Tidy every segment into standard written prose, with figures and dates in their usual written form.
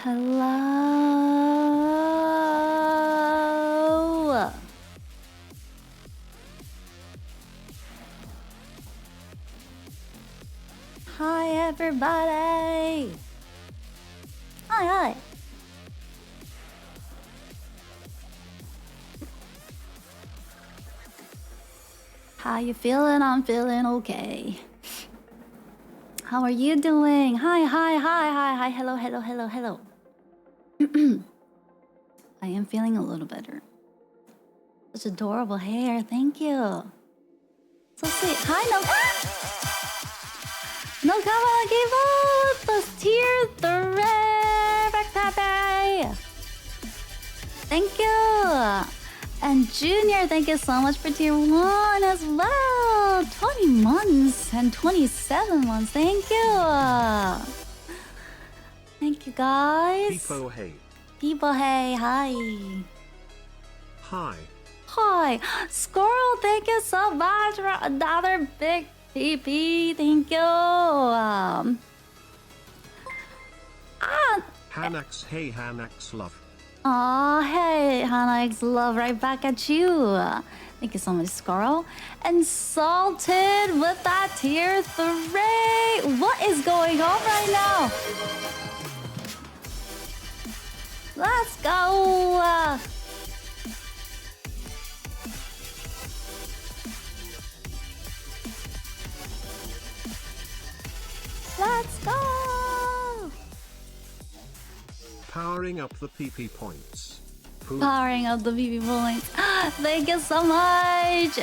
Hello. Hi, everybody. Hi. How you feeling? I'm feeling okay. How are you doing? Hi. Hello. I am feeling a little better. Such adorable hair. Thank you. So sweet. Hi, no. No, come on, give up the tier 3. Thank you. And Junior, thank you so much for tier 1 as well. 20 months and 27 months. Thank you. Thank you, guys. People, hey. Hi. Squirrel, thank you so much for another big PP. Thank you. HanaX, hey HanaX love. Aw, hey, HanaX love, right back at you. Thank you so much, Squirrel. And Salted with that tier 3. What is going on right now? Let's go. Let's go. Powering up the PP points. Powering up the PP points. Thank you so much.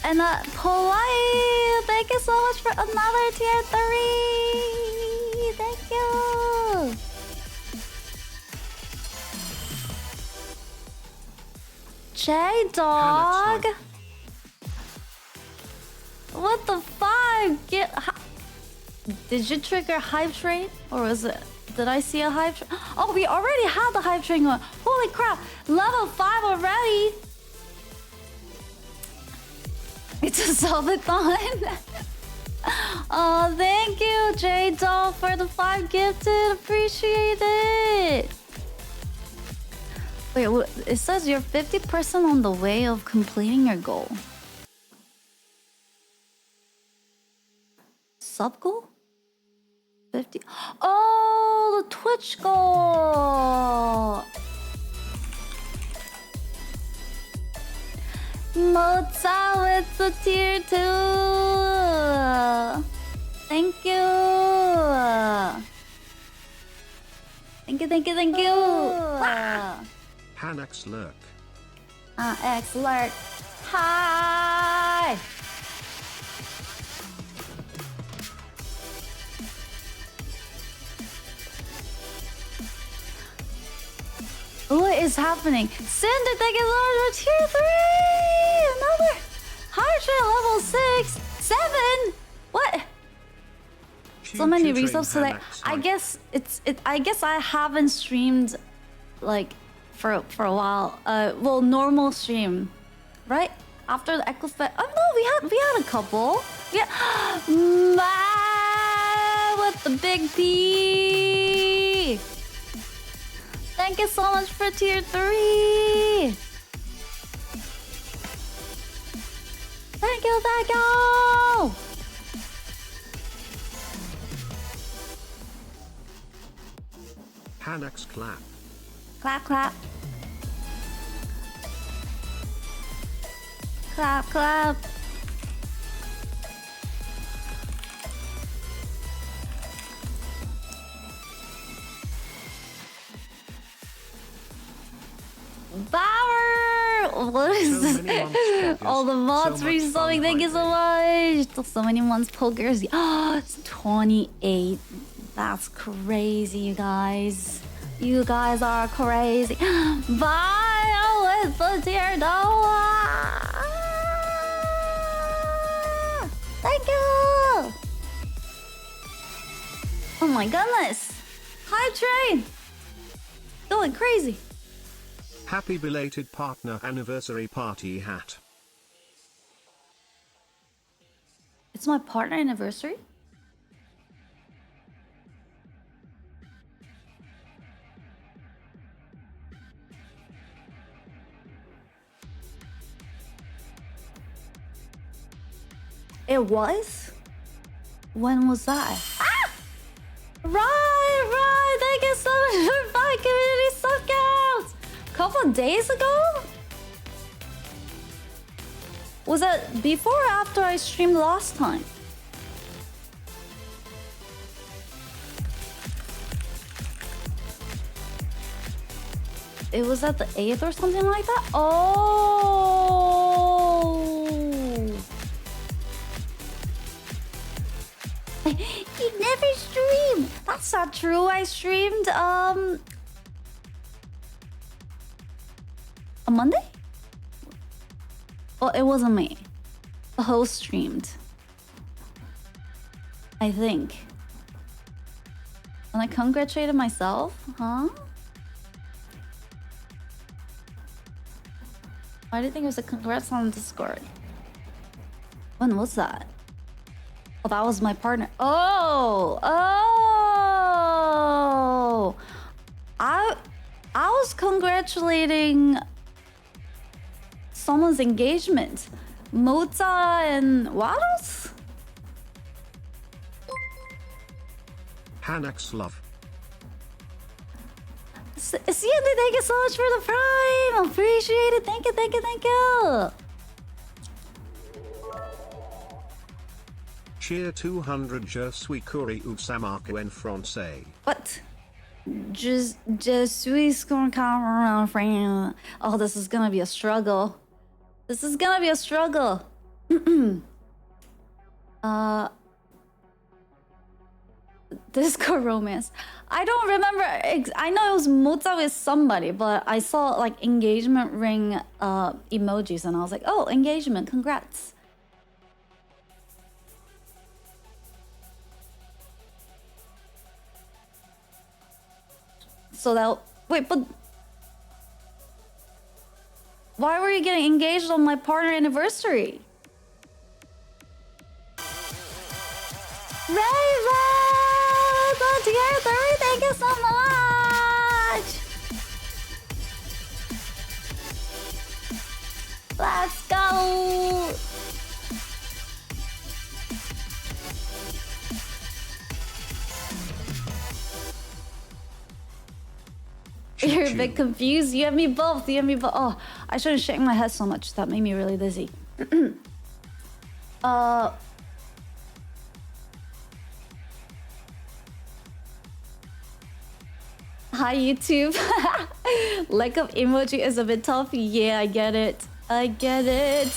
And Polite, thank you so much for another tier 3. Thank you. J-Dog. What the fuck? Did you trigger hype train? Or was it... Did I see a hype train? Oh, we already had the hype train going. Holy crap. Level 5 already. It's a subathon. Oh, thank you, J-Dog, for the 5 gifted. Appreciate it. Wait, it says you're 50% on the way of completing your goal. Sub goal? 50. Oh, the Twitch goal. Mozart with the tier 2. Thank you. Thank you. HanaX lurk. HanaX lurk. Hi. What is happening? Cinder, thank you so much for tier 3! Another high train level 6, 7. What? So many resubs today. I guess I guess I haven't streamed like for a while. Well, normal stream, right? After the Echo Fest. Oh no, we had a couple. Yeah, man with the big P. Thank you so much for tier 3. Thank you. HanaX clap. Clap. Clap. Power! What is this? All the mods for resubbing. Thank you so much. So many months pokers. Oh, it's 28. That's crazy, you guys. You guys are crazy. Bye with the tier Noah. Thank you. Oh my goodness. Hi, train. Going crazy. Happy belated partner anniversary party hat. It's my partner anniversary? It was? When was that? Ah! Right! Thank you so much for 5 community subcounts! Couple of days ago? Was that before or after I streamed last time? It was at the 8th or something like that? Oh! You never stream! That's not true. I streamed, a Monday? Oh, it wasn't me. The host streamed. I think. And I congratulated myself? Huh? Why do you think it was a congrats on Discord? When was that? Oh, that was my partner. Oh! Oh! I was congratulating someone's engagement. Mota and what else? HanaX love. Sienna, thank you so much for the prime. Appreciate it. Thank you, thank you, thank you. Cheer 200 Je suis curieux Samarco en français. What? Just suis gonna come around frame. Oh, this is gonna be a struggle. This is gonna be a struggle. Discord romance. I don't remember. I know it was Mota with somebody, but I saw like engagement ring emojis, and I was like, "Oh, engagement! Congrats!" So that wait, but why were you getting engaged on my partner anniversary? Raven! Tier 3, thank you so much! Let's go! You're a bit confused. You have me both. You have me both. Oh, I shouldn't shake my head so much. That made me really dizzy. Hi, YouTube. Lack of emoji is a bit tough. Yeah, I get it. I get it.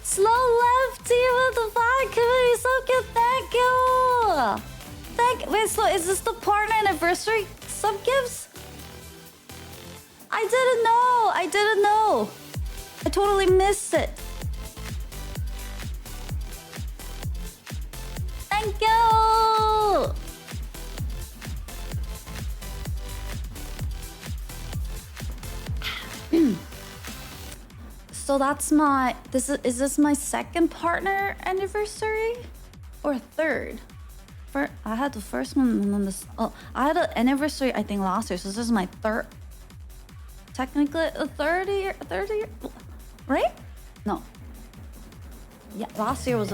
Slow lefty with the 5 community so cute. Thank you. Wait, so is this the partner anniversary sub gifts? I didn't know. I didn't know. I totally missed it. Thank you. So that's my is this my second partner anniversary or third? I had the first one and then this. Oh, I had an anniversary I think last year, so this is my third. Technically a third year, right? No. Yeah, last year was.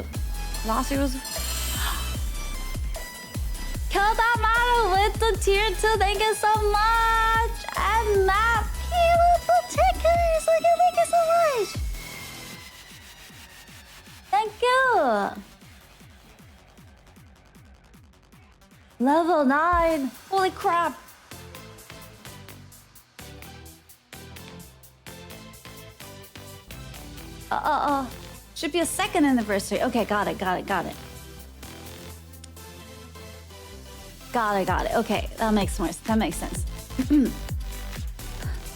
Kill that model with the tier 2. Thank you so much. And Matt P with the tickers. Thank you so much. Thank you. Level 9. Holy crap. Should be a second anniversary. Okay, got it. Got it. Okay, that makes sense.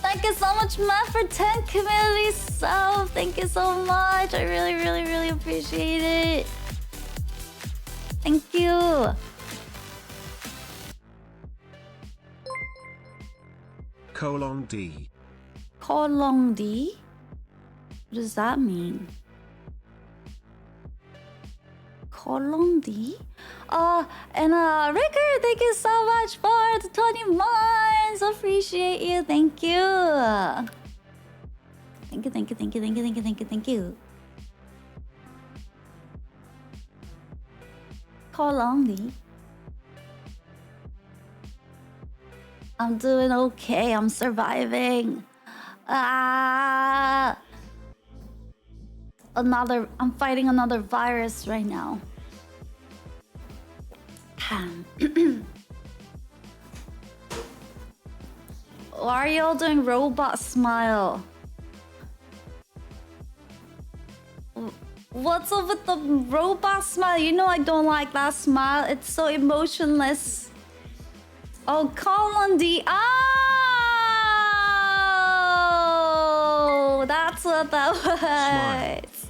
Thank you so much, Matt, for 10 community subs. Thank you so much. I really appreciate it. Thank you. :D. Colon D? What does that mean? Colondi. And Ricker, thank you so much for the 20 months. Appreciate you. Thank you. Thank you, thank you, thank you, thank you, thank you, thank you, thank you. Colondi. I'm doing okay. I'm surviving. I'm fighting another virus right now. Why are y'all doing robot smile? What's up with the robot smile? You know I don't like that smile. It's so emotionless. Oh, Colin D. Oh, that's what that was.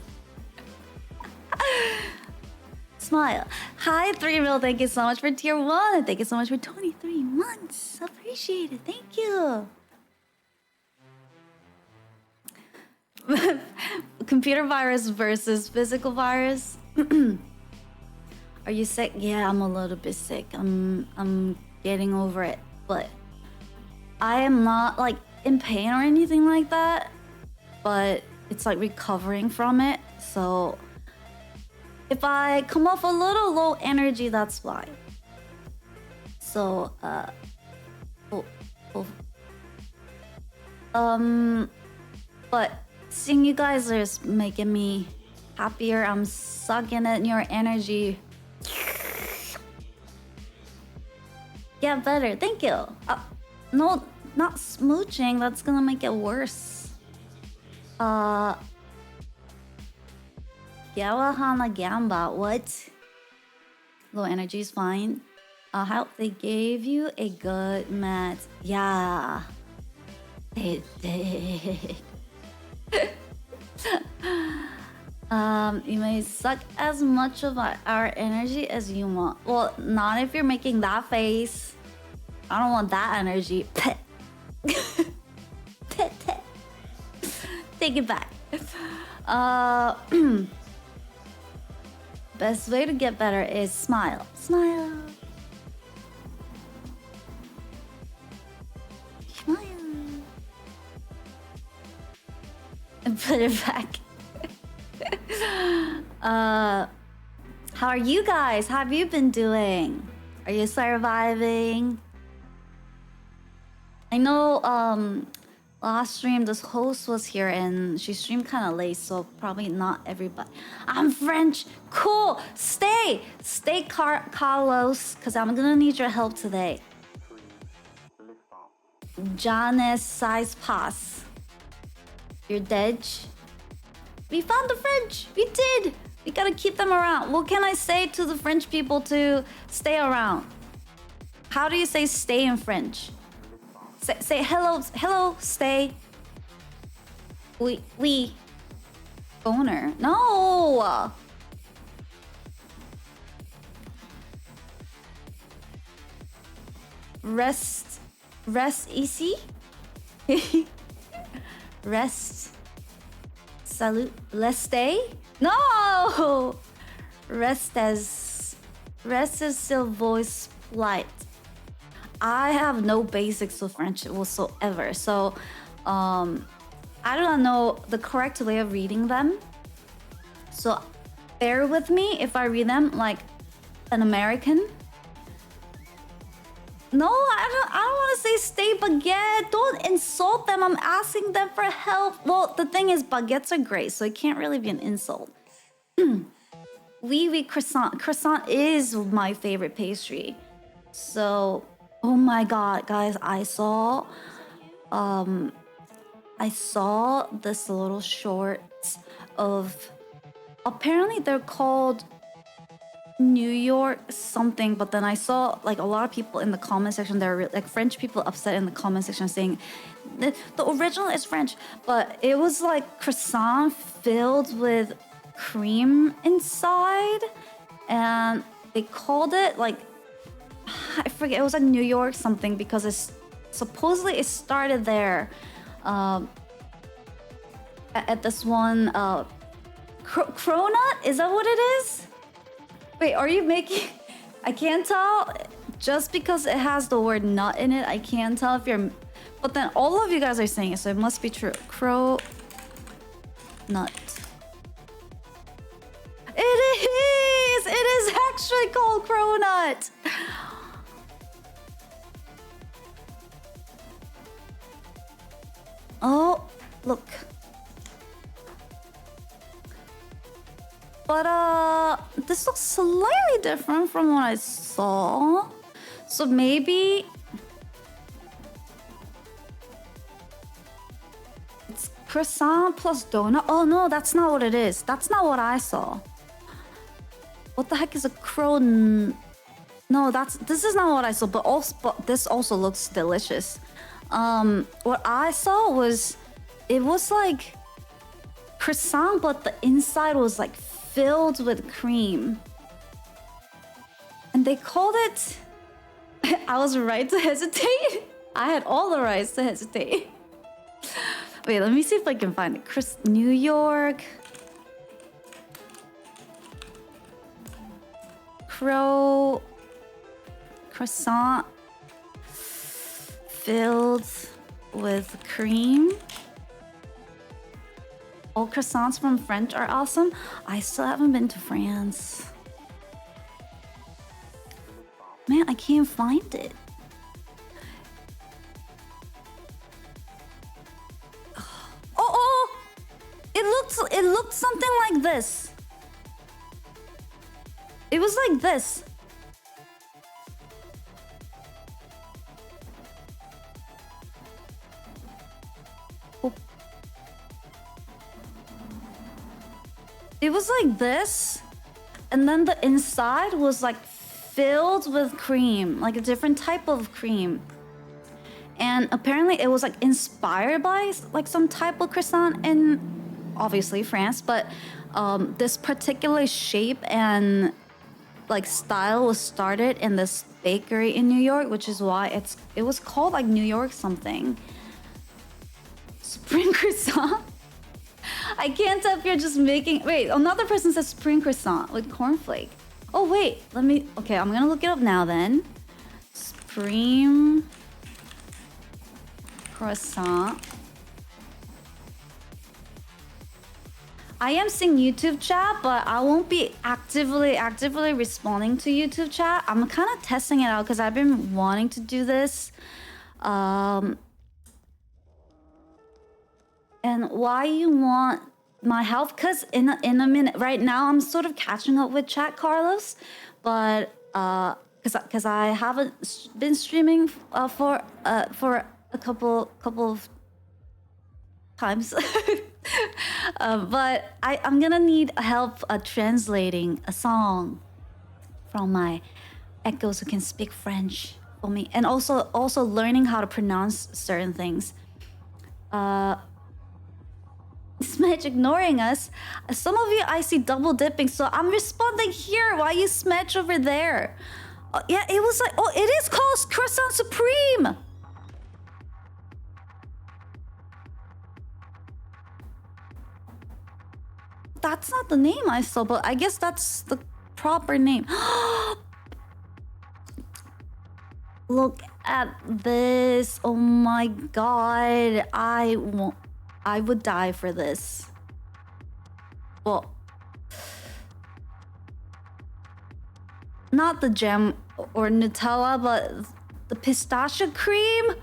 Smile. Hi, 3 mil. Thank you so much for tier 1. And thank you so much for 23 months. Appreciate it. Thank you. Computer virus versus physical virus. Are you sick? Yeah, I'm a little bit sick. I'm getting over it, but I am not like in pain or anything like that, but it's like recovering from it. So if I come off a little low energy, that's why. So but seeing you guys is making me happier. I'm sucking in your energy. Get better. Thank you. No, not smooching. That's gonna make it worse. Gawa Hana Gamba. What? Low energy is fine. I hope they gave you a good mat. Yeah. They did. You may suck as much of our energy as you want. Well, not if you're making that face. I don't want that energy. Take it back. Best way to get better is smile. Smile. Smile. And put it back. How are you guys? How have you been doing? Are you surviving? I know last stream this host was here and she streamed kind of late, so probably not everybody. I'm French. Cool. Stay Carlos, because I'm gonna need your help today. Janice size pass. You're dead. We found the French. We did. We gotta keep them around. What can I say to the French people to stay around? How do you say stay in French? Say hello, stay. We. Owner. No. Rest easy. Rest. Salute. Let's stay. No. Rest is still voice polite. I have no basics of French whatsoever, so I don't know the correct way of reading them. So bear with me if I read them like an American. No, I don't want to say stay baguette. Don't insult them. I'm asking them for help. Well, the thing is, baguettes are great, so it can't really be an insult. Oui, croissant. Croissant is my favorite pastry. So, oh my god, guys, I saw this little shorts of, apparently they're called New York something, but then I saw like a lot of people in the comment section, there were like French people upset in the comment section saying the original is French, but it was like croissant filled with cream inside, and they called it like, I forget, it was like New York something, because it's supposedly it started there at this one Cronut, is that what it is? Wait, are you making... I can't tell. Just because it has the word nut in it, I can't tell if you're... But then all of you guys are saying it, so it must be true. Crow... Nut. It is! It is actually called cronut! Oh, look. But, this looks slightly different from what I saw. So maybe... It's croissant plus donut. Oh no, that's not what it is. That's not what I saw. What the heck is a crow? No, this is not what I saw, but this also looks delicious. What I saw was, it was like croissant, but the inside was like filled with cream. And they called it... I was right to hesitate. I had all the rights to hesitate. Wait, let me see if I can find it. New York. Croissant filled with cream. All croissants from French are awesome. I still haven't been to France. Man, I can't find it. Oh! It looked something like this. It was like this. Oh. It was like this, and then the inside was like filled with cream, like a different type of cream. And apparently it was like inspired by like some type of croissant in obviously France, but this particular shape and like style was started in this bakery in New York, which is why it was called like New York something. Spring croissant. I can't tell if you're just making... Wait, another person says spring croissant with cornflake. Oh wait, okay, I'm gonna look it up now then. Spring croissant. I am seeing YouTube chat, but I won't be actively responding to YouTube chat. I'm kind of testing it out because I've been wanting to do this. And why you want my help? Because in a minute, right now, I'm sort of catching up with chat, Carlos. But because I haven't been streaming for a couple of times. But I'm gonna need help translating a song from my echoes who can speak French for me, and also learning how to pronounce certain things. Smedge ignoring us. Some of you I see double dipping, so I'm responding here. Why you Smedge over there? Yeah, it was like, oh, it is called Croissant Supreme. That's not the name I saw, but I guess that's the proper name. Look at this. Oh my god. I would die for this. Well, not the jam or Nutella, but the pistachio cream.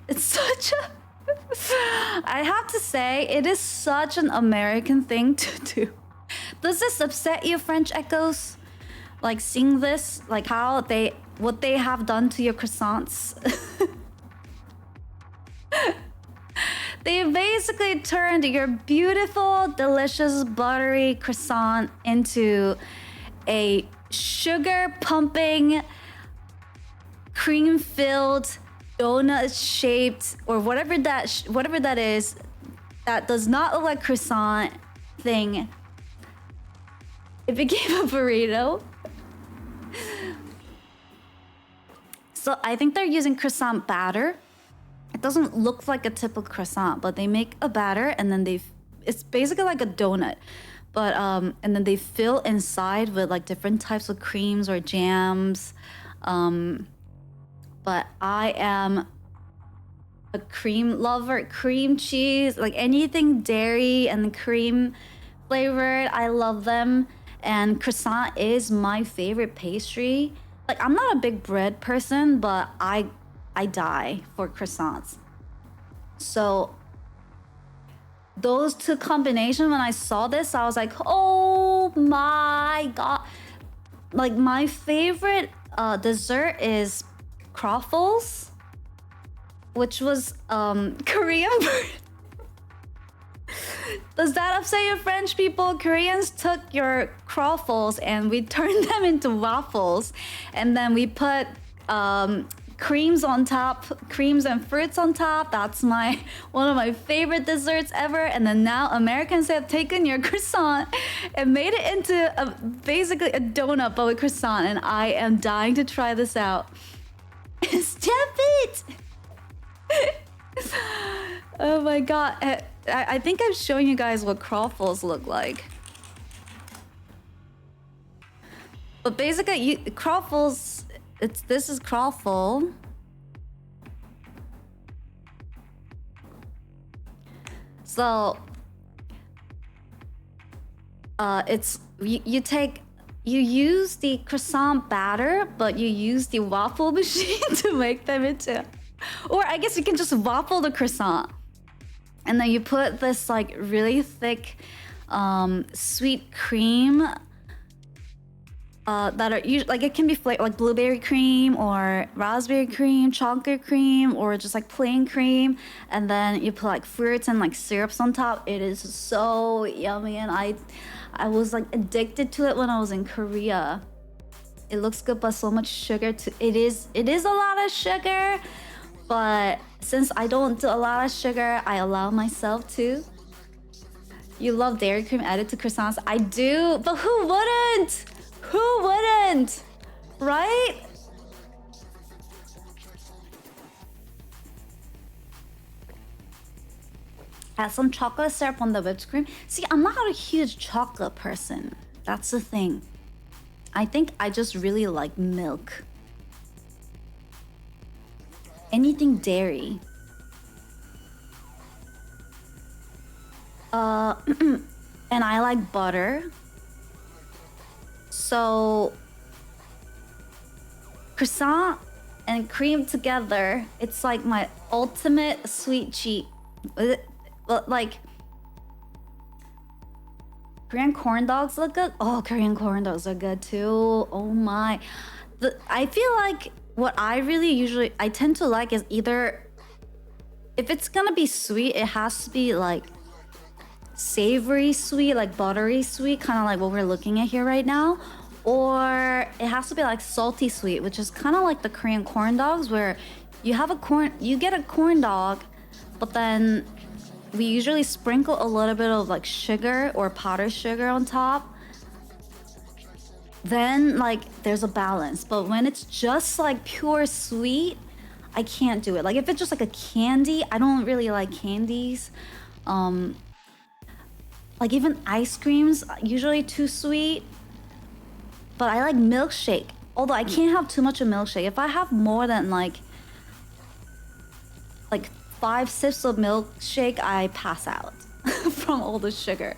It's such a... I have to say, it is such an American thing to do. Does this upset you, French echoes? Like seeing this, like what they have done to your croissants? They basically turned your beautiful, delicious, buttery croissant into a sugar-pumping, cream-filled, donut-shaped, or whatever that is, that does not look like croissant thing. It became a burrito. So I think they're using croissant batter. It doesn't look like a typical croissant, but they make a batter and then it's basically like a donut, But and then they fill inside with like different types of creams or jams. But I am a cream lover. Cream cheese, like anything dairy and cream flavored, I love them. And croissant is my favorite pastry. Like I'm not a big bread person, but I die for croissants. So those two combination, when I saw this, I was like, oh my god. Like my favorite dessert is croffles, which was Korean. Does that upset you, French people? Koreans took your croffles and we turned them into waffles, and then we put creams on top, creams and fruits on top. That's one of my favorite desserts ever. And then now Americans have taken your croissant and made it into basically a donut but with croissant, and I am dying to try this out. Stop it! Oh my god. I think I'm showing you guys what croffles look like. But basically, croffles, this is croffle. So, you use the croissant batter, but you use the waffle machine to make them into, or I guess you can just waffle the croissant. And then you put this like really thick sweet cream that are usually like, it can be like blueberry cream or raspberry cream, chocolate cream, or just like plain cream. And then you put like fruits and like syrups on top. It is so yummy, and I was like addicted to it when I was in Korea. It looks good, but so much sugar too. It is a lot of sugar. But since I don't do a lot of sugar, I allow myself to. You love dairy cream added to croissants? I do, but who wouldn't? Who wouldn't? Right? Add some chocolate syrup on the whipped cream. See, I'm not a huge chocolate person. That's the thing. I think I just really like milk. Anything dairy. And I like butter. So croissant and cream together, it's like my ultimate sweet cheat. Like Korean corn dogs look good. Oh, Korean corn dogs are good too. Oh my. I feel like what I tend to like is either, if it's gonna be sweet, it has to be like savory sweet, like buttery sweet, kind of like what we're looking at here right now, or it has to be like salty sweet, which is kind of like the Korean corn dogs, where you get a corn dog, but then we usually sprinkle a little bit of like sugar or powdered sugar on top. Then like there's a balance. But when it's just like pure sweet, I can't do it. Like if it's just like a candy, I don't really like candies. Like even ice creams, usually too sweet. But I like milkshake. Although I can't have too much of milkshake. If I have more than like 5 sips of milkshake, I pass out from all the sugar.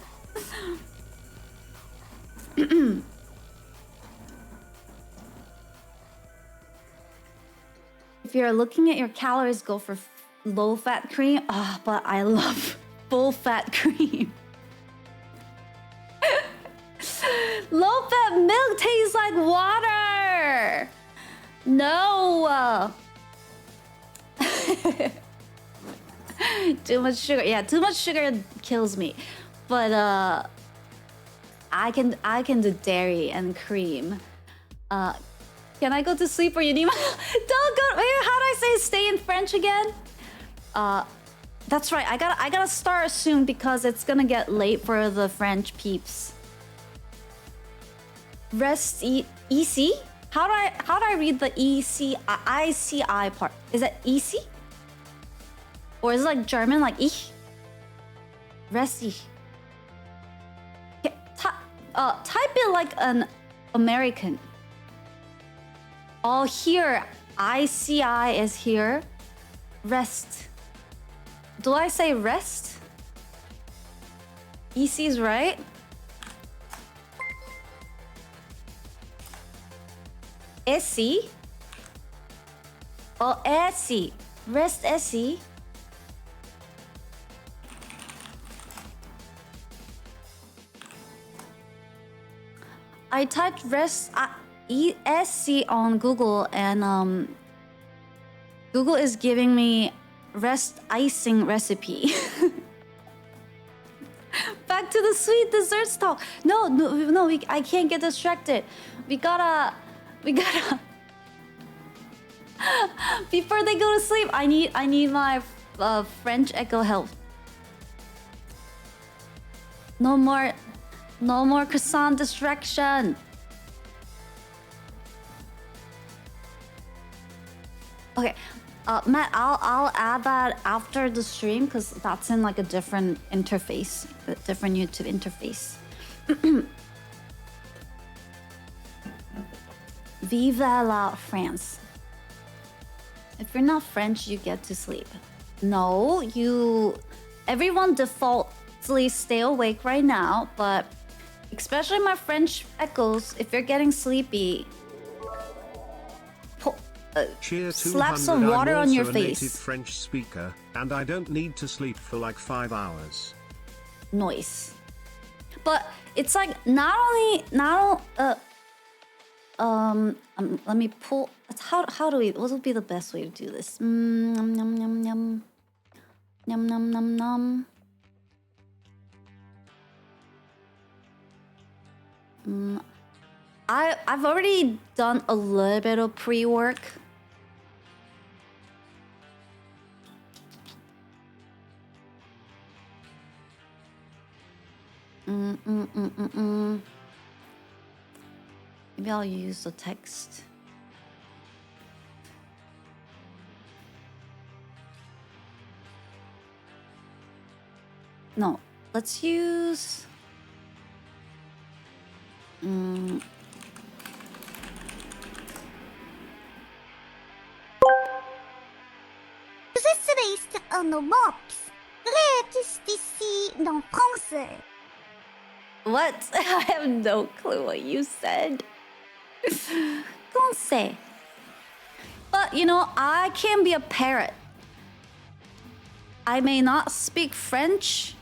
If you're looking at your calories, go for low-fat cream. Ah, but I love full-fat cream. Low-fat milk tastes like water. No. Too much sugar. Yeah, too much sugar kills me. But I can do dairy and cream. Can I go to sleep or you need my... Don't go... Wait, how do I say stay in French again? That's right. I gotta start soon because it's gonna get late for the French peeps. Rest EC? How do I read the ICI part? Is it EC? Or is it like German, like ich? Rest ich. Type it like an American. Oh, here. ICI is here. Rest. Do I say rest? EC is right. SC. Oh, SC. Rest SC. I typed rest ESC on Google and Google is giving me rest icing recipe. Back to the sweet desserts talk. No, I can't get distracted. We gotta. Before they go to sleep, I need my French echo help. No more croissant distraction. Okay, Matt, I'll add that after the stream because that's in like a different interface, a different YouTube interface. Vive la France. If you're not French, you get to sleep. No, everyone defaultly stay awake right now, but especially my French echoes, if you're getting sleepy, slap some water on your face. I'm also a native French speaker, and I don't need to sleep for like 5 hours. Noise. But it's like let me pull. How do we? What would be the best way to do this? Yum yum yum yum. Yum yum yum yum. I've already done a little bit of pre-work. Maybe I'll use the text. No, let's use... Spécialiste en mops. Rétus d'ici dans français. What? I have no clue what you said. Français. But you know, I can be a parrot. I may not speak French.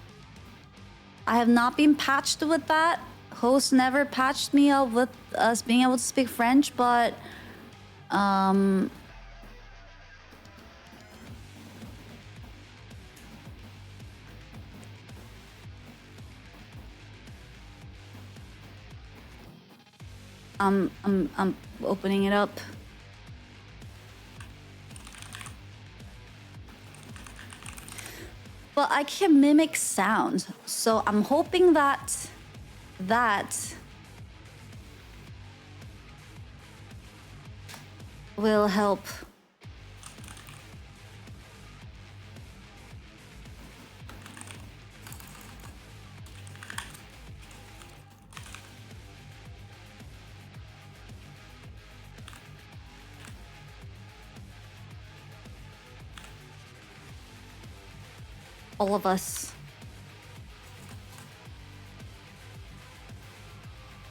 I have not been patched with that. Host never patched me up with us being able to speak French, but I'm opening it up. But I can mimic sound, so I'm hoping that will help. All of us.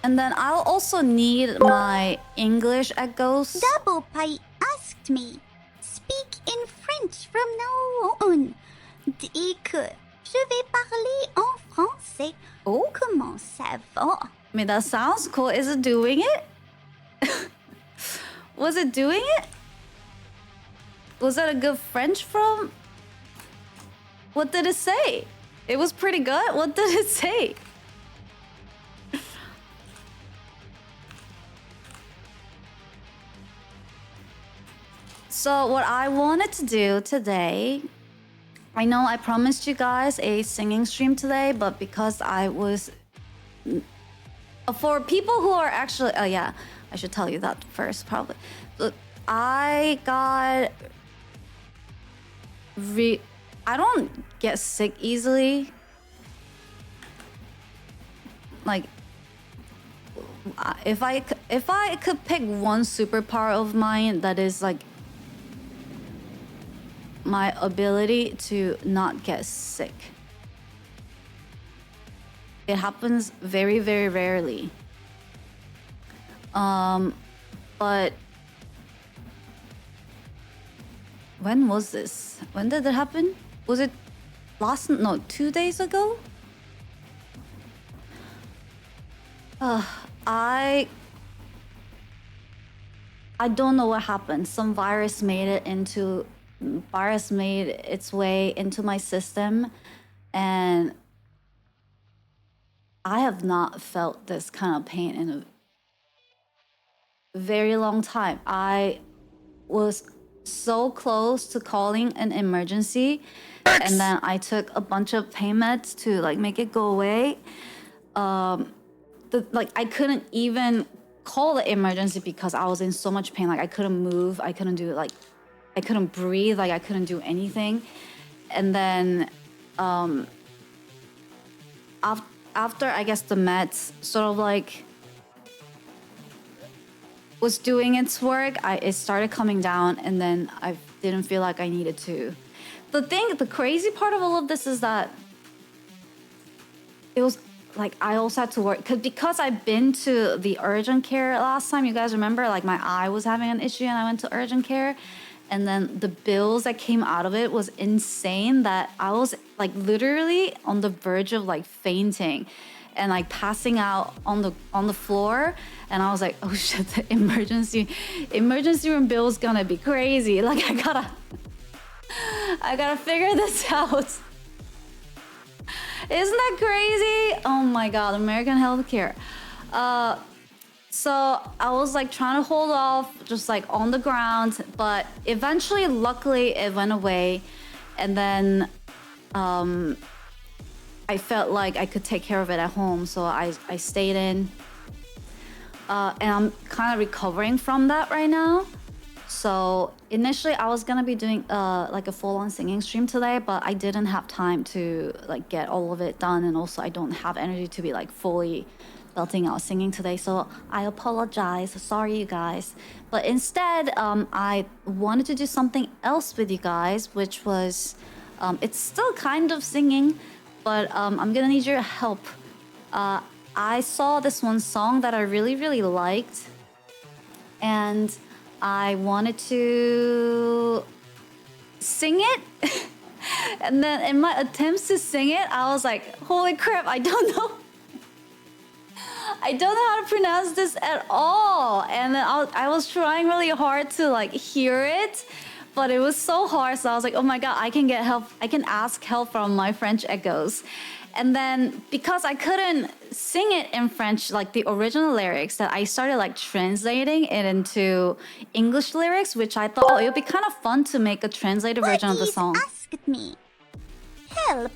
And then I'll also need my English echoes. Double Pie asked me, speak in French from now on. Dès que je vais parler en français. Oh. Comment ça va? I mean, that sounds cool. Is it doing it? Was it doing it? Was that a good French from? What did it say? It was pretty good. What did it say? So what I wanted to do today, I know I promised you guys a singing stream today, but because I was... For people who are actually... Oh yeah, I should tell you that first probably. Look, I got... I don't get sick easily. Like, if I could pick one superpower of mine, that is like my ability to not get sick. It happens very, very rarely. But when was this? When did it happen? Was it no, 2 days ago? I don't know what happened. Some virus made its way into my system, and I have not felt this kind of pain in a very long time. I was so close to calling an emergency, and then I took a bunch of pain meds to like make it go away. I couldn't even call the emergency because I was in so much pain. Like I couldn't move, I couldn't I couldn't breathe, like I couldn't do anything. And then after I guess the meds sort of like was doing its work, it started coming down, and then I didn't feel like I needed to. The crazy part of all of this is that it was like I also had to work because I've been to the urgent care last time. You guys remember, like my eye was having an issue and I went to urgent care, and then the bills that came out of it was insane. That I was like literally on the verge of like fainting and like passing out on the floor, and I was like, oh shit, the emergency room bill is gonna be crazy. Like I gotta figure this out. Isn't that crazy? Oh my god, American healthcare. So I was like trying to hold off, just like on the ground, but eventually, luckily, it went away, and then I felt like I could take care of it at home, so I stayed in, and I'm kind of recovering from that right now. So initially I was gonna be doing like a full-on singing stream today, but I didn't have time to like get all of it done, and also I don't have energy to be like fully belting out singing today, so I apologize. Sorry, you guys. But instead, I wanted to do something else with you guys, which was it's still kind of singing, but I'm gonna need your help. I saw this one song that I really, really liked, and I wanted to sing it. And then in my attempts to sing it, I was like, holy crap, I don't know how to pronounce this at all. And then I was trying really hard to like hear it, but it was so hard. So I was like, oh my god, I can get help. I can ask help from my French echoes. And then because I couldn't sing it in French, like the original lyrics, that I started like translating it into English lyrics, which I thought, oh, it would be kind of fun to make a translated version of the song. Asked me. Help!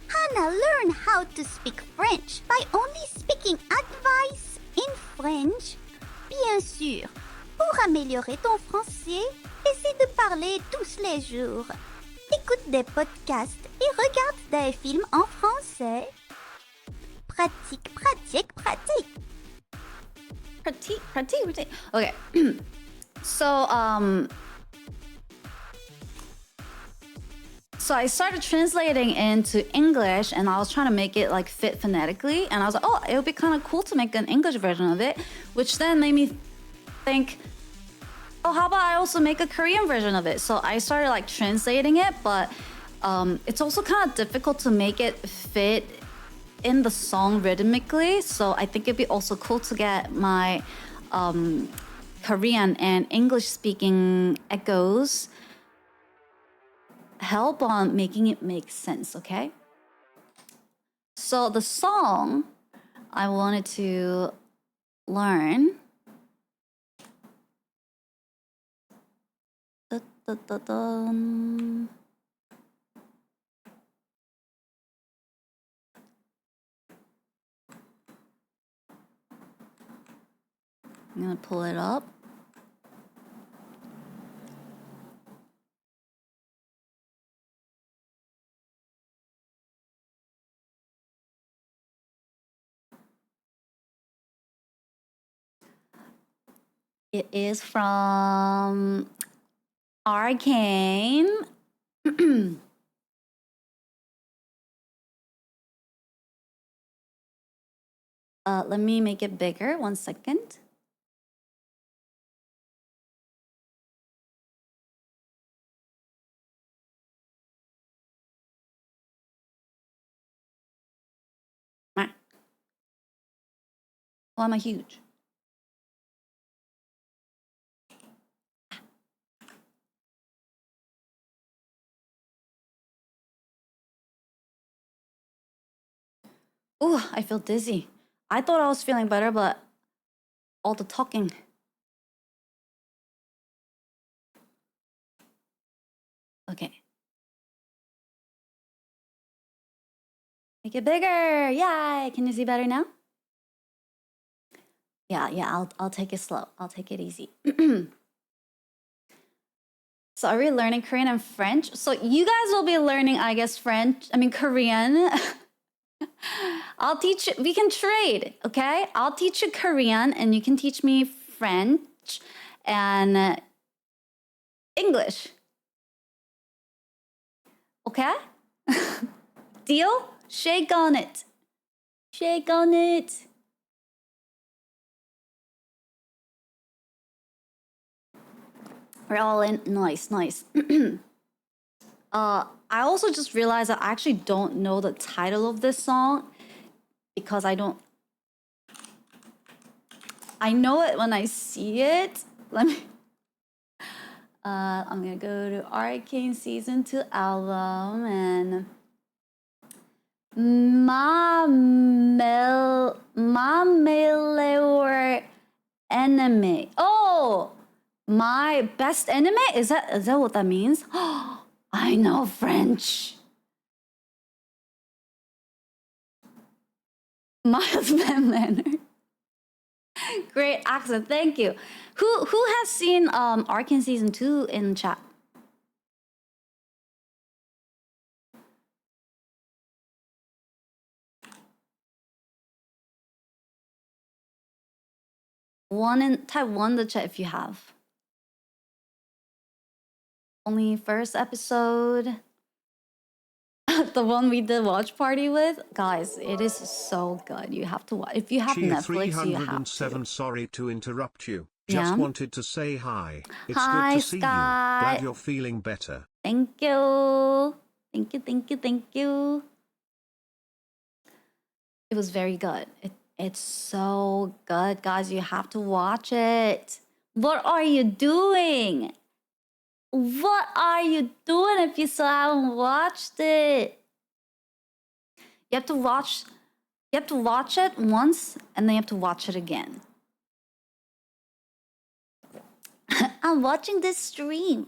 Hana learn how to speak French by only speaking advice in French. Bien sûr. Pour améliorer ton français, essaie de parler tous les jours. Écoute des podcasts et regarde des films en français. Pratique, pratique, pratique. Pratique. Okay. So I started translating into English, and I was trying to make it like fit phonetically, and I was like, oh, it would be kind of cool to make an English version of it, which then made me think, oh, how about I also make a Korean version of it? So I started like translating it, but it's also kind of difficult to make it fit in the song rhythmically. So I think it'd be also cool to get my Korean and English speaking echoes help on making it make sense, okay? So the song I wanted to learn. I'm gonna pull it up. It is from Arcane. Let me make it bigger. 1 second. Why am I huge? Ooh, I feel dizzy. I thought I was feeling better, but all the talking. Okay. Make it bigger. Yay! Can you see better now? Yeah, I'll take it slow. I'll take it easy. So are we learning Korean and French? So you guys will be learning, I guess, Korean. I'll teach you, we can trade, okay? I'll teach you Korean and you can teach me French and English. Okay? Deal? Shake on it. Shake on it. We're all in. Nice. I also just realized that I actually don't know the title of this song because I know it when I see it. Let me. I'm gonna go to Arcane Season 2 album and Mameleor Enemy. Oh, my best enemy? Is that what that means? I know French. Miles Van Great accent, thank you. Who has seen Arcane Season 2 in chat? Type 1 the chat if you have. Only first episode. The one we did watch party with, guys, it is so good. You have to watch. If you have Netflix, you have to. Sorry to interrupt you. Yeah? Just wanted to say hi. It's Hi, good to see Scott. you. Glad you're feeling better. Thank you. It was very good. It's so good, guys. You have to watch it. What are you doing? What are you doing if you still haven't watched it? You have to watch it once and then you have to watch it again. I'm watching this stream.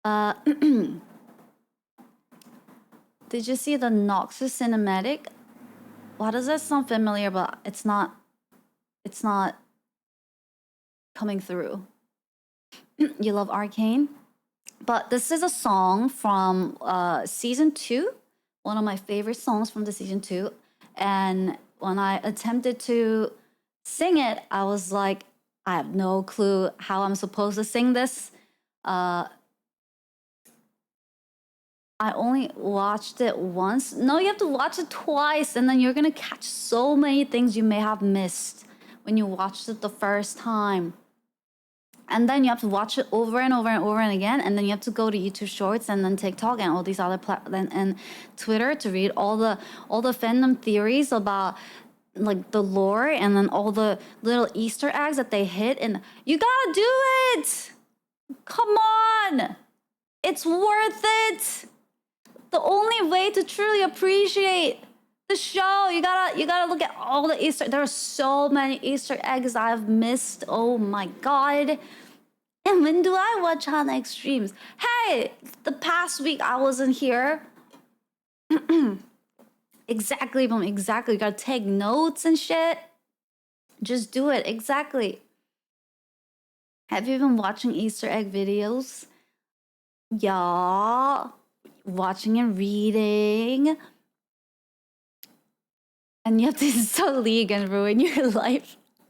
Did you see the Noxus cinematic? Why does that sound familiar, but it's not coming through. You love Arcane? But this is a song from season 2, one of my favorite songs from the season 2. And when I attempted to sing it, I was like, I have no clue how I'm supposed to sing this. I only watched it once. No, you have to watch it twice, and then you're gonna catch so many things you may have missed when you watched it the first time. And then you have to watch it over and over and over and again, and then you have to go to YouTube Shorts and then TikTok and all these other and Twitter to read all the fandom theories about like the lore and then all the little Easter eggs that they hit. And you gotta do it. Come on, it's worth it. The only way to truly appreciate the show, you gotta look at all the Easter. There are so many Easter eggs I've missed. Oh my god. And when do I watch HanaX streams? Hey, the past week I wasn't here. Exactly. You gotta take notes and shit. Just do it. Exactly. Have you been watching Easter egg videos? Yeah. Watching and reading. And you have to install League and ruin your life.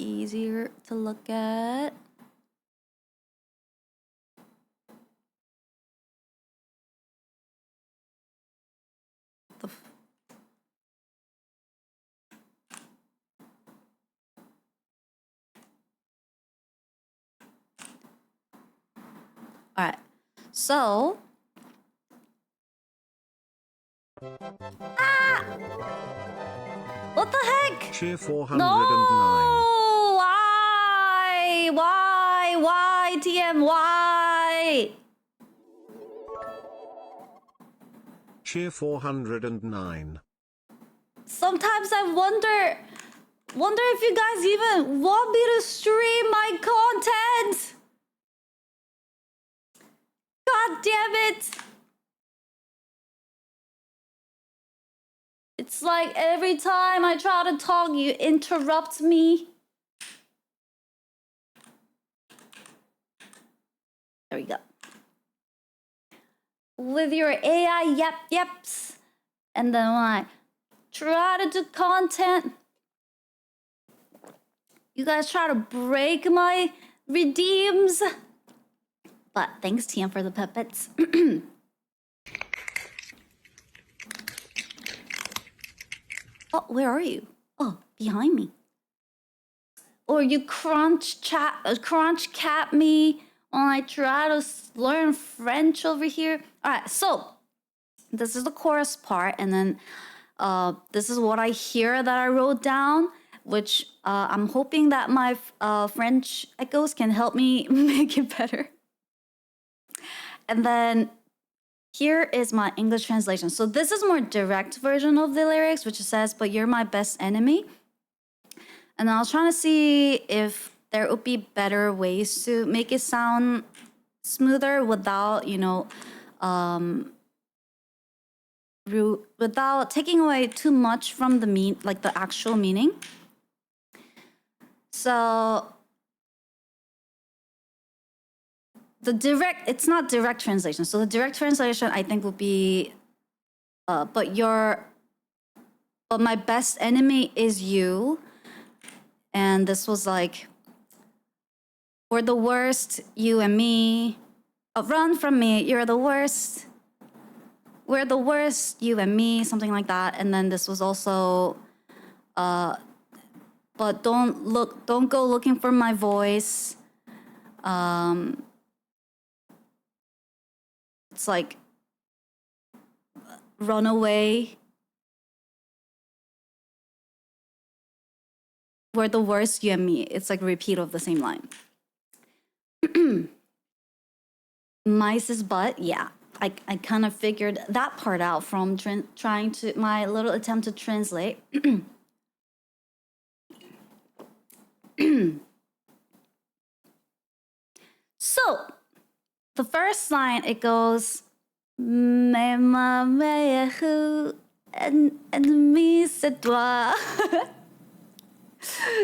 easier to look at. All right, so what the heck? Cheer 409. No! Why? Why, TM? Why? Cheer 409. Sometimes I wonder if you guys even want me to stream my content. God damn it. It's like every time I try to talk, you interrupt me. There we go. With your AI yeps. And then when I try to do content, you guys try to break my redeems. But thanks, TM, for the puppets. Oh, where are you? Oh, behind me. Or you crunch cat me when I try to learn French over here. All right, so this is the chorus part, and then this is what I hear that I wrote down, which I'm hoping that my French echoes can help me make it better. And then here is my English translation. So this is more direct version of the lyrics, which says, "But you're my best enemy." And I was trying to see if there would be better ways to make it sound smoother without, without taking away too much from the actual meaning. So it's not direct translation. So the direct translation I think would be, but my best enemy is you. And this was like, we're the worst, you and me. Oh, run from me, you're the worst. We're the worst, you and me, something like that. And then this was also, but don't go looking for my voice. It's like, run away. We're the worst, you and me. It's like a repeat of the same line. Mice's butt, yeah. I kind of figured that part out from trying to, my little attempt to translate. So, the first line, it goes, ennemi c'est toi.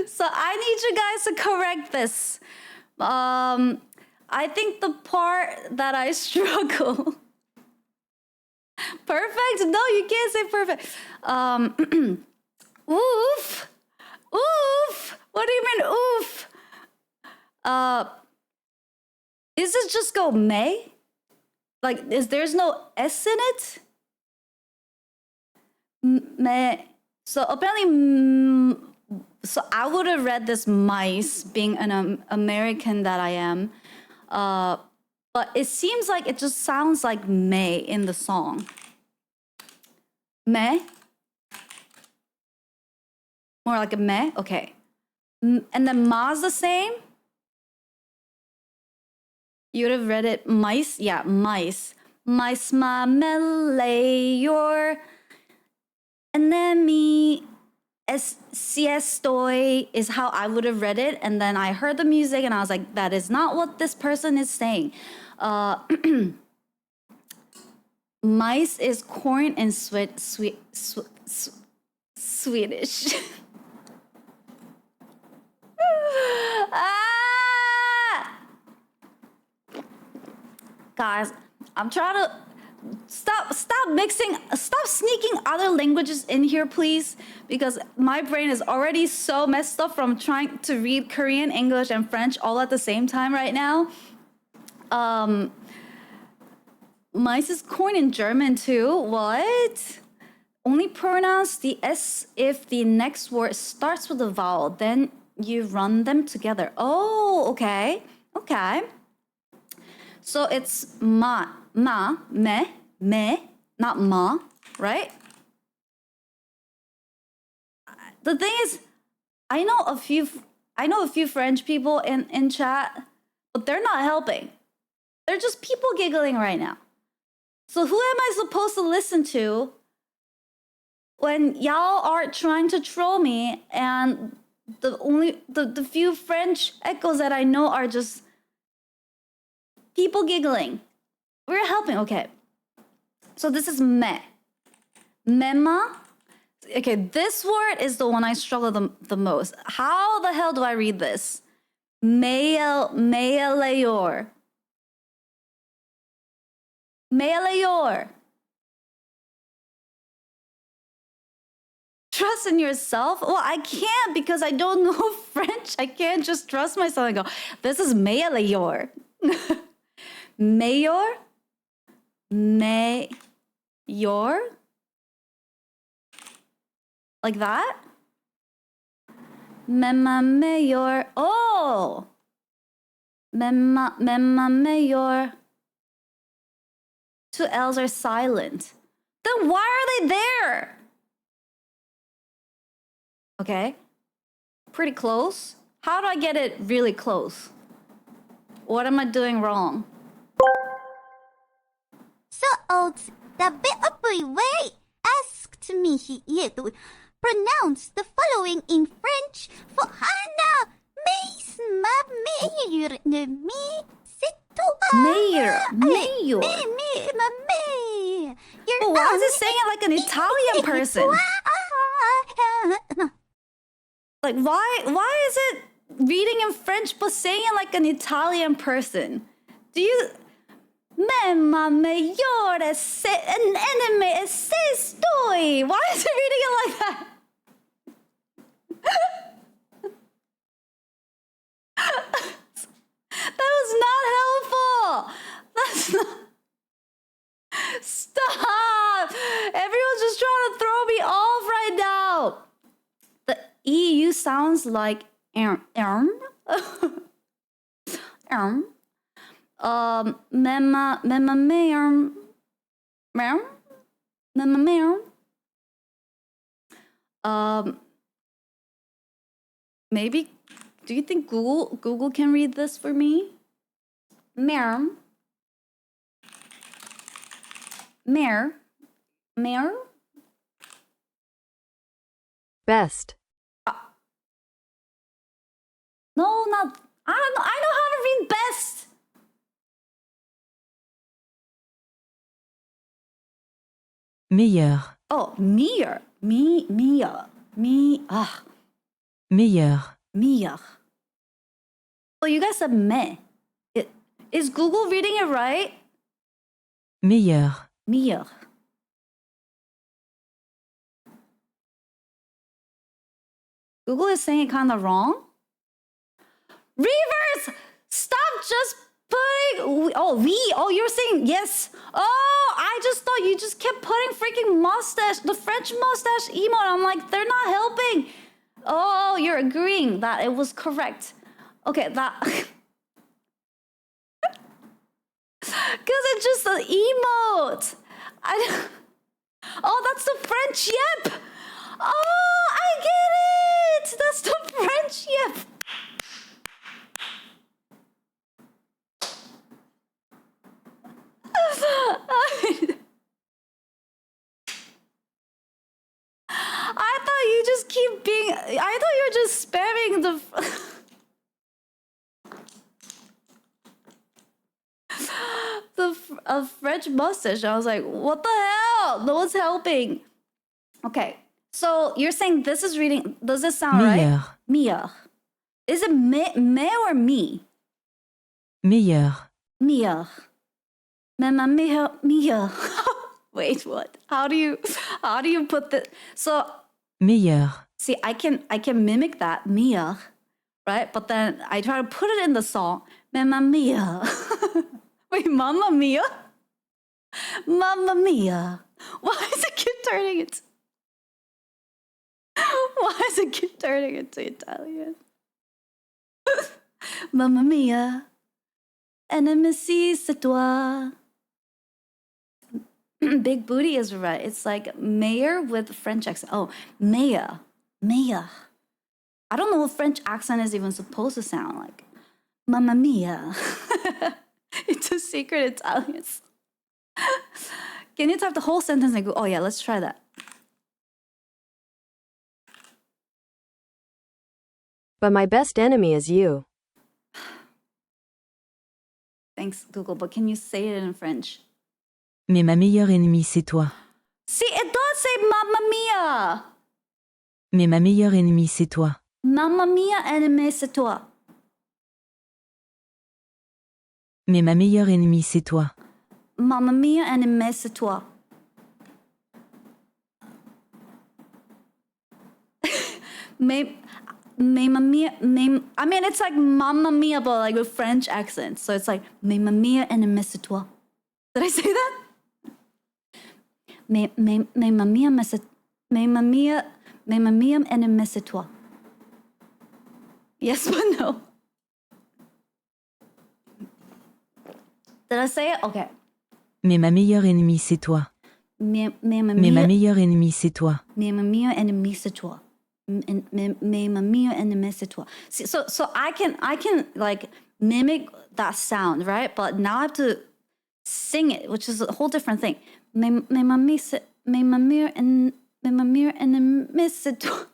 So I need you guys to correct this. I think the part that I struggle. Perfect? No, you can't say perfect. Oof. Oof. What do you mean oof? Is this just go may? Like, there's no S in it? May. So apparently, so I would have read this mice, being an American that I am. But it seems like it just sounds like may in the song. May? More like a may? Okay. And then ma's the same? You would have read it mice? Yeah, mice. Mice ma melee your enemy. Si estoy is how I would have read it. And then I heard the music and I was like, that is not what this person is saying. Mice is corn in Swedish. Ah! Guys, I'm trying to Stop sneaking other languages in here, please, because my brain is already so messed up from trying to read Korean, English, and French all at the same time right now. Mice is corn in German too. What? Only pronounce the S if the next word starts with a vowel. Then you run them together. Oh, okay. Okay. So it's me, not ma, right? The thing is, I know a few French people in chat, but they're not helping. They're just people giggling right now. So who am I supposed to listen to when y'all are trying to troll me and the few French echoes that I know are just people giggling? We're helping, okay. So this is me. Mema. Okay, this word is the one I struggle the most. How the hell do I read this? Mealeyor. Mealeyor. Trust in yourself? Well, I can't because I don't know French. I can't just trust myself and go, this is mealeyor. Mayor? Mayor? Like that? Mema mayor. Oh! Mema mayor. Two L's are silent. Then why are they there? Okay. Pretty close. How do I get it really close? What am I doing wrong? So old, the Beopoy way asked me here to pronounce the following in French for Hana. Mayor, me, c'est toi. Mayor. Mayor. Oh, why is it saying it like an Italian person? Like, why is it reading in French but saying it like an Italian person? Do you... Mamma mayor, se an enemy, se estoy. Why is it reading it like that? That was not helpful. That's not... Stop! Everyone's just trying to throw me off right now. The EU sounds like maybe, do you think Google can read this for me? Mare. Best. No, not, I don't know. I know how to read best. Meilleur. Oh, meilleur. Meilleur. Meilleur. Oh, you guys said me. Is Google reading it right? Meilleur. Meilleur. Google is saying it kind of wrong. Reverse! Stop just putting... Oh, you're saying yes. Oh, I just thought you just kept putting freaking mustache, the French mustache emote. I'm like, they're not helping. Oh, you're agreeing that it was correct. Okay, that... Because it's just an emote. Oh, that's the French yep. Oh, I get it. That's the French yep. I thought you just keep being... I thought you were just spamming the... a French mustache. I was like, what the hell? No one's helping. Okay, so you're saying this is reading... Does this sound Meilleur. right? Meilleur. Is it me or me? Meilleur. Meilleur. Mamma mia. Wait, what? How do you put the so Meilleur. see I can mimic that mia, right? But then I try to put it in the song. Mamma mia. Wait, mamma mia? Mamma mia. Why does it keep turning into Italian? Mamma mia. Enemy, c'est toi. Big booty is right. It's like mayor with French accent. Oh, mayor. Mayor. I don't know what French accent is even supposed to sound like. Mamma mia. It's a secret Italian. Can you type the whole sentence and go, oh yeah, let's try that. But my best enemy is you. Thanks, Google, but can you say it in French? Mais ma meilleure ennemie, c'est toi. See, it does say mamma mia. Mais ma meilleure ennemie, c'est toi. Mamma mia, enemy, c'est toi. Mais ma meilleure ennemie, c'est toi. Mamma mia, enemy, c'est toi. Mamma mia, I mean, it's like mamma mia, but like with French accents. So it's like, mamma mia, enemy, c'est toi. Did I say that? Mamma mia, enemy, c'est toi. Yes, but no. Did I say it? Okay. Mais ma meilleure ennemie, c'est toi. Mais ma meilleure ennemie, c'est toi. Mamma mia, enemy, c'est toi. Mamma mia, enemy, c'est toi. See, so I can like mimic that sound, right? But now I have to sing it, which is a whole different thing. Mamma mia, enemy, c'est toi.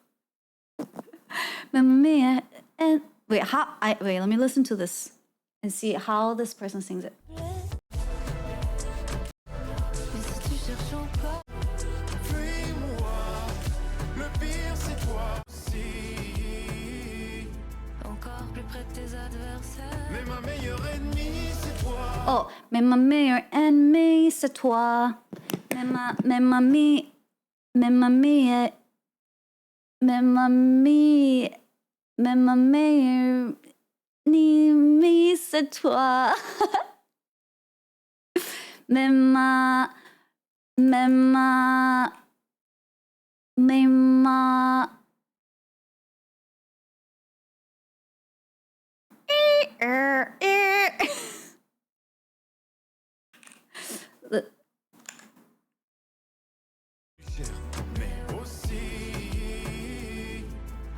Mamma mia, and wait, let me listen to this and see how this person sings it. Fuis-moi, le pire c'est toi aussi. Encore plus près de tes adversaires. Mais ma meilleure ennemie c'est toi. Oh, mais ma meilleure ennemie, c'est toi. Mais ma meilleure ennemie, c'est toi. Mais ma Mais aussi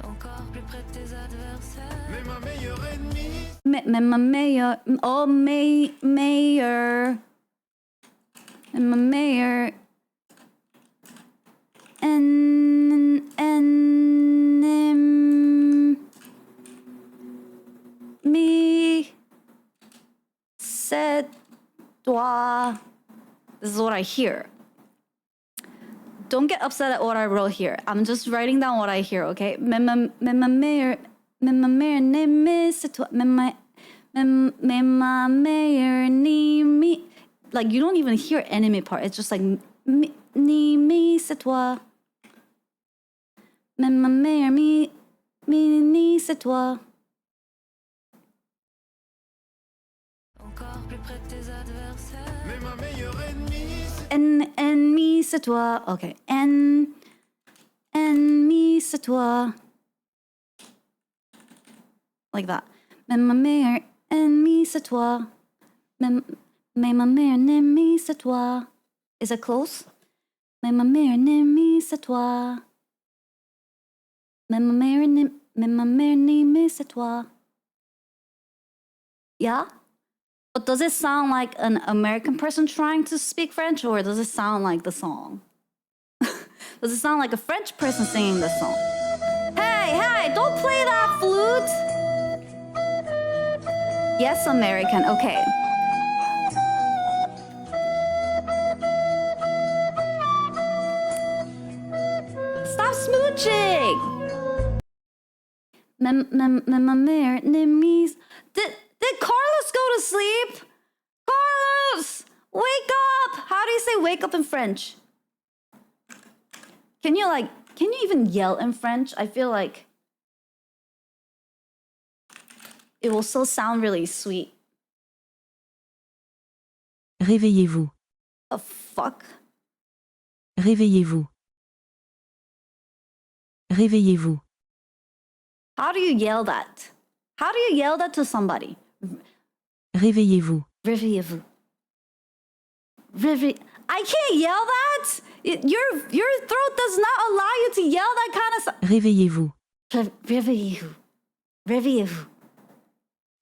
encore plus près de tes adversaires. Mais ma meilleure ennemie. ma meilleure, oh mayor, ma meilleure ennemie, c'est toi. This is what I hear. Don't get upset at what I wrote here. I'm just writing down what I hear, okay? Ma meilleure ennemie, c'est toi. Ma meilleure ennemie. Like, you don't even hear enemy part. It's just like, ennemie, c'est toi. Ma meilleure ennemie, c'est toi. Encore plus près de tes adversaires. Mais ma meilleure ennemie. Ennemi, c'est toi. Okay. Ennemi, c'est toi. Like that. Mais ma meilleure ennemie, c'est toi. Mais ma meilleure ennemie, c'est toi. Is it close? Mais ma meilleure ennemie, c'est toi. Mais ma meilleure ennemie, c'est toi. Yeah? But does it sound like an American person trying to speak French, or does it sound like the song? Does it sound like a French person singing the song? Hey, don't play that flute! Yes, American, okay. Stop smooching! Ma mère, did Carlos go to sleep? Carlos! Wake up! How do you say wake up in French? Can you even yell in French? I feel like it will still sound really sweet. Réveillez-vous. The fuck? Réveillez-vous. Réveillez-vous. How do you yell that? How do you yell that to somebody? Réveillez-vous. Réveillez-vous. I can't yell that! Your throat does not allow you to yell that kind of stuff. Réveillez-vous. Réveillez-vous.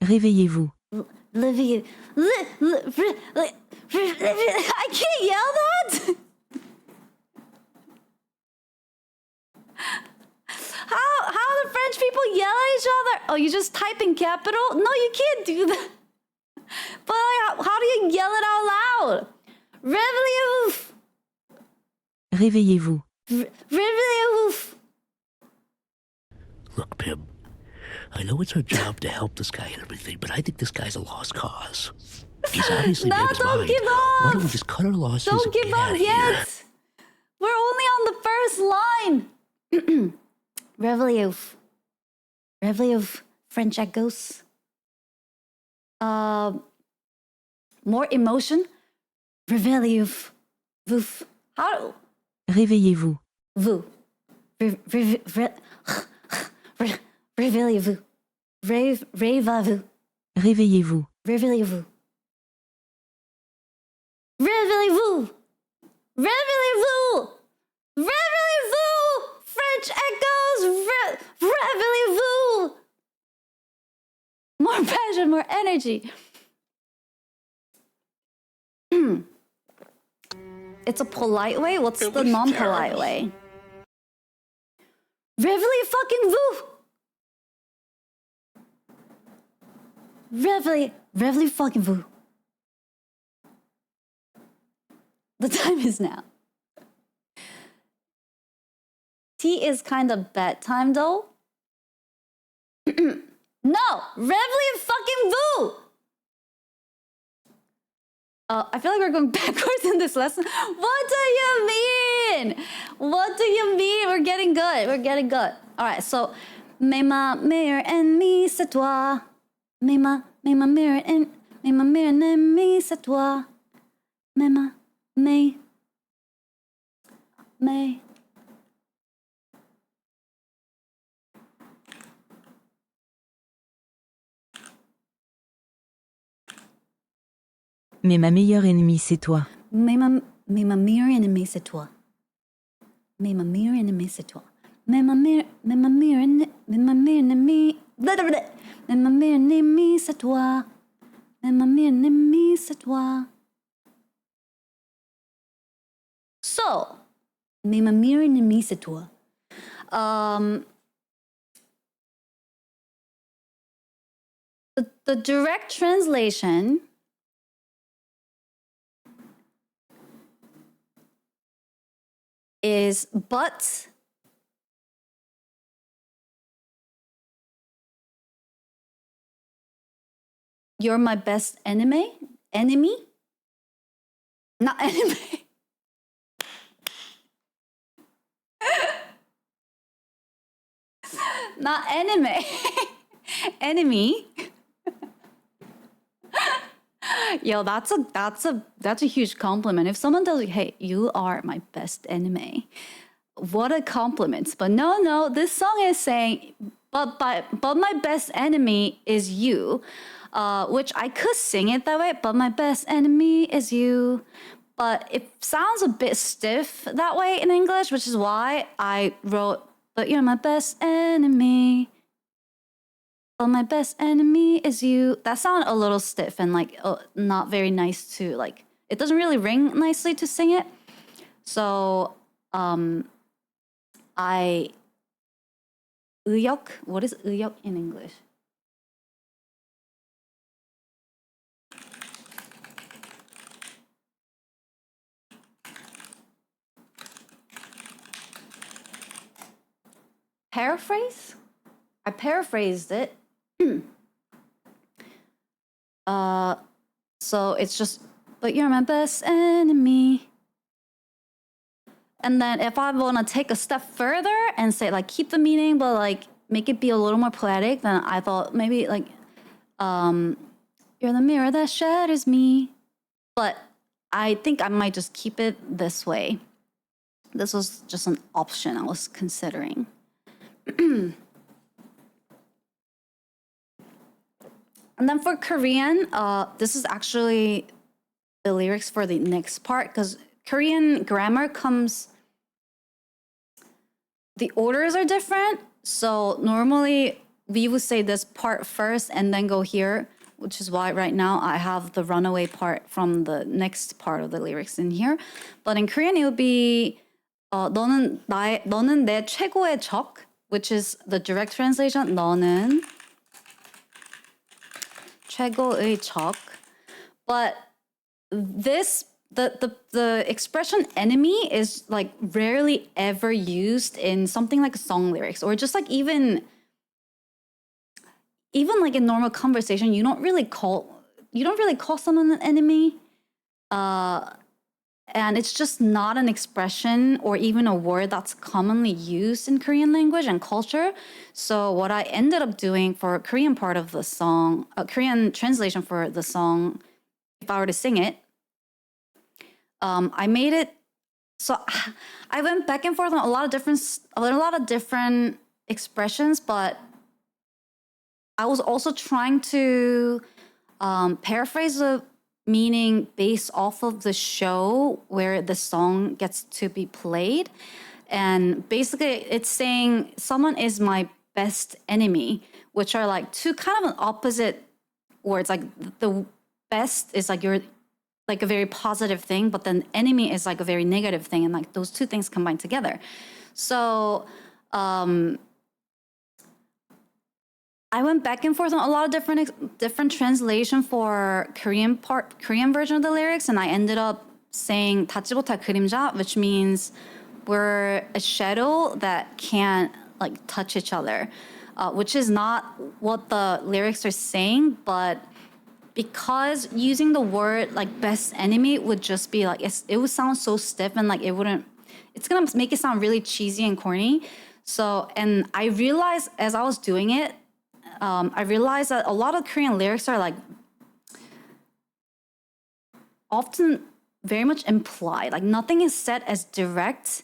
Réveillez-vous. Réveillez-vous. I can't yell that! How do French people yell at each other? Oh, you just type in capital? No, you can't do that. But like, how do you yell it out loud? Réveillez-vous. Réveillez-vous. Réveillez-vous. Look, Pim, I know it's our job to help this guy and everything, but I think this guy's a lost cause. He's obviously made his don't mind. give up. Why don't we just cut our losses Don't and give get up out of yet. here? We're only on the first line. Réveillez-vous. Réveillez-vous. French echoes. More emotion. Réveillez-vous. Vous. How? Réveillez-vous. Vous. Réveillez-vous. Réveillez-vous. Réveillez-vous. Réveillez-vous. Réveillez-vous. Réveillez-vous. Réveillez-vous. French echoes. Réveillez-vous. More passion, more energy. It's a polite way? What's the non-polite way? Réveillez-fucking-vous. Réveillez-fucking-vous. The time is now. Tea is kind of bedtime though. No! Réveillez-fucking-vous! I feel like we're going backwards in this lesson. What do you mean? What do you mean? We're getting good. We're getting good. All right, so mais ma meilleure ennemie, c'est toi. Mais ma meilleure ennemie, c'est toi. Mais Mais ma meilleure ennemie, c'est toi. mais ma meilleure ennemie, c'est toi. Mais ma meilleure ennemie, c'est toi. Mais ma meilleure ennemie, mais ma meilleure ennemie, c'est toi. Mais ma meilleure ennemie, c'est toi. So, mais ma meilleure ennemie, c'est toi. The direct translation is but you're my best enemy? Not enemy. Not enemy. Enemy. Yo, that's a huge compliment. If someone tells you, "Hey, you are my best enemy," what a compliment. But no, this song is saying, but my best enemy is you, which I could sing it that way. But my best enemy is you. But it sounds a bit stiff that way in English, which is why I wrote, "But you're my best enemy. But my best enemy is you." That sounded a little stiff and like not very nice to like. It doesn't really ring nicely to sing it. So I 의역. What is 의역 in English? Paraphrase? I paraphrased it. So it's just but you're my best enemy. And then if I want to take a step further and say like keep the meaning but like make it be a little more poetic, then I thought maybe like you're the mirror that shatters me. But I think I might just keep it this way. This was just an option I was considering. And then for Korean, this is actually the lyrics for the next part, because Korean grammar comes, the orders are different. So normally we would say this part first and then go here, which is why right now I have the runaway part from the next part of the lyrics in here. But in Korean, it would be 너는 내 최고의 적, which is the direct translation. 너는 최고의 적. But this, the expression enemy is like rarely ever used in something like song lyrics, or just like even like in normal conversation, you don't really call someone an enemy. And it's just not an expression or even a word that's commonly used in Korean language and culture. So what I ended up doing for Korean part of the song, Korean translation for the song, if I were to sing it, I made it, so I went back and forth on a lot of different expressions, but I was also trying to paraphrase the meaning based off of the show where the song gets to be played. And basically it's saying someone is my best enemy, which are like two kind of an opposite words. Like the best is like you're like a very positive thing, but then enemy is like a very negative thing, and like those two things combined together. So I went back and forth on a lot of different translation for Korean version of the lyrics, and I ended up saying 닿지 못할 그림자, which means we're a shadow that can't like touch each other, which is not what the lyrics are saying, but because using the word like best enemy would just be like, it would sound so stiff and like it's gonna make it sound really cheesy and corny. So, and I realized as I was doing it, I realized that a lot of Korean lyrics are like often very much implied. Like nothing is said as direct,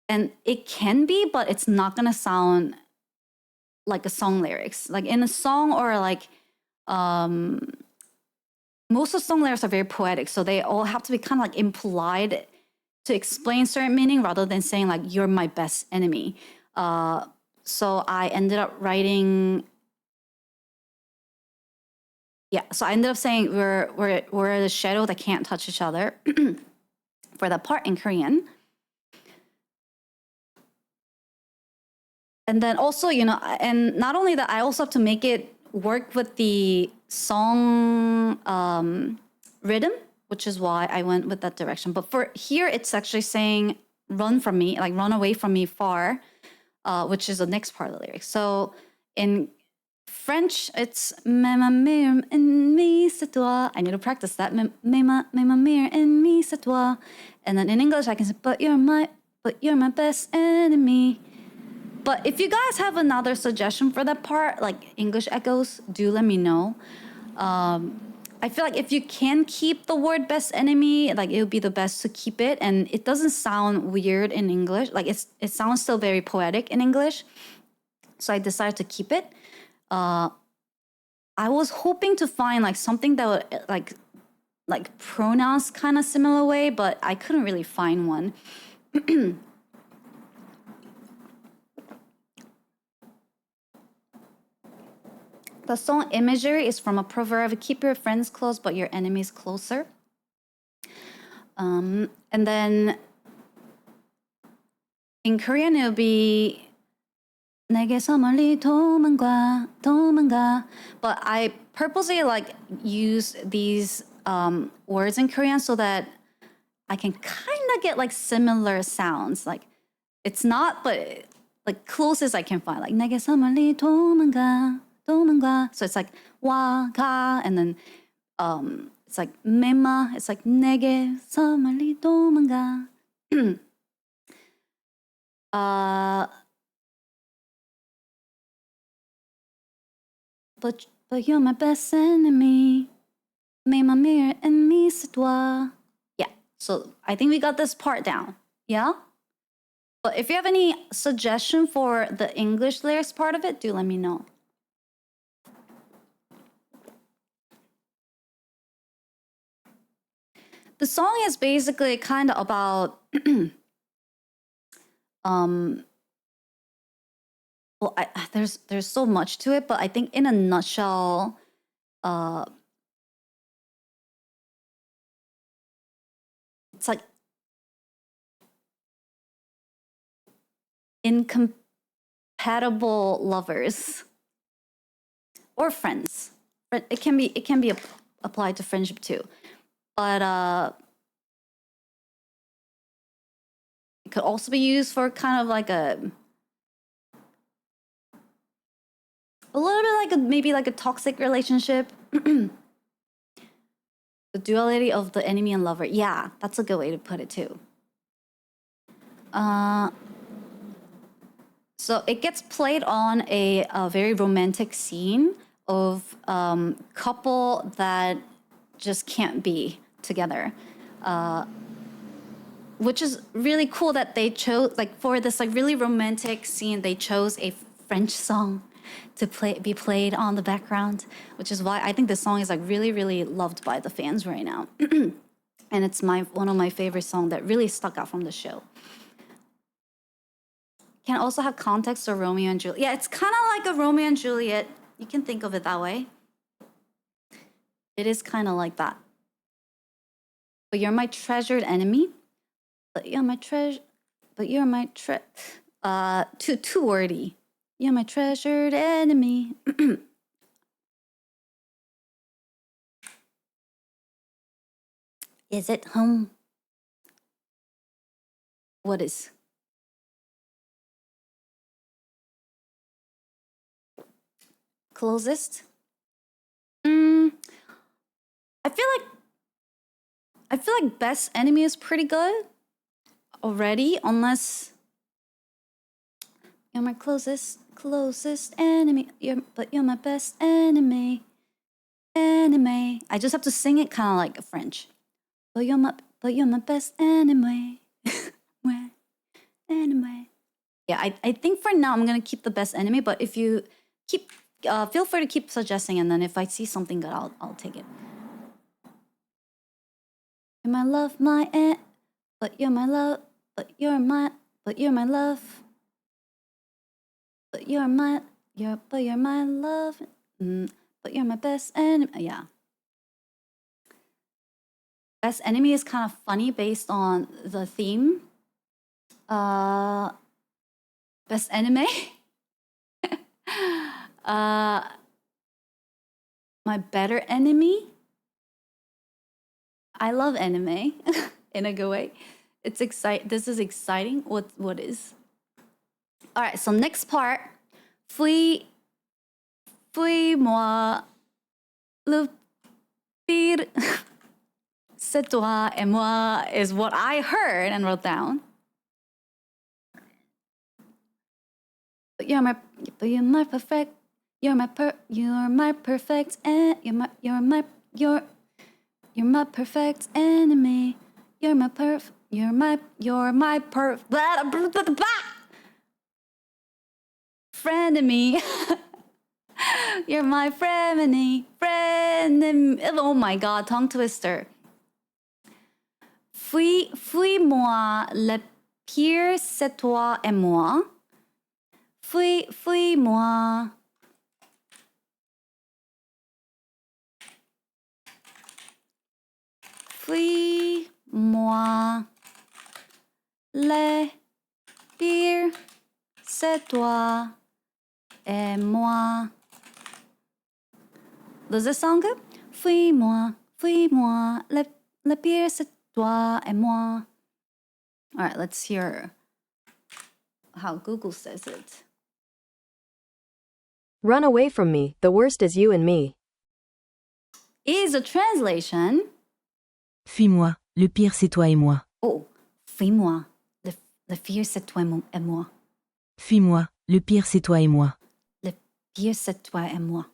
and it can be, but it's not gonna sound like a song lyrics. Like in a song or like most of the song lyrics are very poetic, so they all have to be kind of like implied to explain certain meaning rather than saying like you're my best enemy. So I ended up writing. Yeah, so I ended up saying we're the shadow that can't touch each other for that part in Korean. And then also, and not only that, I also have to make it work with the song rhythm, which is why I went with that direction. But for here, it's actually saying run from me, like run away from me far, which is the next part of the lyrics. So in French, it's mets ma mère ennemie, c'est toi. I need to practice that. Mets ma mère ennemie, c'est toi. And then in English, I can say, but you're my best enemy. But if you guys have another suggestion for that part, like English echoes, do let me know. I feel like if you can keep the word best enemy, like it would be the best to keep it. And it doesn't sound weird in English. Like it sounds still very poetic in English. So I decided to keep it. I was hoping to find like something that would like pronounce kind of similar way, but I couldn't really find one. The song imagery is from a proverb: keep your friends close, but your enemies closer. And then in Korean, it'll be 내게서 멀리 도망가. But I purposely like use these words in Korean so that I can kind of get like similar sounds. Like it's not, but like closest I can find. Like 내게서 멀리 도망가. So it's like 와, 가, and then It's like mema. It's like 내게 서 멀리 도망가. But you're my best enemy. Made my mirror ennemi, c'est toi. Yeah, so I think we got this part down. Yeah? But if you have any suggestion for the English lyrics part of it, do let me know. The song is basically kind of about well, there's so much to it, but I think in a nutshell, it's like incompatible lovers or friends. But it can be applied to friendship too. But it could also be used for kind of like a little bit like maybe like a toxic relationship. The duality of the enemy and lover. Yeah, that's a good way to put it too. So it gets played on a very romantic scene of couple that just can't be together. Which is really cool that they chose, like for this like really romantic scene, they chose a French song to be played on the background, which is why I think this song is like really, really loved by the fans right now. And it's one of my favorite songs that really stuck out from the show. Can also have context of Romeo and Juliet. Yeah, it's kind of like a Romeo and Juliet. You can think of it that way. It is kind of like that. But you're my treasured enemy. But you're my too wordy. You're my treasured enemy. Is it home? What is? Closest? I feel like best enemy is pretty good already, unless you're my closest enemy. But you're my best enemy. I just have to sing it kind of like a French. But you're my best enemy. Anyway. Yeah, I think for now I'm gonna keep the best enemy, but if you keep feel free to keep suggesting, and then if I see something good, I'll take it. You're my love, but you're my love, but you're my love, but you're my love, but you're my best enemy. Yeah. Best enemy is kind of funny based on the theme. Best anime. My better enemy. I love anime in a good way. It's exciting. This is exciting. What is? All right. So next part. Fuis-moi le pire. C'est toi et moi is what I heard and wrote down. But you're my perfect. You're my perfect and you're my perfect enemy. You're my frenemy. You're my frenemy. Oh my god, tongue twister. Fuis-moi le pire, c'est toi et moi. Fuis-moi. Fuis-moi. Le pire, c'est toi et moi. Does this sound good? Fuis-moi, fuis-moi. Le pire, c'est toi et moi. All right, let's hear how Google says it. Run away from me, the worst is you and me. is a translation. Fuis-moi, le pire c'est toi et moi. Oh, fuis-moi. Le pire c'est toi et moi. Fuis-moi, le pire c'est toi et moi. Le pire c'est toi et moi.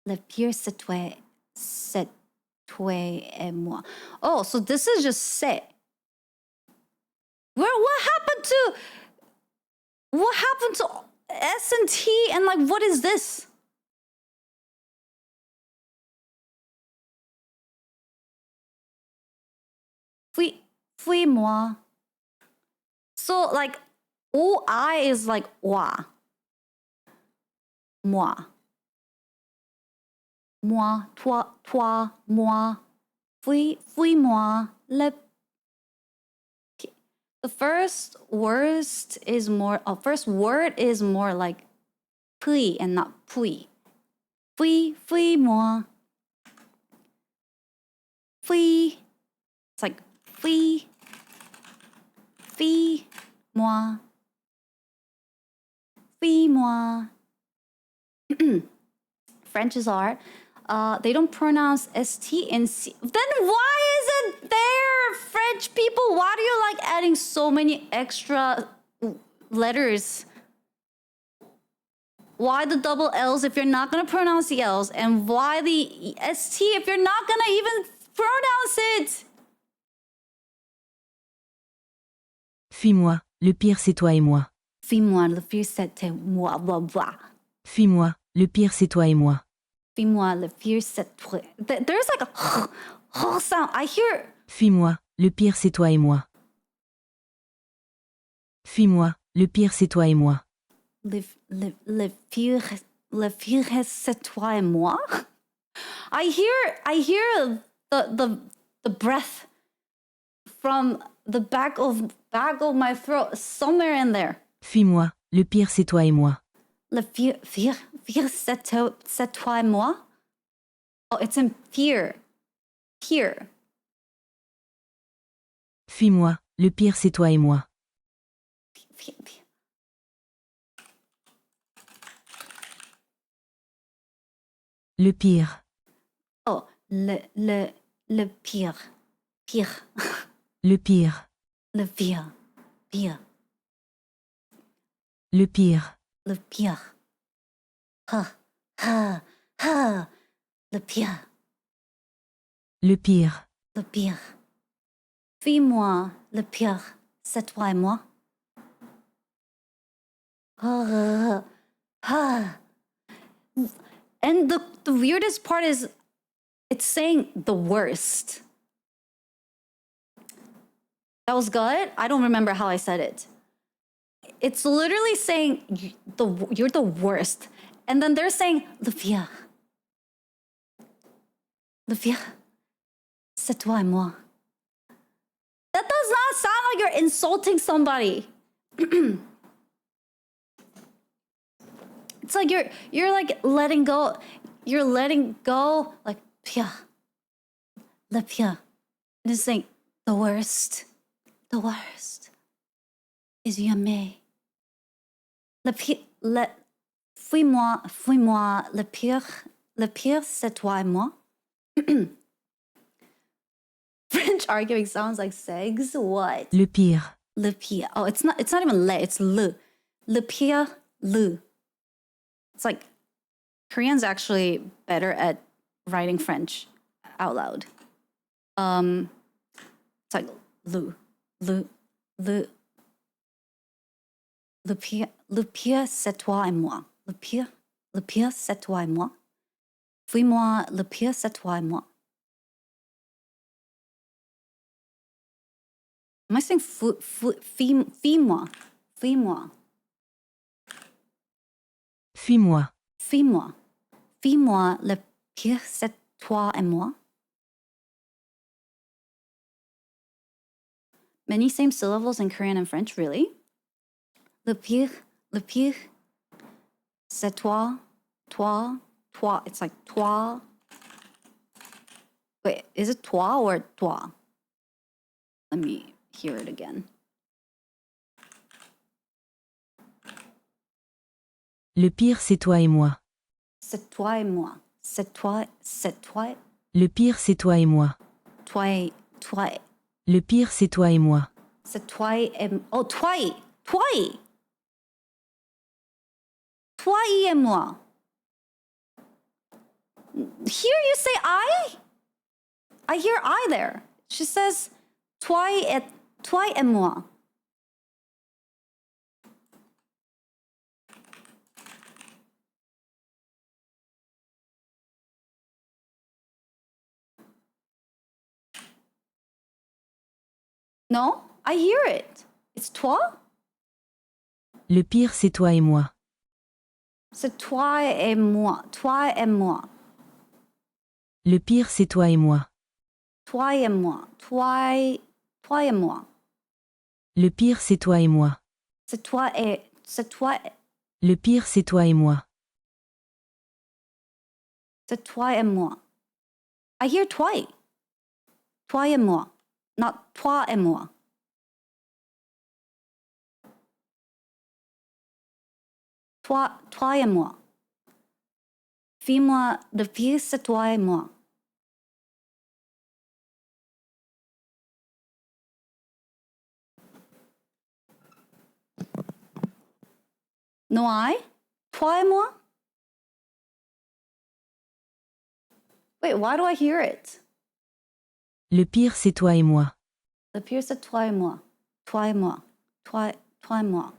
Le pire c'est toi et moi. Oh, so this is just c'est. What happened to S and T and like what is this? Fuis-moi. So like OI is like wa. Moi. Moi, toi, moi. Fuis-moi. The first word is more like puis and not puis. Fuis-moi. Fui. It's like fuis-moi. Fuis-moi. French is hard. They don't pronounce ST and C. Then why is it there, French people? Why do you like adding so many extra letters? Why the double L's if you're not gonna pronounce the L's? And why the ST if you're not gonna even pronounce it? Fuis-moi, le pire c'est toi et moi. Fuis-moi, le pire c'est moi, blah blah. Fuis-moi, le pire c'est toi et moi. Fuis-moi, le pire c'est toi. There's like a sound. I hear. Fuis-moi, le pire c'est toi et moi. Fuis-moi, le pire c'est toi et moi. Le pire c'est toi et moi. I hear the breath from the back of my throat somewhere in there. Fuis-moi, le pire c'est toi et moi. Le pire c'est toi et moi. Oh, it's in fear. Fear. Fuis-moi, le pire c'est toi et moi. Le pire. Oh, le pire. Pire. Le pire. Le pire. Pire. Le pire. Le pire. Le pire. Le pire. Le pire. Fuis-moi, le pire, c'est toi et moi. And the weirdest part is it's saying the worst. That was good. I don't remember how I said it. It's literally saying you're the worst. And then they're saying le pire. Le pire, c'est toi et moi. That does not sound like you're insulting somebody. It's like you're like letting go. You're letting go like pire. Le pire. And it's saying the worst. The worst is jamais. Le pire, fuis-moi, le pire, c'est toi et moi. French arguing sounds like segs. What? Le pire. Le pire. Oh, it's not even le, it's le. Le pire, le. It's like Korean's actually better at writing French out loud. It's like le pire, c'est toi et moi. Le pire, c'est toi et moi. Fuis-moi, le pire, c'est toi et moi. Am I saying fuis-moi? Fuis-moi. Fuis-moi. Fuis-moi. Fuis-moi, le pire, c'est toi et moi. Many same syllables in Korean and French, really? Le pire, c'est toi, toi. It's like toi. Wait, is it toi or toi? Let me hear it again. Le pire, c'est toi et moi. C'est toi et moi. C'est toi Le pire, c'est toi et moi. Toi. Le pire, c'est toi et moi. C'est toi et... Oh, toi. Toi et moi. Here you say I? I hear I there. She says toi et moi. No, I hear it. It's toi? Le pire, c'est toi et moi. C'est toi et moi. Toi et moi. Le pire, c'est toi et moi. Toi et moi. Toi et moi. Le pire, c'est toi et moi. C'est toi et... Le pire, c'est toi et moi. C'est toi et moi. I hear toi. Toi et moi. Not toi et moi. Toi et moi. Fais-moi, le pire, c'est toi et moi. No, I? Toi et moi? Wait, why do I hear it? Le pire, c'est toi et moi. Le pire, c'est toi et moi. Toi et moi. Toi et moi.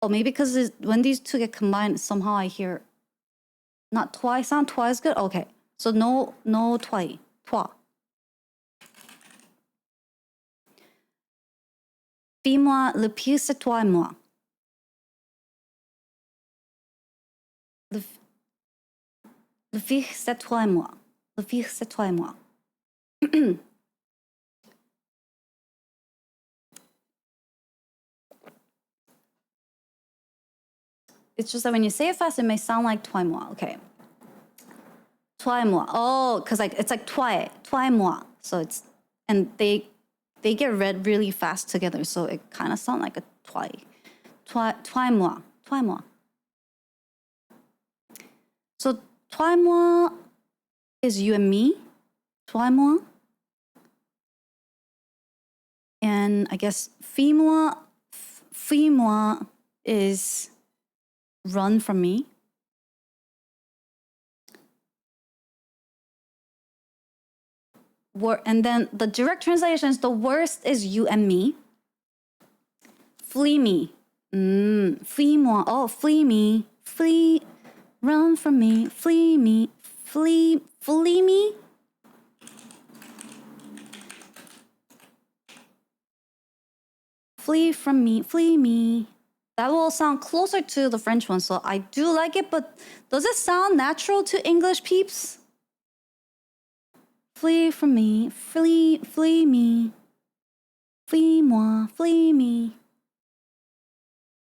Oh, maybe because when these two get combined, somehow I hear not twice. Sound twice good? Okay. So no toi. Toi. Fais-moi, le pire, c'est toi et moi. Le pire, c'est toi et moi. Le pire, c'est toi et moi. It's just that when you say it fast, it may sound like toi et moi. Okay. Toi et moi. Oh, because it's like toi et moi. So it's, and they get read really fast together. So it kind of sounds like a toi et moi. Toi et moi. So toi et moi is you and me. Toi et moi. And I guess fais-moi is run from me. And then the direct translation is the worst is you and me. Flee me. Flee-moi. Oh, flee me. Flee. Run from me. Flee me. Flee me. Flee from me. Flee me. That will sound closer to the French one, so I do like it, but does it sound natural to English peeps? Flee from me, flee me, flee-moi, flee me.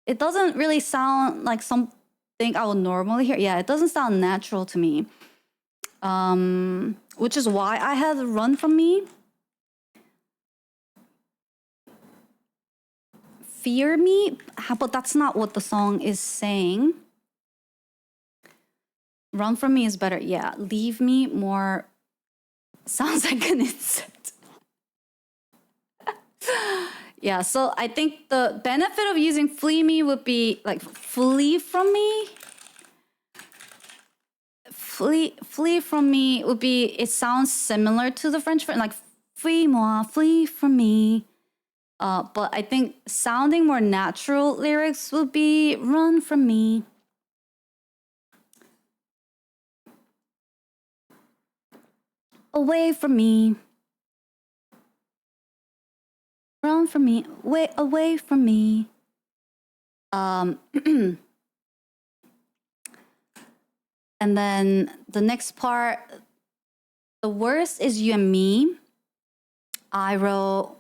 It doesn't really sound like something I would normally hear. Yeah, it doesn't sound natural to me. Which is why I had run from me. Fear me, but that's not what the song is saying. Run from me is better. Yeah, leave me more sounds like an insect. Yeah, so I think the benefit of using flee me would be like flee from me. Flee from me would be, it sounds similar to the French, like fuis-moi, flee from me. But I think sounding more natural lyrics would be run from me. Away from me. Run from me. Away from me. And then the next part, the worst is you and me. I wrote,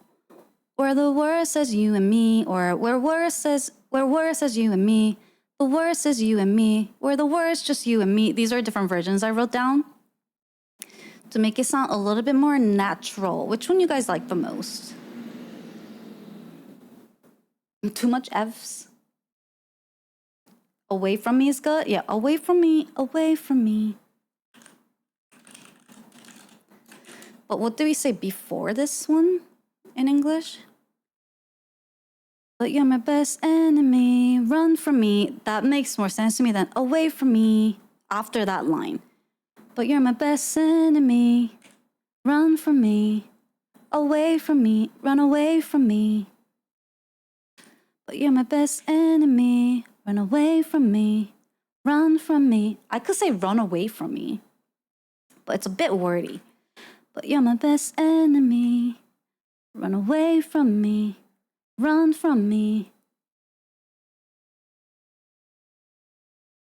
where the worst is you and me, or where worst is you and me. The worst is you and me, where the worst just you and me. These are different versions I wrote down to make it sound a little bit more natural. Which one you guys like the most? Too much F's? Away from me is good? Yeah, away from me, away from me. But what do we say before this one in English? But you're my best enemy, run from me. That makes more sense to me than away from me after that line. But you're my best enemy, run from me, away from me, run away from me. But you're my best enemy, run away from me, run from me. I could say run away from me, but it's a bit wordy. But you're my best enemy, run away from me, run from me.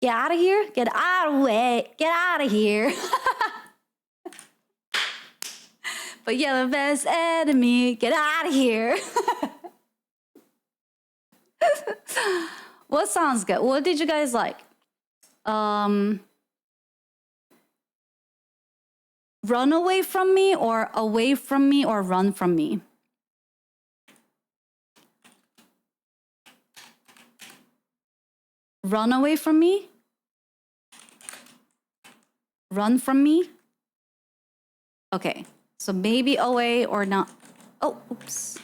Get out of here, get out of the way, get out of here. But you're the best enemy, get out of here. What sounds good? What did you guys like? Run away from me or away from me or run from me? Run away from me? Run from me? Okay, so maybe away or not. Oh, oops.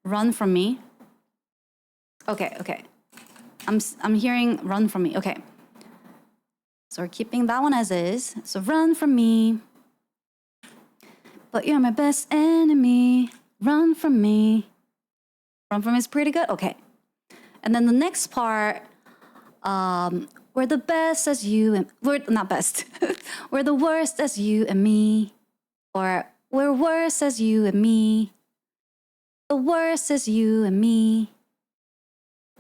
Run from me. Okay. I'm hearing run from me. Okay. So we're keeping that one as is. So run from me. But you're my best enemy. Run from me. Run from me is pretty good. Okay. And then the next part, we're the best as you and we're not best. We're the worst as you and me. Or we're worse as you and me. The worst is you and me.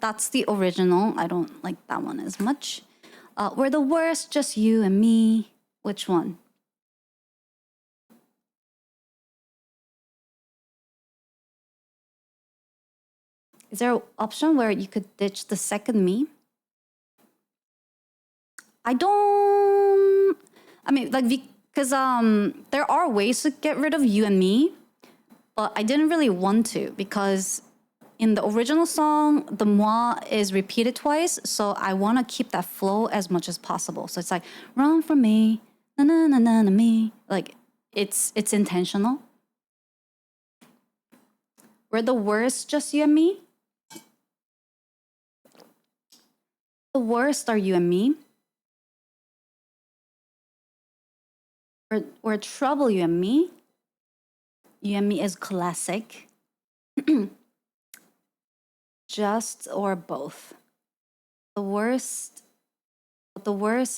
That's the original. I don't like that one as much. We're the worst, just you and me. Which one? Is there an option where you could ditch the second me? Because there are ways to get rid of you and me, but I didn't really want to because in the original song, the moi is repeated twice, so I want to keep that flow as much as possible. So it's like, run from me, na na na na na me. Like, it's intentional. We're the worst, just you and me. The worst are you and me. We're trouble, you and me. You and me is classic. Just or both. The worst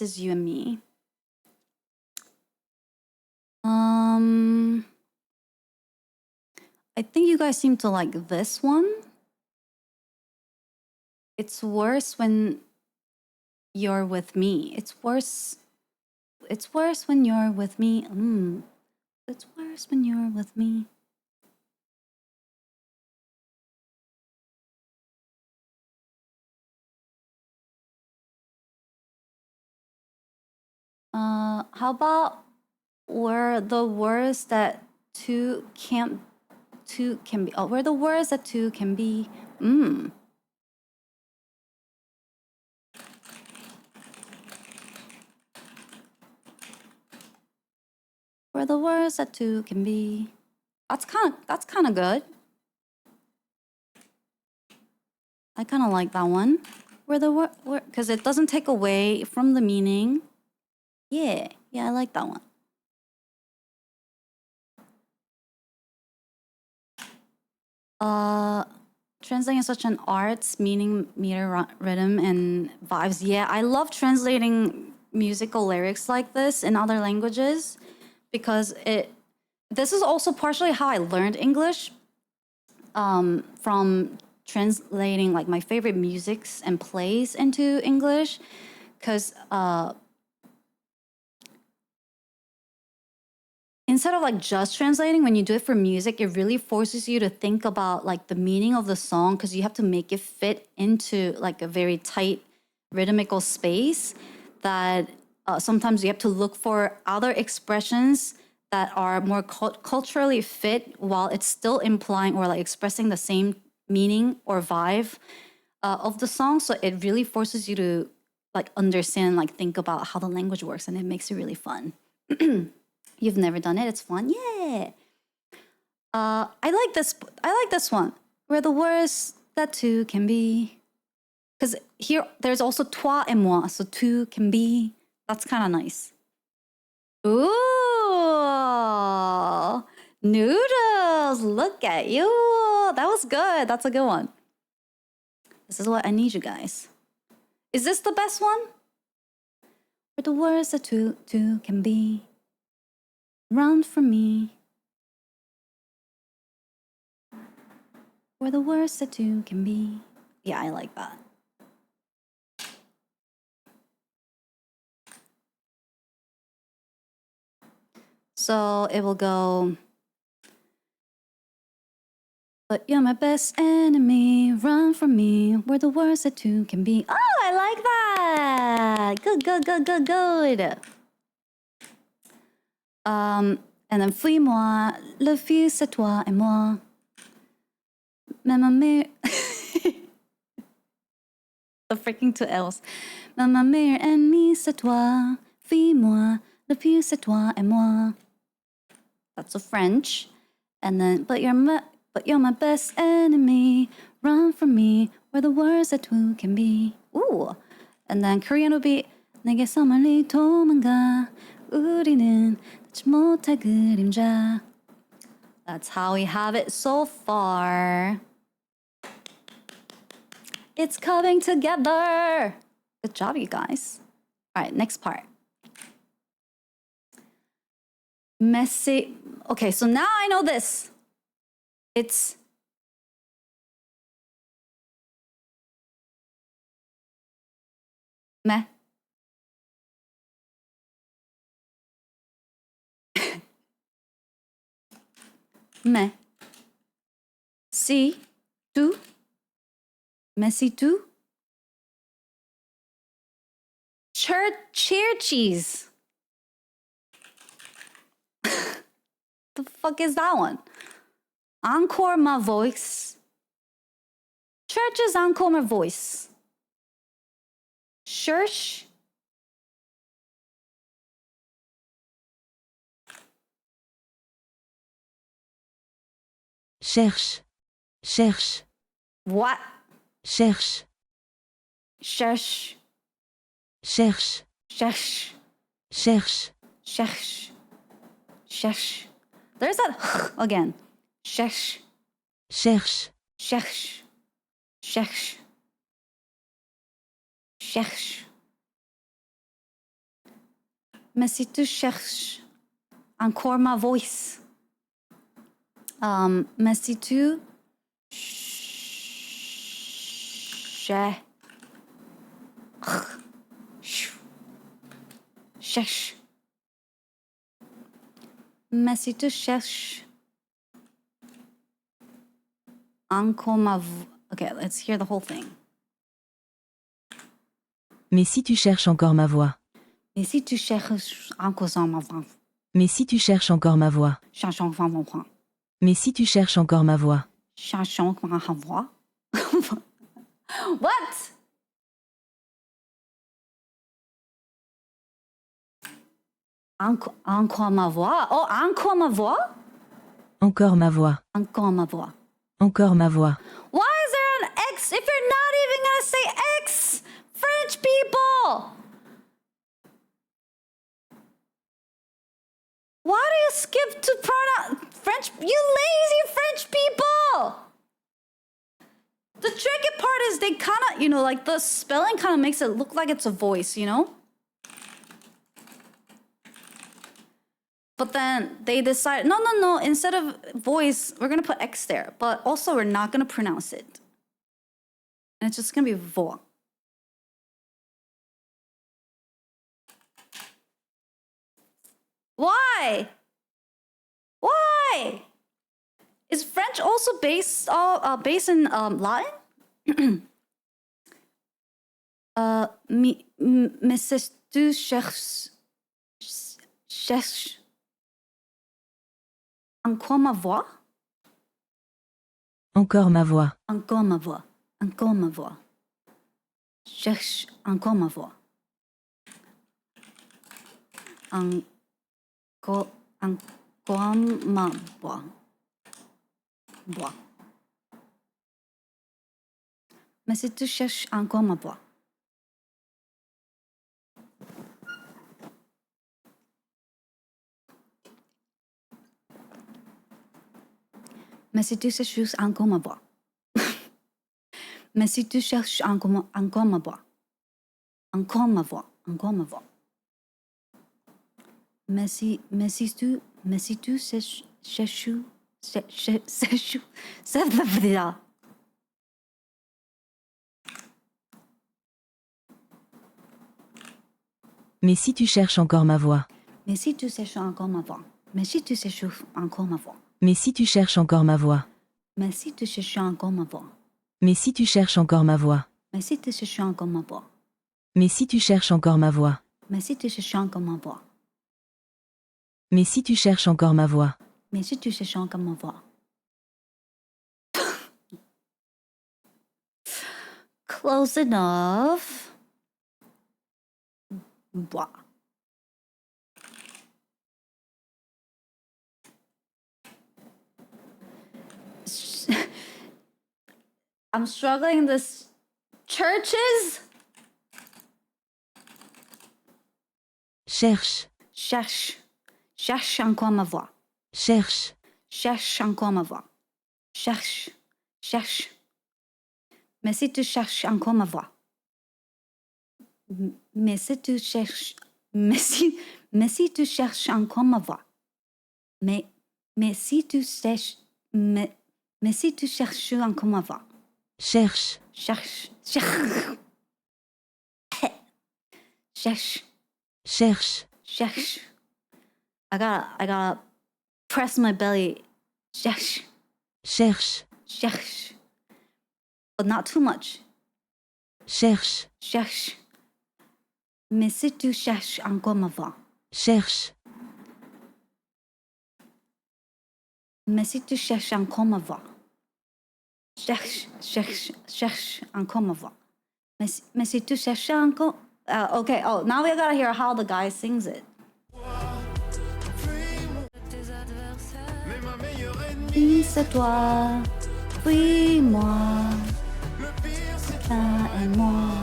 is you and me. I think you guys seem to like this one. It's worse when you're with me. It's worse when you're with me. It's worse when you're with me. How about we're the worst that two can be. Oh, we're the worst that two can be. We're the worst that two can be. That's kind of good. I kind of like that one. We're the worst because it doesn't take away from the meaning. Yeah, I like that one. Translating is such an art, meaning, meter, rhythm, and vibes. Yeah, I love translating musical lyrics like this in other languages because this is also partially how I learned English, from translating like my favorite musics and plays into English, because instead of like just translating, when you do it for music, it really forces you to think about like the meaning of the song because you have to make it fit into like a very tight rhythmical space that sometimes you have to look for other expressions that are more culturally fit while it's still implying or like expressing the same meaning or vibe of the song. So it really forces you to like understand, like think about how the language works, and it makes it really fun. You've never done it. It's fun. Yeah. I like this one. Where the worst that two can be. Because here, there's also toi et moi. So two can be. That's kind of nice. Ooh. Noodles. Look at you. That was good. That's a good one. This is what I need, you guys. Is this the best one? Where the worst that two can be. Run from me. Where the worst that two can be. Yeah, I like that. So it will go. But you're my best enemy. Run from me. Where the worst that two can be. Oh, I like that. Good. And then fuis-moi. Le fils c'est toi et moi. Même ma meilleure... The freaking two L's. Même ma meilleure ennemie c'est toi. Fuis-moi. Le fils c'est toi et moi. That's a French. And then, but you're my best enemy. Run from me. Where the worst that two can be. Ooh. And then Korean would be 내게서 멀리 도망가. 우리는 닿지 못할 그림자. That's how we have it so far. It's coming together. Good job, you guys. All right, next part. Messy. Okay, so now I know this. It's meh. Mais. Si. Tu. Mais si tu. Cheer cheese. The fuck is that one? Encore ma voice. Church is encore my voice. Church. Cherche. Cherche. What? Cherche. Cherche. Cherche. Cherche. Cherche. Cherche. Cherche. There's that again. Cherche. Cherche. Cherche. Cherche. Cherche. Mais si tu cherches encore ma voice. Mais si tu cherches. Mais si tu cherches encore ma voix. Okay, let's hear the whole thing. Mais si tu cherches encore ma voix. Mais si tu cherches encore ma voix. Mais si tu cherches encore ma voix. Cherche encore ma voix. Mais si tu cherches encore ma voix. Cherche encore ma voix. What? Encore ma voix. Oh, encore ma voix? Encore ma voix. Encore ma voix. Encore ma voix. Why is there an X if you're not even gonna say X? French people! Why do you skip to pronoun French? You lazy French people! The tricky part is they kind of, like the spelling kind of makes it look like it's a voice, But then they decide, no, instead of voice, we're going to put X there. But also, we're not going to pronounce it. And it's just going to be vo. Why? Why? Is French also based in Latin? Mais si tu cherches encore ma voix? Encore ma voix. Encore ma voix. Encore ma voix. Cherche encore ma voix. encore ma voix. Voix. Mais si tu cherches encore ma voix. Mais si tu cherches encore ma voix. Mais si tu cherches encore ma voix. Encore ma voix. Encore ma voix. Mais si tu cherches ça va dire. Mais si tu cherches encore ma voix. Mais si tu cherches encore ma voix. Mais si tu cherches encore ma voix. Mais si tu cherches encore ma voix. Mais si tu cherches encore ma voix. Mais si tu cherches encore ma voix. Mais si tu cherches encore ma voix. Mais si tu cherches encore ma voix. Mais si tu cherches encore ma voix. Mais si tu cherches encore ma voix. Mais si tu cherches encore ma voix. Close enough. Voix. I'm struggling this. Churches? Cherche. Cherche. Cherche encore ma voix. Cherche. Cherche encore ma voix. Cherche. Cherche. Mais si tu cherches encore ma voix. Mais si tu cherches. Mais si tu cherches encore ma voix. Mais si tu cherches. Mais si tu cherches encore ma voix. Cherche. Cherche. Cherche. Cherche. Cherche. Cherche. I gotta press my belly. Cherche. Cherche. Cherche. But not too much. Cherche. Cherche. Mais si tu cherches encore ma voix. Cherche. Mais si tu cherches encore ma voix. Cherche, cherche, cherche encore ma voix. Mais si tu cherches encore... okay, now we gotta hear how the guy sings it. Oui, c'est toi. Oui, moi. Et moi.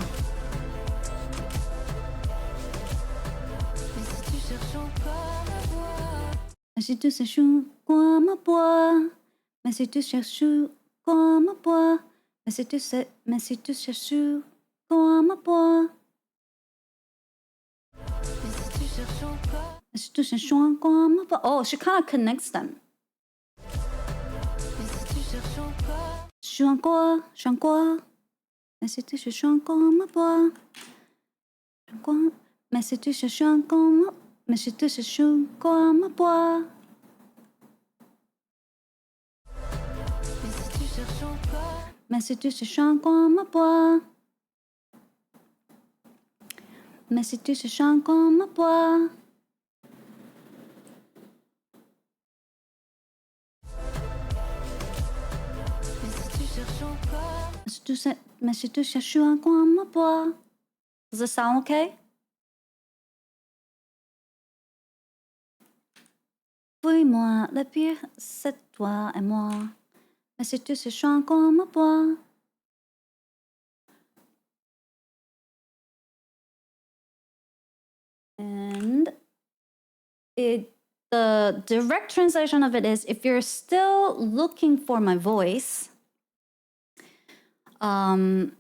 Mais si tu cherches quoi ma voix. Mais si tu cherches quoi ma voix. Mais si tu cherches quoi ma voix. Mais si tu cherches encore ma voix. Oh, she kind of connects them. Je suis encore. Mais si tu cherches encore ma voix. Mais si tu cherches encore ma... Mais si tu cherches encore ma voix. Mais si tu cherches encore ma voix. Mais si tu cherches encore ma voix. Mais si tu cherches encore ma voix. Does it sound okay? Oui, moi, le pire, c'est toi et moi. Mais si tu cherches encore ma voix. And the direct translation of it is, if you're still looking for my voice, and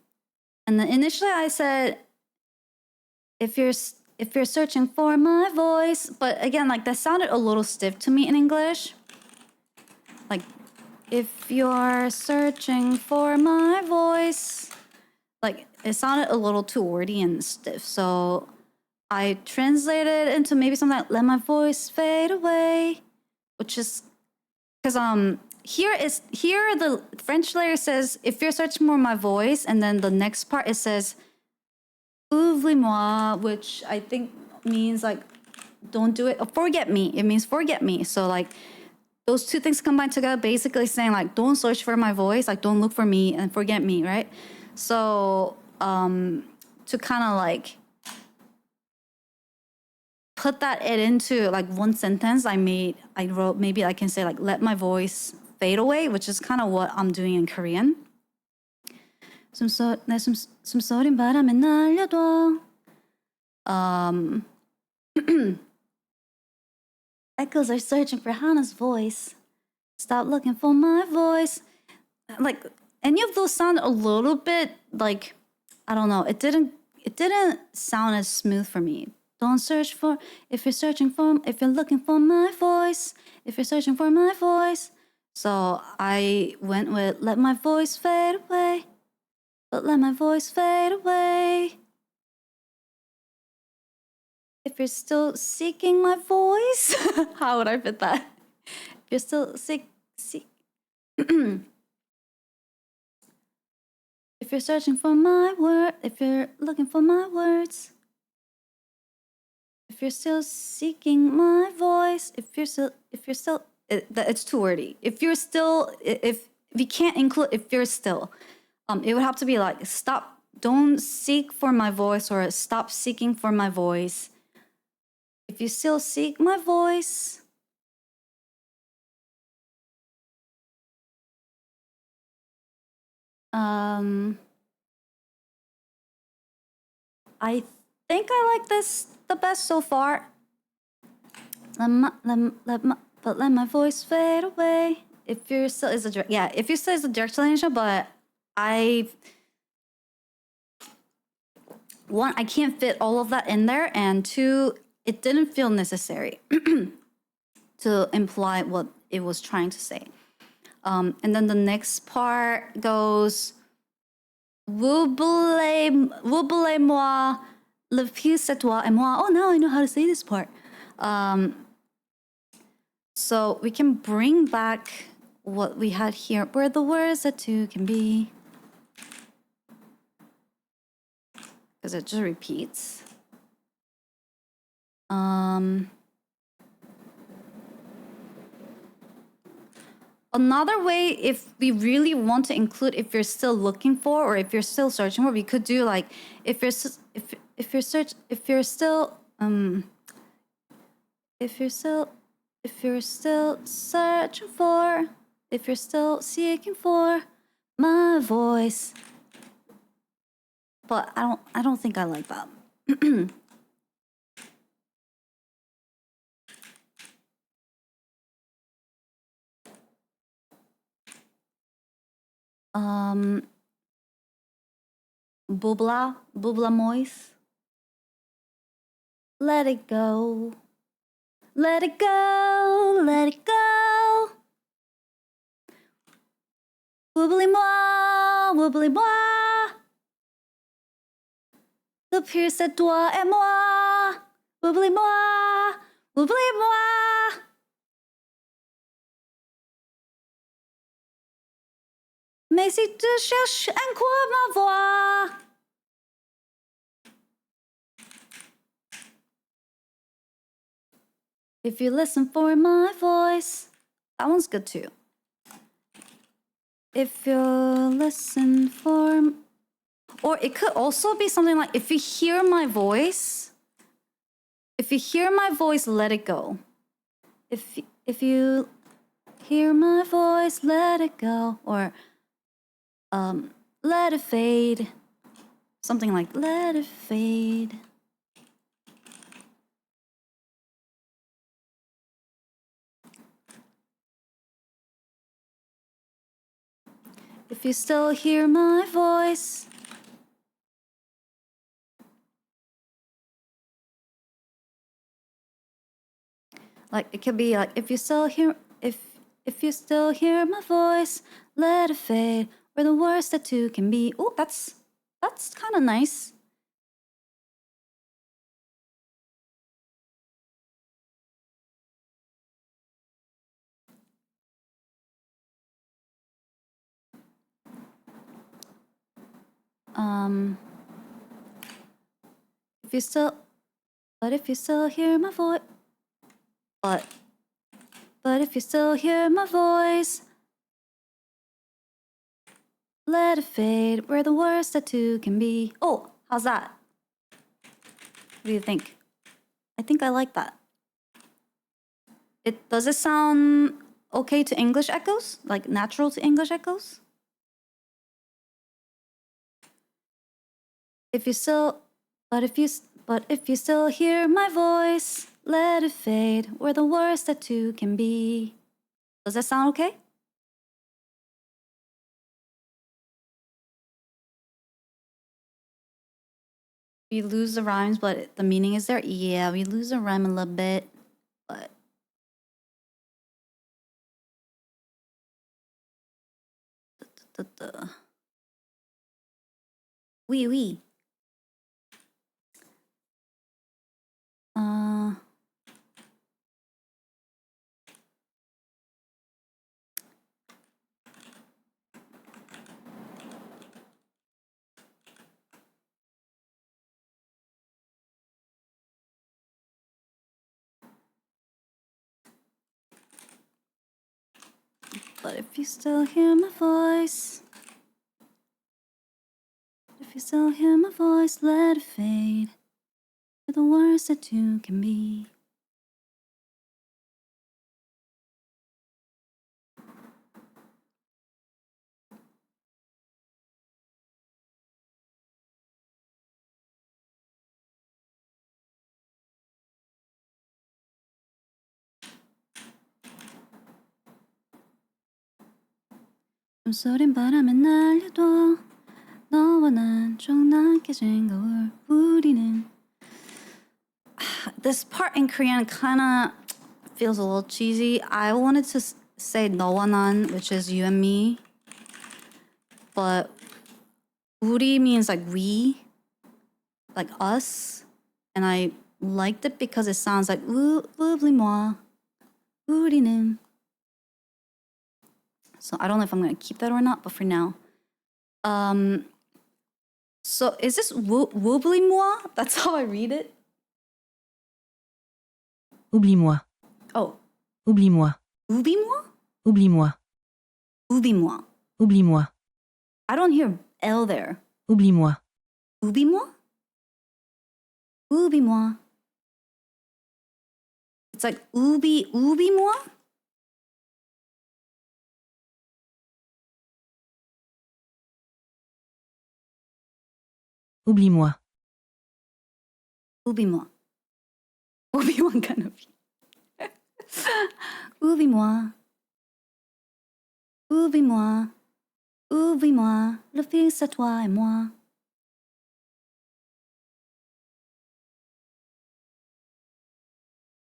then initially I said, if you're searching for my voice, but again, like that sounded a little stiff to me in English. Like, if you're searching for my voice, like it sounded a little too wordy and stiff. So I translated into maybe something like, let my voice fade away, which is because here the French layer says, if you're searching for my voice, and then the next part it says, oublie-moi, which I think means like, don't do it, or forget me. It means forget me. So like those two things combined together, basically saying like, don't search for my voice, like don't look for me and forget me, right? So to kind of like put that it into like one sentence I wrote, maybe I can say like, let my voice fade away, which is kind of what I'm doing in Korean. 숨소린 바람에 날려도 echoes are searching for Hana's voice. Stop looking for my voice. Like, any of those sound a little bit like, I don't know, it didn't sound as smooth for me. Don't search for, if you're looking for my voice, if you're searching for my voice. So I went with let my voice fade away, but let my voice fade away. If you're still seeking my voice, how would I fit that? If you're still if you're searching for my word, if you're looking for my words, if you're still seeking my voice, if you're still, it's too wordy. If you can't include if you're still, it would have to be like stop, don't seek for my voice, or stop seeking for my voice. If you still seek my voice, I think I like this the best so far. Let my voice fade away. If you're still is a direct, yeah. If you still is a direct explanation, but I can't fit all of that in there, and two, it didn't feel necessary to imply what it was trying to say. And then the next part goes, Oubliez-moi, le fils c'est toi et moi. Oh, now I know how to say this part. So we can bring back what we had here, where the words that two can be. Because it just repeats. Another way, if we really want to include if you're still looking for, or if you're still searching for, we could do like if you're still searching for, if you're still seeking for my voice. But I don't think I like that. Bubla moist. Let it go. Let it go, let it go. Oublie-moi, oublie-moi. Le pire c'est toi et moi. Oublie-moi, oublie-moi. Mais si tu cherches encore ma voix, if you listen for my voice, that one's good too. If you listen for, or it could also be something like if you hear my voice, let it go. If you hear my voice, let it go, or let it fade. Something like let it fade. If you still hear my voice, like it could be like if you still hear my voice, let it fade. We're the worst that two can be. Oh, that's kind of nice. If you still hear my voice, but if you still hear my voice, let it fade. We're the worst that two can be. Oh, how's that? What do you think? I think I like that. Does it sound okay to English echoes? Like natural to English echoes? If you still, but if you still hear my voice, let it fade. We're the worst that two can be. Does that sound okay? We lose the rhymes, but the meaning is there. Yeah, we lose the rhyme a little bit, but. Oui, oui. But if you still hear my voice, let it fade. We're the worst that two can be. 숨소린 바람에 날려도 너와 난 정나깨진 거울 우리는. This part in Korean kind of feels a little cheesy. I wanted to say 너와 난, which is you and me, but 우리 means like we, like us, and I liked it because it sounds like oublie-moi, 우리는. So I don't know if I'm gonna keep that or not, but for now. So is this oublie-moi? That's how I read it. Oublie-moi. Oh. Oublie-moi. Oublie-moi? Oublie-moi. Oublie-moi. Oublie-moi. I don't hear L there. Oublie-moi. Oublie-moi? Oublie-moi. It's like oublie-moi? Oublie-moi. Oublie-moi. Oublie-moi kind of. Oublie-moi. Oublie-moi. Oublie-moi. Le fil, c'est toi et moi.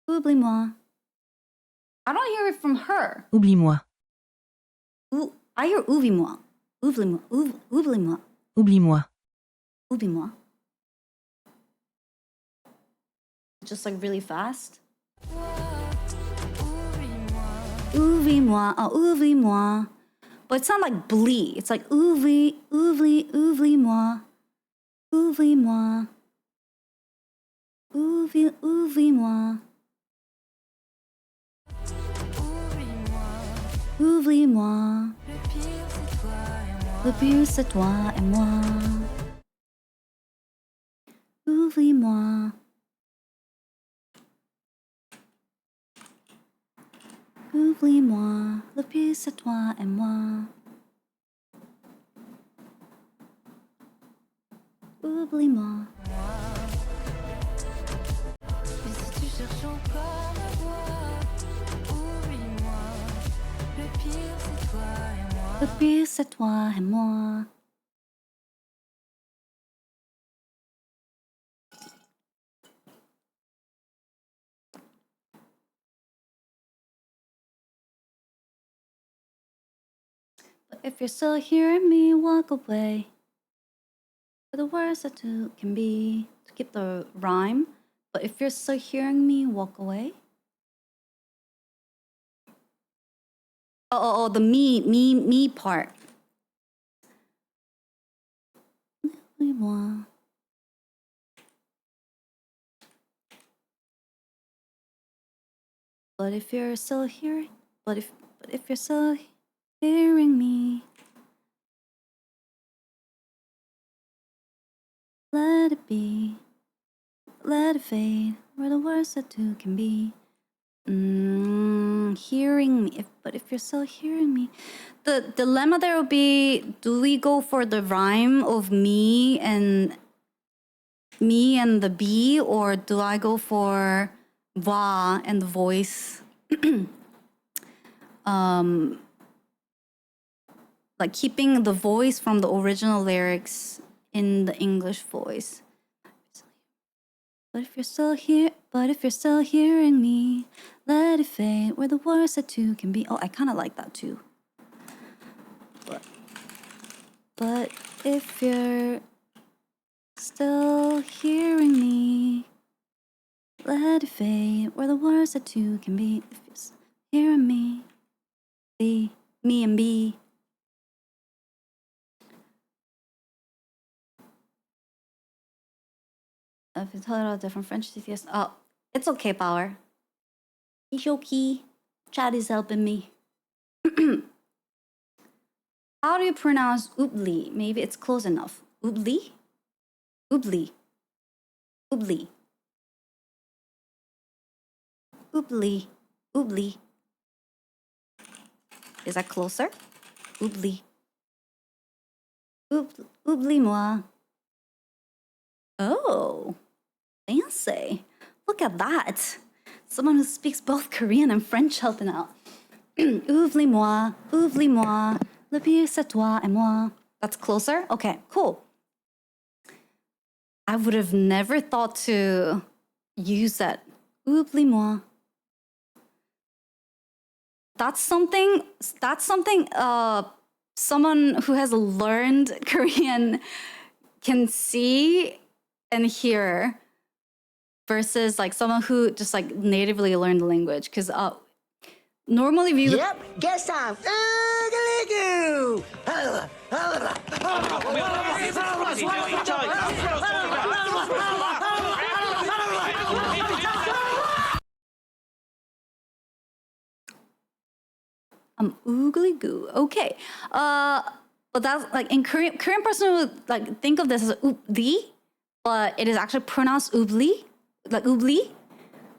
Oublie-moi. I don't hear it from her. Oublie-moi. I hear oublie-moi. Oublie-moi. Oublie-moi. Oublie-moi. Oublie-moi. Just like really fast. Oublie-moi. Oh, oublie-moi. But it's not like blee. It's like oublie-moi. Oublie-moi. Oublie-moi. Oublie-moi. Le pire c'est toi et moi. Oublie-moi. Oublie-moi. Le pire c'est toi et moi. Oublie-moi. Et si tu cherches encore ma voix, oublie-moi. Le pire c'est toi et moi. Le pire c'est toi et moi. But if you're still hearing me, walk away. For the worst that two can be. To keep the rhyme. But if you're still hearing me, walk away. Oh, the me part. Oublie-moi. But if you're still hearing, but if you're still hearing me, let it be, let it fade. where the worst that two can be. Hearing me, but if you're still hearing me, the dilemma there would be: do we go for the rhyme of me and the B, or do I go for wa and the voice? Like keeping the voice from the original lyrics in the English voice. But if you're still hearing me, let it fade where the worst that two can be. Oh, I kind of like that too. But if you're still hearing me, let it fade where the worst that two can be. If you're still hearing me, B, me and B. If you tell it all different French CTS. Oh, it's okay, Power. It's okay. Chat is helping me. How do you pronounce oubli? Maybe it's close enough. Oubli? Oubli. Oubli. Oubli. Oubli. Is that closer? Oubli. Oubli-moi. Oh. Fancy. Look at that. Someone who speaks both Korean and French helping out. Oublie-moi, oublie-moi, le pire c'est toi et moi. That's closer? Okay, cool. I would have never thought to use that. Oublie-moi. That's something someone who has learned Korean can see and hear, versus like someone who just like natively learned the language. Because normally we would... Yep, guess I'm Oogly-goo! Oogly goo. Okay. But that's like in Korean person would like think of this as oobli, but it is actually pronounced oobli, like oobli.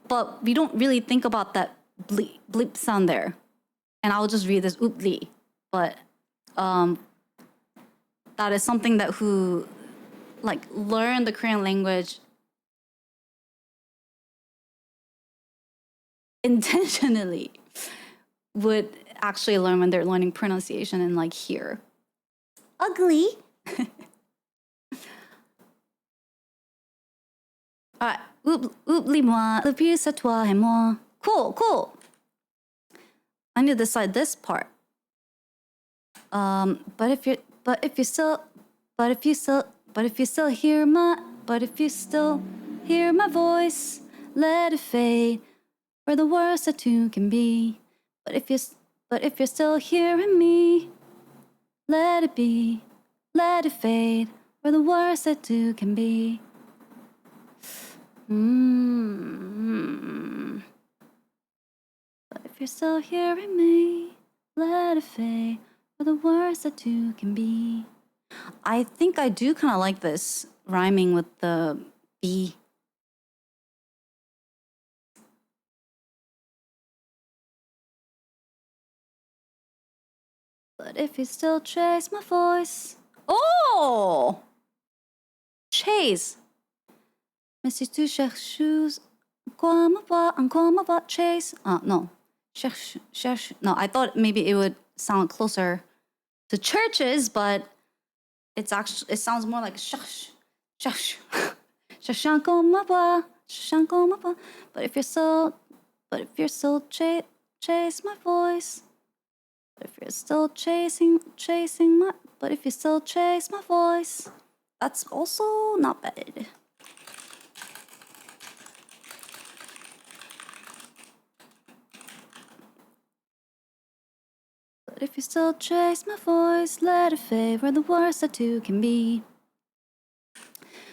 But we don't really think about that bleep sound there. And I'll just read this oobli. But that is something that who like learn the Korean language intentionally would actually learn when they're learning pronunciation and like hear. Ugly. Alright, oublie-moi, le pire c'est toi et moi. Cool, cool. I need to decide this part. But if you still hear my voice, let it fade where the worst that two can be. But if you're still hearing me, let it be, let it fade where the worst that two can be. But if you're still hearing me, let it fade where the worst that two can be. I think I do kind of like this rhyming with the B. But if you still chase my voice... Oh! Chase. Mais si tu cherches quoi me voir, chase. No. Cherche. No, I thought maybe it would sound closer to churches, but it sounds more like cherche. Cherche comme me voir. But if you're still chase my voice. But if you're still chase my voice, that's also not bad. But if you still chase my voice, let it fade where the worst that two can be.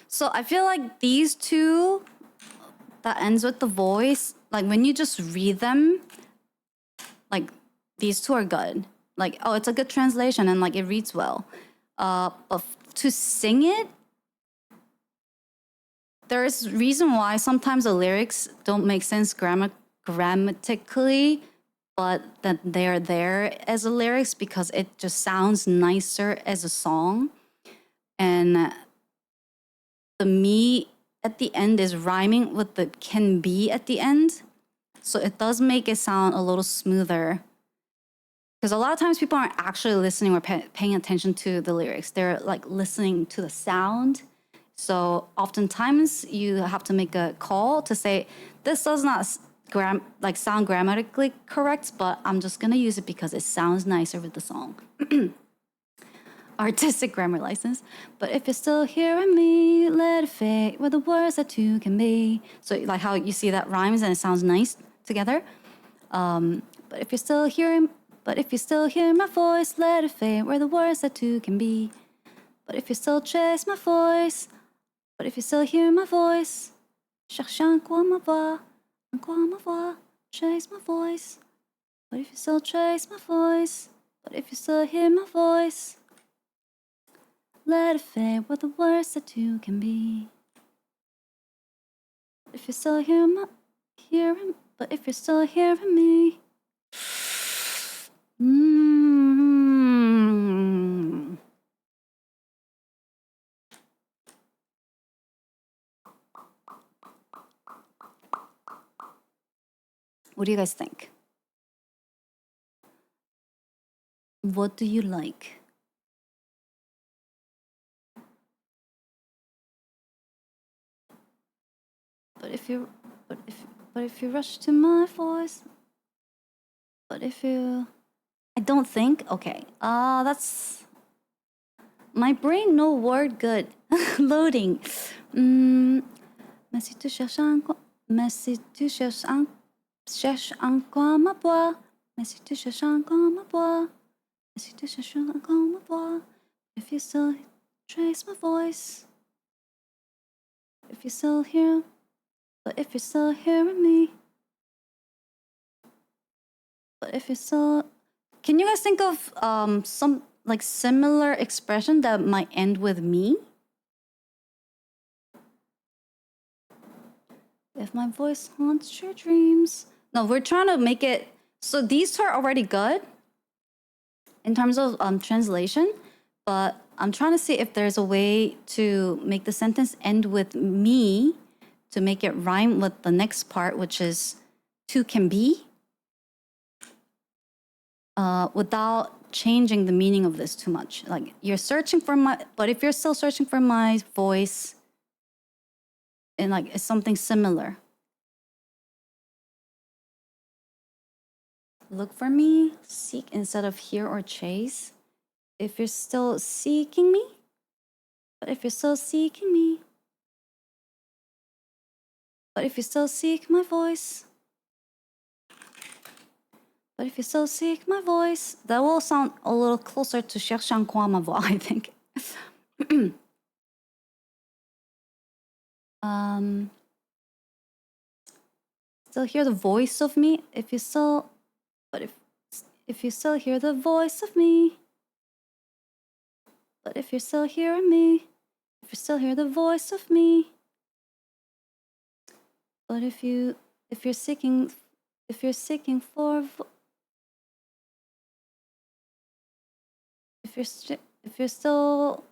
So I feel like these two that ends with the voice, like when you just read them, like these two are good. Like, oh, it's a good translation and like it reads well. But to sing it, there is reason why sometimes the lyrics don't make sense grammatically, but that they're there as a lyrics because it just sounds nicer as a song. And the me at the end is rhyming with the can be at the end. So it does make it sound a little smoother. Because a lot of times people aren't actually listening or paying attention to the lyrics. They're like listening to the sound. So oftentimes you have to make a call to say, this does not sound grammatically correct, but I'm just gonna use it because it sounds nicer with the song. Artistic grammar license. But if you're still hearing me, let it fade where the words that two can be. So like how you see that rhymes and it sounds nice together. But if you're still hearing my voice, let it fade where the words that two can be. But if you still chase my voice, but if you still hear my voice, cherche encore ma voix, chase my voice. But if you still chase my voice, but if you still hear my voice, let it fade where the words that two can be. If you're still but if you're still hearing me, What do you guys think? What do you like? But if you rush to my voice, but if you, I don't think. Okay. That's my brain. No word good. Loading. Mais si tu cherches encore ma voix. Mais si tu cherches encore ma voix. Mais si tu cherches encore ma voix. If you still trace my voice. If you still hear. But if you're still hearing me. But if you're still. Can you guys think of some like similar expression that might end with me? If my voice haunts your dreams. No, we're trying to make it. So these two are already good in terms of translation, but I'm trying to see if there's a way to make the sentence end with me to make it rhyme with the next part, which is two can be, without changing the meaning of this too much. Like you're searching for but if you're still searching for my voice, and like it's something similar. Look for me, seek instead of hear or chase. If you're still seeking me, but if you're still seeking me, but if you still seek my voice, but if you still seek my voice, that will sound a little closer to cherche encore ma voix, I think. Still hear the voice of me. If you still, but if you still hear the voice of me, but if you're still hearing me, if you still hear the voice of me, but if you're seeking for, if you still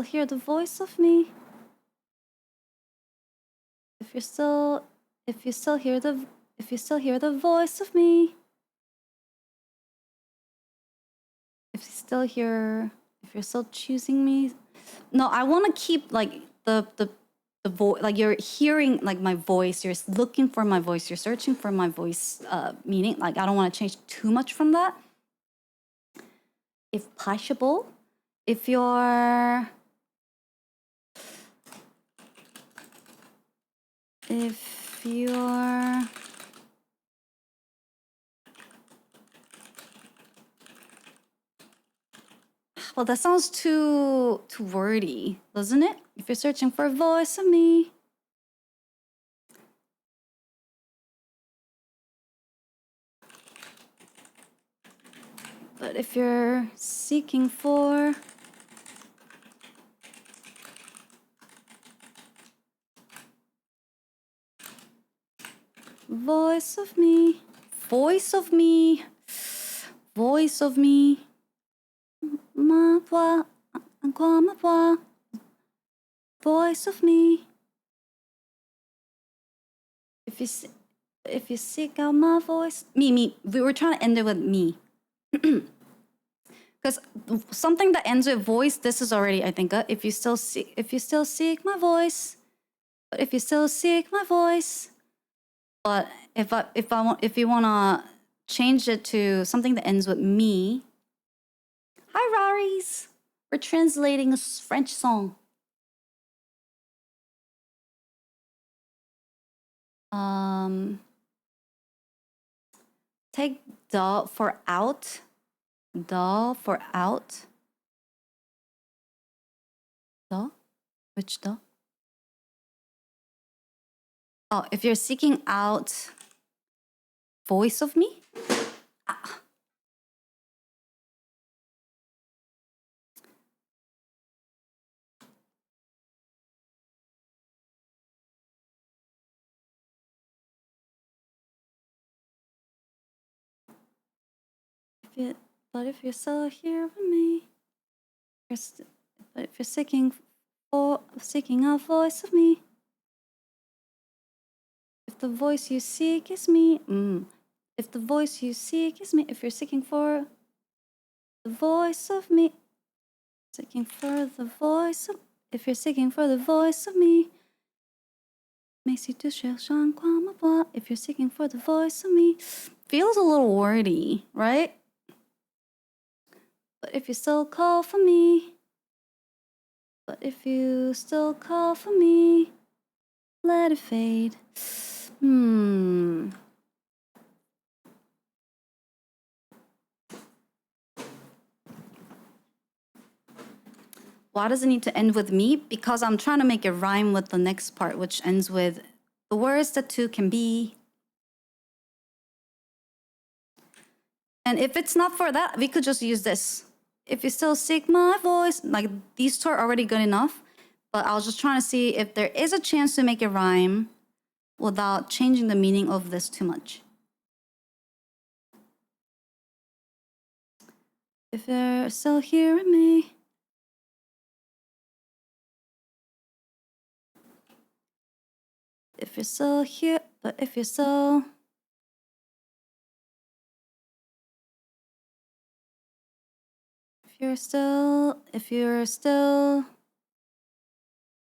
hear the voice of me, if you still hear the voice of me, if you're still choosing me. No, I want to keep like the voice, like you're hearing like my voice, you're looking for my voice, you're searching for my voice meaning. Like I don't want to change too much from that. If possible, if you're well, that sounds too wordy, doesn't it? If you're searching for a voice of me. But if you're seeking for Voice of me. Voice of me. Voice of me. Ma voix. Encore ma voix. Voice of me. If you seek out my voice. Me. We were trying to end it with me. Because something that ends with voice, this is already, I think, if you still seek my voice. But if you still seek my voice. But if you wanna change it to something that ends with me. Hi Raris. We're translating a French song. Take da for out. Da for out. Da? Which da? Oh, if you're seeking out voice of me? Ah. But if you're still here with me, but if you're seeking out voice of me, if the voice you seek is me, if the voice you seek is me, if you're seeking for the voice of me, seeking for the voice of, if you're seeking for the voice of me, mais si tu cherches encore ma voix, if you're seeking for the voice of me, feels a little wordy, right? But if you still call for me, but if you still call for me, let it fade. Why does it need to end with me? Because I'm trying to make it rhyme with the next part, which ends with the words that two can be. And if it's not for that, we could just use this. If you still seek my voice, like these two are already good enough. But I was just trying to see if there is a chance to make it rhyme without changing the meaning of this too much. If you're still hearing me. If you're still here, but if you're still. If you're still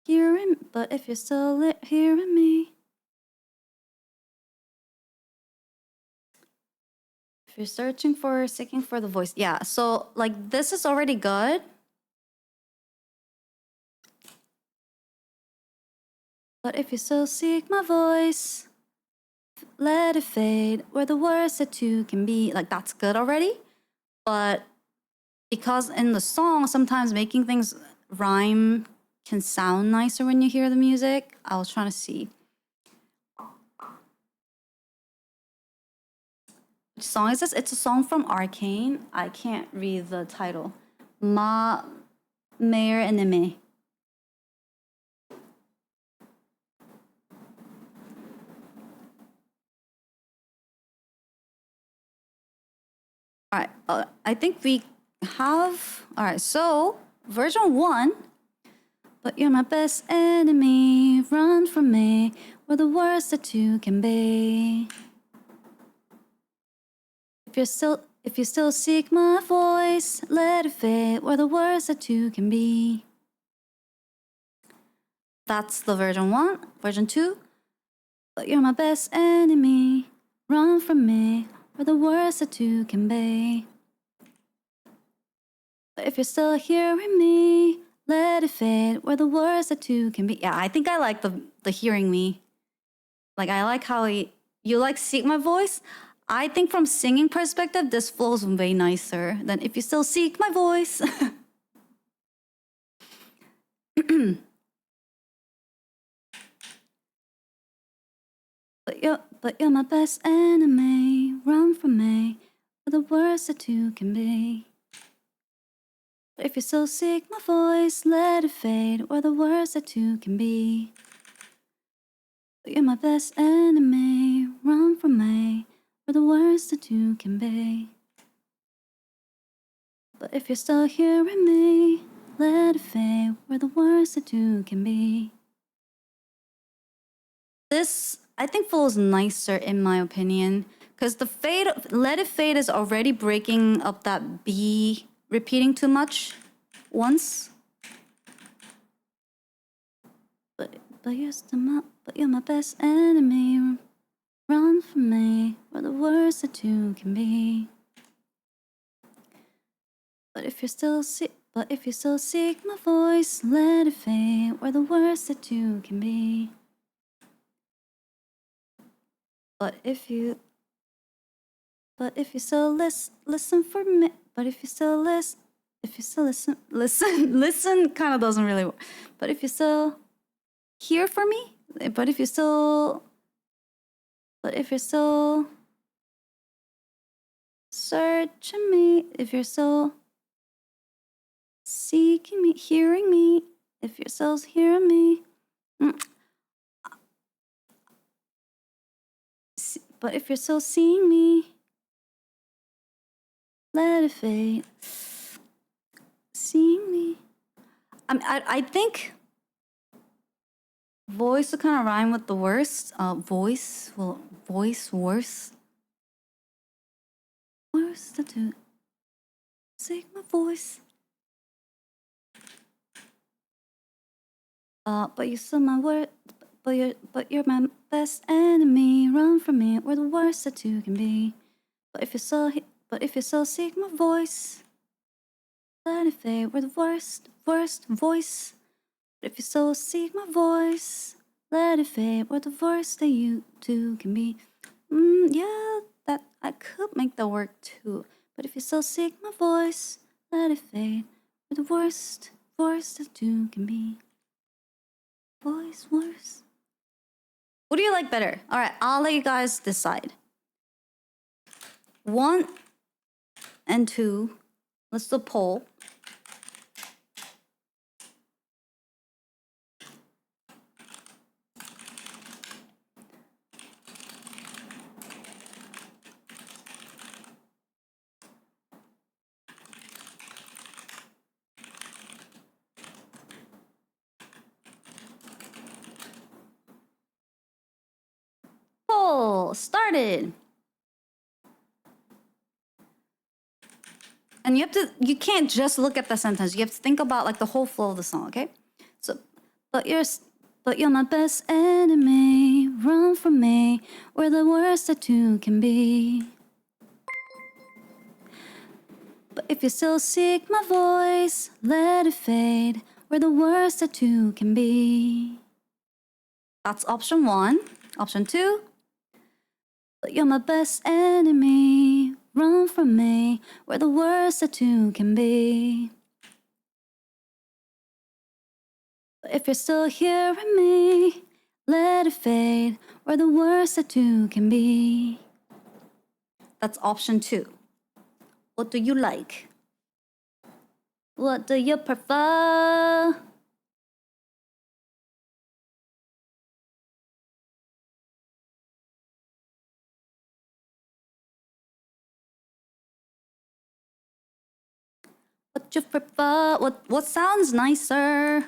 hearing, but if you're still hearing me. If you're seeking for the voice. Yeah, so like this is already good. But if you still seek my voice, let it fade where the words that two can be. Like that's good already. But because in the song, sometimes making things rhyme can sound nicer when you hear the music. I was trying to see. Which song is this? It's a song from Arcane. I can't read the title. Ma Meilleur Ennemi. All right, I think we have. All right, so version 1. But you're my best enemy, run from me, where the worst that two can be. If you still seek my voice, let it fade where the words that two can be. That's the version 1. Version 2. But you're my best enemy, run from me, where the words that two can be. But if you're still hearing me, let it fade where the words that two can be. Yeah, I think I like the hearing me. Like I like how you like seek my voice. I think from singing perspective, this flows way nicer than if you still seek my voice. But you're my best enemy, run from me, where the worst that two can be. But if you still seek my voice, let it fade where the words that two can be. But you're my best enemy. Run from me. We're the worst that you can be. But if you're still hearing me, let it fade. We're the worst that you can be. This, I think, feels nicer in my opinion. Because the fade, let it fade is already breaking up that B repeating too much once. But you're my best enemy. Run from me. We're the worst that you can be. But if you still seek my voice, let it fade. We're the worst that you can be. But if you still listen for me. But if you still listen, listen kind of doesn't really work. But if you still hear for me, but if you're still searching me, if you're still seeking me, hearing me, if you're still hearing me, but if you're still seeing me, let it fade. Seeing me, I think voice will kind of rhyme with the worst. Voice worse. Worse to do. Seek my voice. But you're still my word. But you're my best enemy. Run from me. We're the worst that you can be. But if you still seek my voice, let it fade. We're the worst voice. But if you still seek my voice, let it fade. We're the worst that you two can be. Yeah, that I could make that work too. But if you still seek my voice, let it fade. We're the worst that you can be. Voice worse. What do you like better? All right, I'll let you guys decide. 1 and 2. Let's do a poll. Poll started. And you can't just look at the sentence. You have to think about like the whole flow of the song, okay? So, but you're my best enemy. Run from me. We're the worst that you can be. But if you still seek my voice, let it fade. We're the worst that you can be. That's option 1. Option 2. But you're my best enemy. Run from me. We're the worst that you can be. But if you're still hearing me, let it fade. We're the worst that you can be. That's option 2. What do you like? What do you prefer? What you prefer? What sounds nicer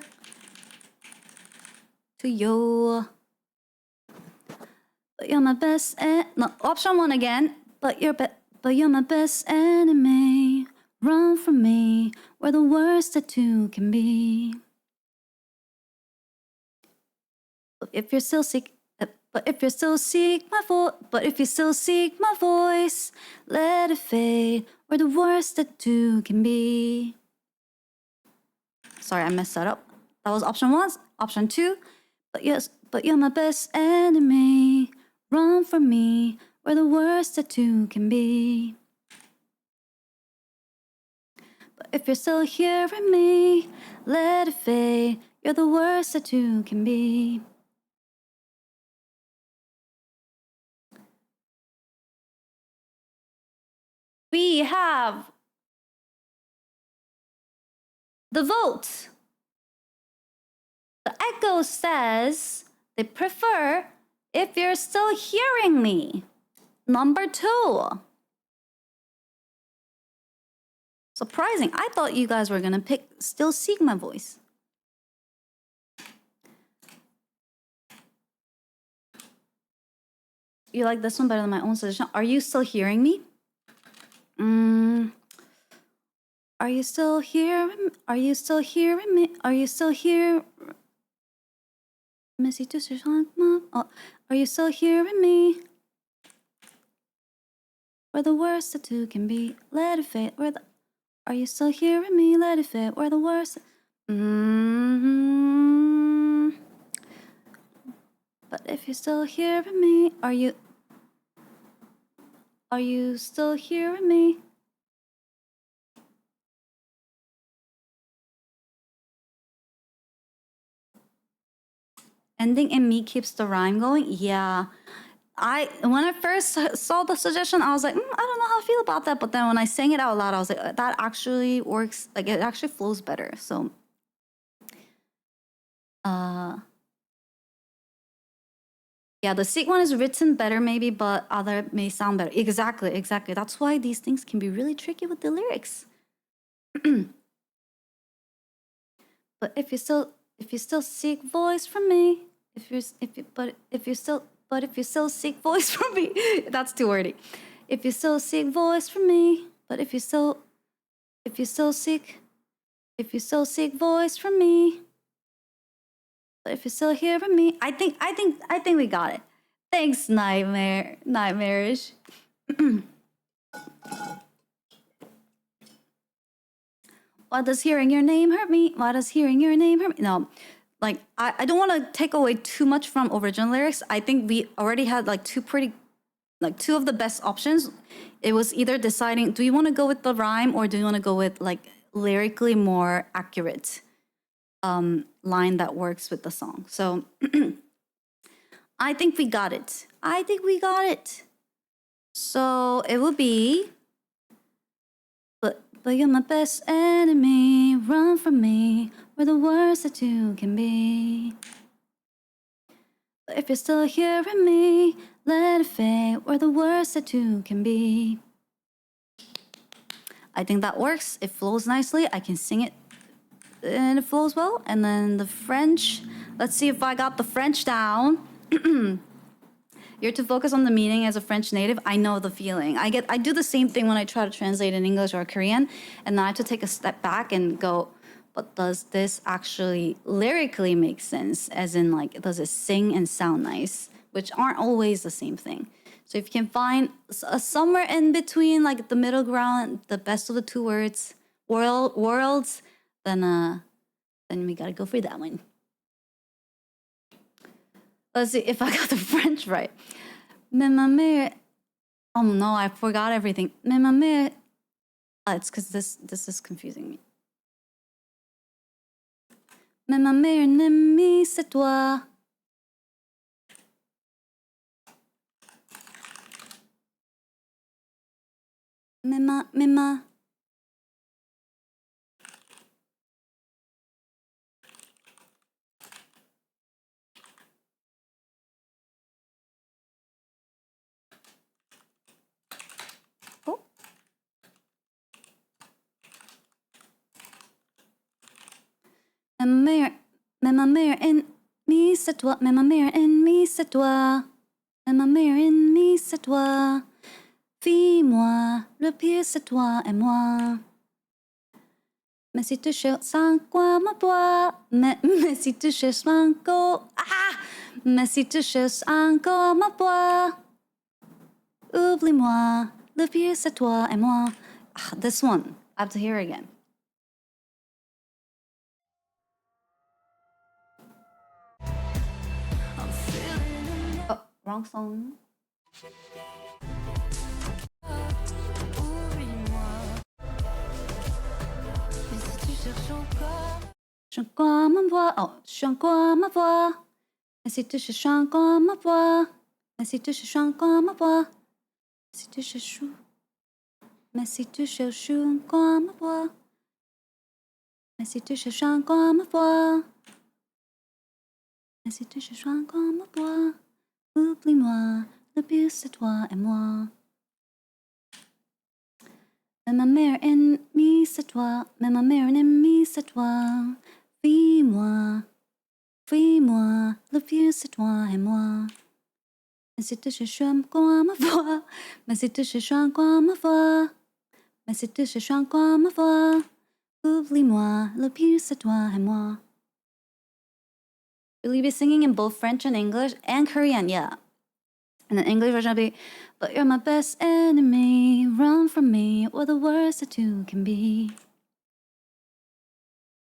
to you? But you're my best no, option 1 again. But you're my best enemy. Run from me. We're the worst that you can be. But if you still seek my voice, let it fade. We're the worst that you can be. Sorry, I messed that up. That was option 1. Option 2. But you're my best enemy. Run from me. We're the worst that you can be. But if you're still hearing me, let it fade. You're the worst that you can be. We have the vote. The Echo says they prefer if you're still hearing me. Number 2. Surprising. I thought you guys were gonna pick Still Seek My Voice. You like this one better than my own suggestion? Are you still hearing me? Are you still here? Are you still hearing me? Are you still here? Oh, are you still hearing me? Where the worst of two can be, let it fade. Are you still hearing me? Let it fade. Where the worst. But if you're still hearing me, are you still hearing me? Ending in me keeps the rhyme going. Yeah. When I first saw the suggestion, I was like, I don't know how I feel about that. But then when I sang it out loud, I was like, that actually works. Like, it actually flows better. So, yeah, the Seek one is written better maybe, but other may sound better. Exactly. That's why these things can be really tricky with the lyrics. But if you still seek voice from me, if you still seek voice from me, that's too wordy. If you still seek voice from me, but if you still seek voice from me, but if you're still hearing me, I think we got it. Thanks, Nightmarish. Why does hearing your name hurt me? Why does hearing your name hurt me? No, like I don't want to take away too much from original lyrics. I think we already had like two of the best options. It was either deciding, do you want to go with the rhyme or do you want to go with like lyrically more accurate line that works with the song? So I think we got it. So it will be, but you're my best enemy, run from me, we're the worst that you can be. But if you're still hearing me, let it fade, we're the worst that you can be. I think that works. It flows nicely. I can sing it and it flows well. And then the French, let's see if I got the French down. You're to focus on the meaning as a French native. I know the feeling. I do the same thing when I try to translate in English or Korean, and then I have to take a step back and go, but does this actually lyrically make sense? As in, like, does it sing and sound nice? Which aren't always the same thing. So if you can find somewhere in between, like the middle ground, the best of the two worlds, then we gotta go for that one. Let's see if I got the French right. Oh no, I forgot everything. It's because this is confusing me. Mais ma meilleure ennemie, c'est toi. Mais ma. Oh. Mais ma meilleure ennemie, c'est toi. Mais ma meilleure ennemie, c'est toi. Mais ma meilleure ennemie, c'est toi. Vis-moi, le pire c'est toi et moi. Mais si tu cherches encore ma voix, mais si tu cherches encore, mais si tu cherches encore ma voix, oublie-moi, le pire c'est toi et moi. This one, I have to hear it again. Oh, wrong song. Je suis encore ma voix, oh, je suis encore ma voix. Mais si tu cherches encore ma voix, mais si tu cherches encore ma voix, si tu cherches, mais si tu cherches encore ma voix, mais si tu cherches encore ma voix, mais si tu cherches encore ma voix, Oublie-moi, le but c'est toi et moi. Même ma meilleure ennemie c'est toi, même ma meilleure ennemie c'est toi. Fuis-moi, fuis-moi, le but c'est toi et moi. Mais si tu cherches encore ma voix, mais si tu cherches encore ma voix, mais si tu cherches encore ma voix, oublie-moi, le but c'est toi et moi. Will you be singing in both French and English and Korean? Yeah. And the English version will be, but you're my best enemy, run from me, we're the worst that two can be.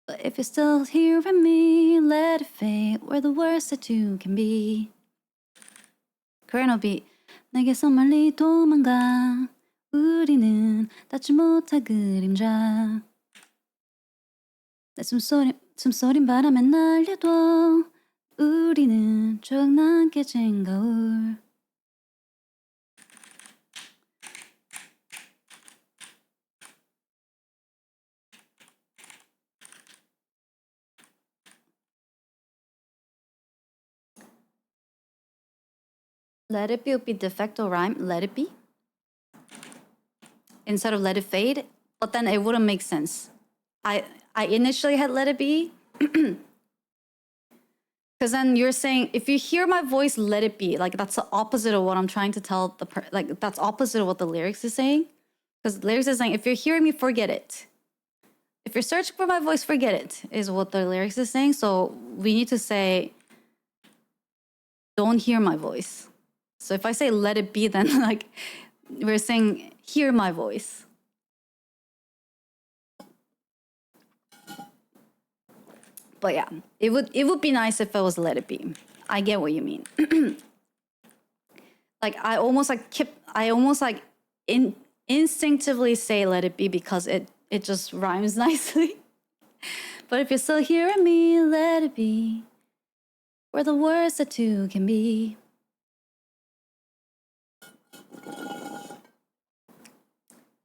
But if you're still hearing me, let it fade, we're the worst that two can be. Korean will be, 내게서 멀리 도망가, 우리는 닿지 못할 그림자. 내 숨소린 바람에 날려도 우리는 조각난 깨진 거울. Let it be would be de facto rhyme, let it be, instead of let it fade, but then it wouldn't make sense. I initially had let it be, because then you're saying, if you hear my voice, let it be. Like, that's the opposite of what I'm trying to tell like, that's opposite of what the lyrics is saying. Because the lyrics is saying, if you're hearing me, forget it. If you're searching for my voice, forget it, is what the lyrics is saying. So we need to say, don't hear my voice. So if I say let it be, then like we're saying hear my voice. But yeah, it would be nice if it was let it be. I get what you mean. Like I almost instinctively say let it be because it just rhymes nicely. But if you're still hearing me, let it be. We're the worst that two can be.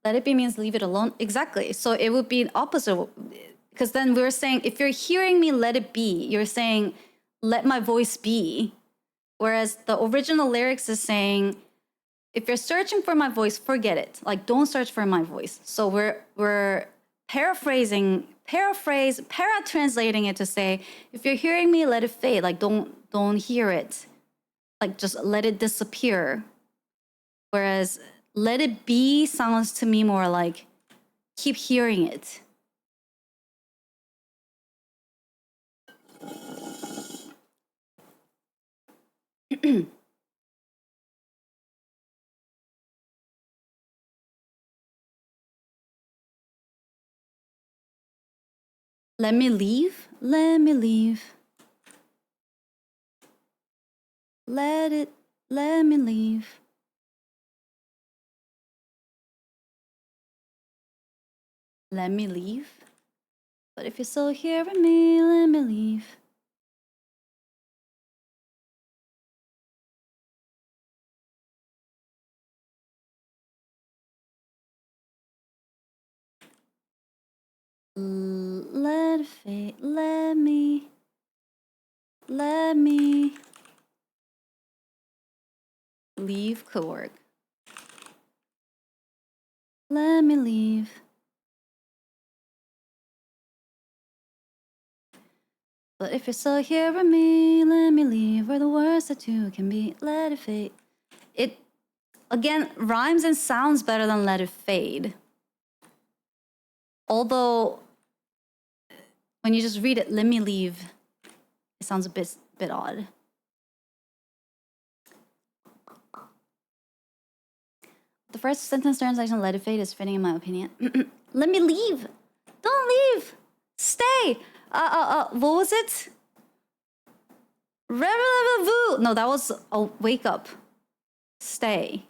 Let it be means leave it alone. Exactly. So it would be an opposite. Because then we're saying, if you're hearing me, let it be. You're saying, let my voice be. Whereas the original lyrics is saying, if you're searching for my voice, forget it. Like, don't search for my voice. So we're para-translating it to say, if you're hearing me, let it fade. Like, don't hear it. Like, just let it disappear. Whereas let it be sounds to me more like keep hearing it. Let me leave. Let me leave. Let me leave. Let me leave. But if you're still hearing me, let me leave. Let it fade. Let me leave could work. Let me leave. But if you're still hearing me, let me leave. We're the worst that two can be. Let it fade. It, again, rhymes and sounds better than let it fade. Although, when you just read it, let me leave, it sounds a bit odd. The first sentence translation, let it fade, is fitting in my opinion. Let me leave. Don't leave. Stay. What was it? No, that was wake up. Stay.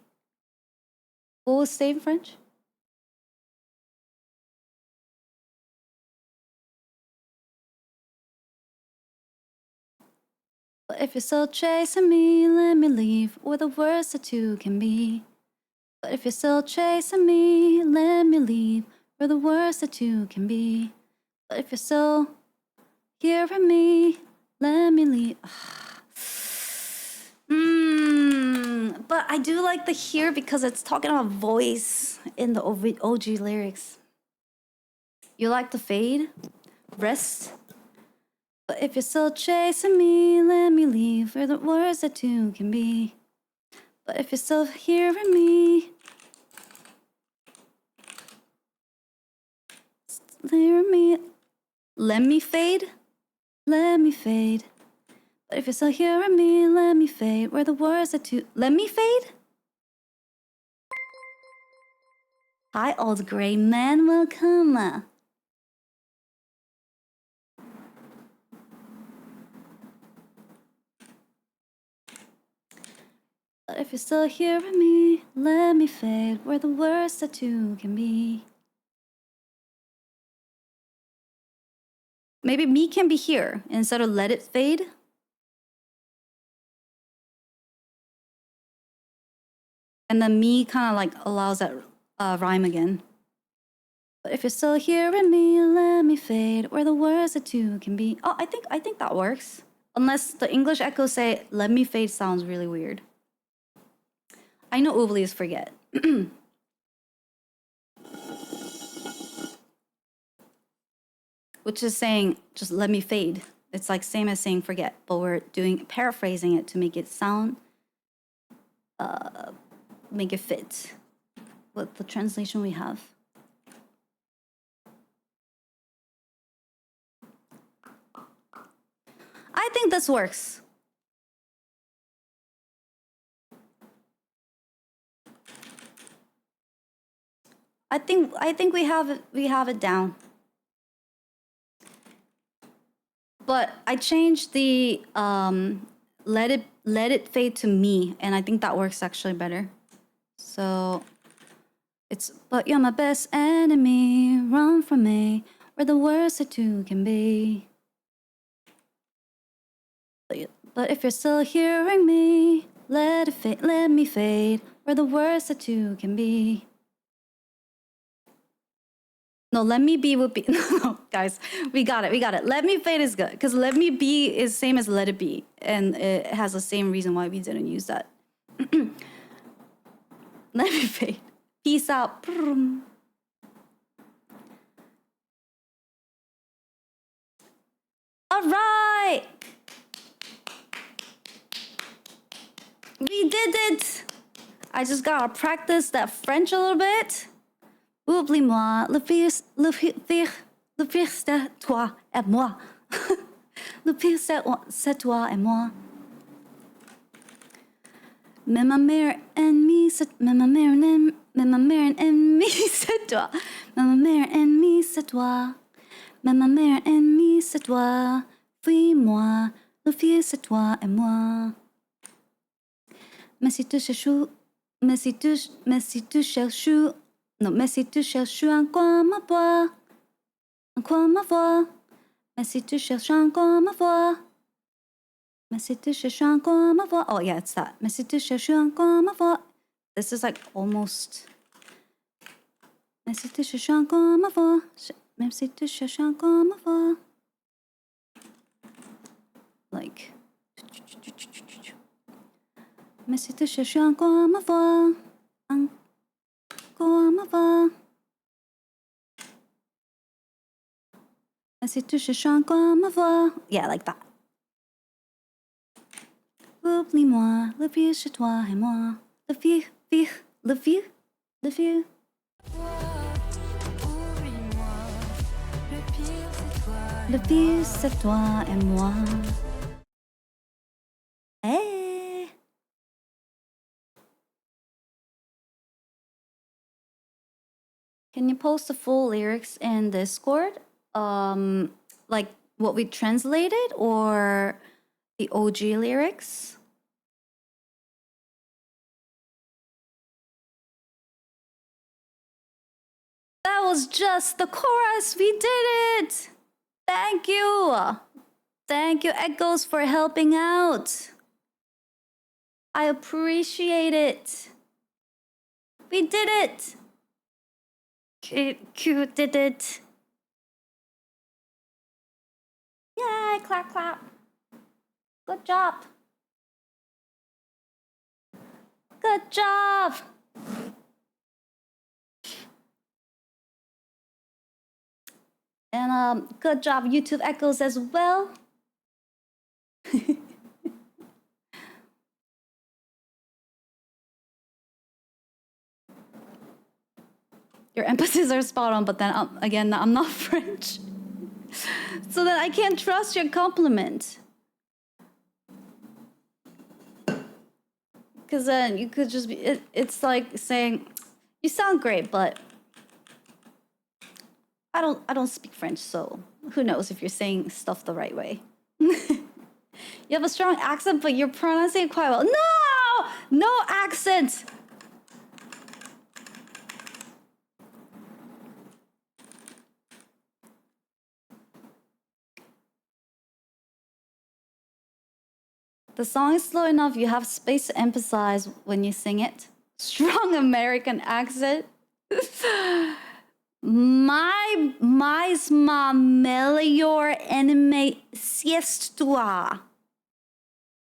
What was stay in French? But if you're still chasing me, let me leave. We're the worst that two can be. But if you're still chasing me, let me leave. We're the worst that two can be. But if you're still hearing me, let me leave. But I do like the here because it's talking about voice in the OG lyrics. You like the fade? Rest? But if you're still chasing me, let me leave where the words that two can be. But if you're still hearing me, hear me, let me fade, let me fade. But if you're still hearing me, let me fade where the words that two, let me fade? Hi, old gray man, welcome. But if you're still hearing me, let me fade where the words that two can be. Maybe me can be here instead of let it fade. And then me kind of like allows that rhyme again. But if you're still hearing me, let me fade where the words that two can be. Oh, I think that works. Unless the English echoes say let me fade sounds really weird. I know Oobleys forget. Which is saying just let me fade. It's like same as saying forget, but we're paraphrasing it to make it sound, make it fit with the translation we have. I think this works. I think we have it down. But I changed the let it fade to me, and I think that works actually better. So it's but you're my best enemy, run from me, where the worst that two can be. But if you're still hearing me, let me fade, where the worst that two can be. No, let me be would be no, guys, we got it. Let me fade is good because let me be is same as let it be, and it has the same reason why we didn't use that. Let me fade. Peace out. All right, we did it. I just gotta practice that French a little bit. Oublie-moi, le pire c'est toi et moi. Le pire c'est toi et moi. Mais ma meilleure ennemie, c'est toi. Mais ma meilleure ennemie, c'est toi. Mais ma meilleure ennemie, c'est toi. Mais ma meilleure ennemie, c'est toi. Fuis-moi, le pire c'est toi et moi. Mais si tu cherches, non, mais si tu cherches encore ma voix, mais si tu cherches encore ma voix, mais si tu cherches encore ma voix, oh yeah, it's that. Mais si tu cherches encore ma voix, this is like almost. Mais si tu cherches encore ma voix, même si tu cherches encore ma voix, like. Mais si tu cherches encore ma voix, encore ma voix. Mais si tu cherches encore ma voix, yeah, like that. Oublie-moi, le vieux chez toi et moi. Le vieux. Oublie-moi, le pire c'est toi. Le vieux c'est toi et moi. Hey. Can you post the full lyrics in Discord? Like what we translated or the OG lyrics? That was just the chorus. We did it. Thank you. Thank you, Echoes, for helping out. I appreciate it. We did it. Q did it. Yay, clap, clap. Good job. Good job. And good job, YouTube Echoes as well. Your emphases are spot on, but then again, I'm not French. So then I can't trust your compliment. Because then you could just be, it's like saying, you sound great, but I don't speak French, so who knows if you're saying stuff the right way. You have a strong accent, but you're pronouncing it quite well. No! No accent! The song is slow enough, you have space to emphasize when you sing it. Strong American accent. Mais ma melhor enemy c'est toi.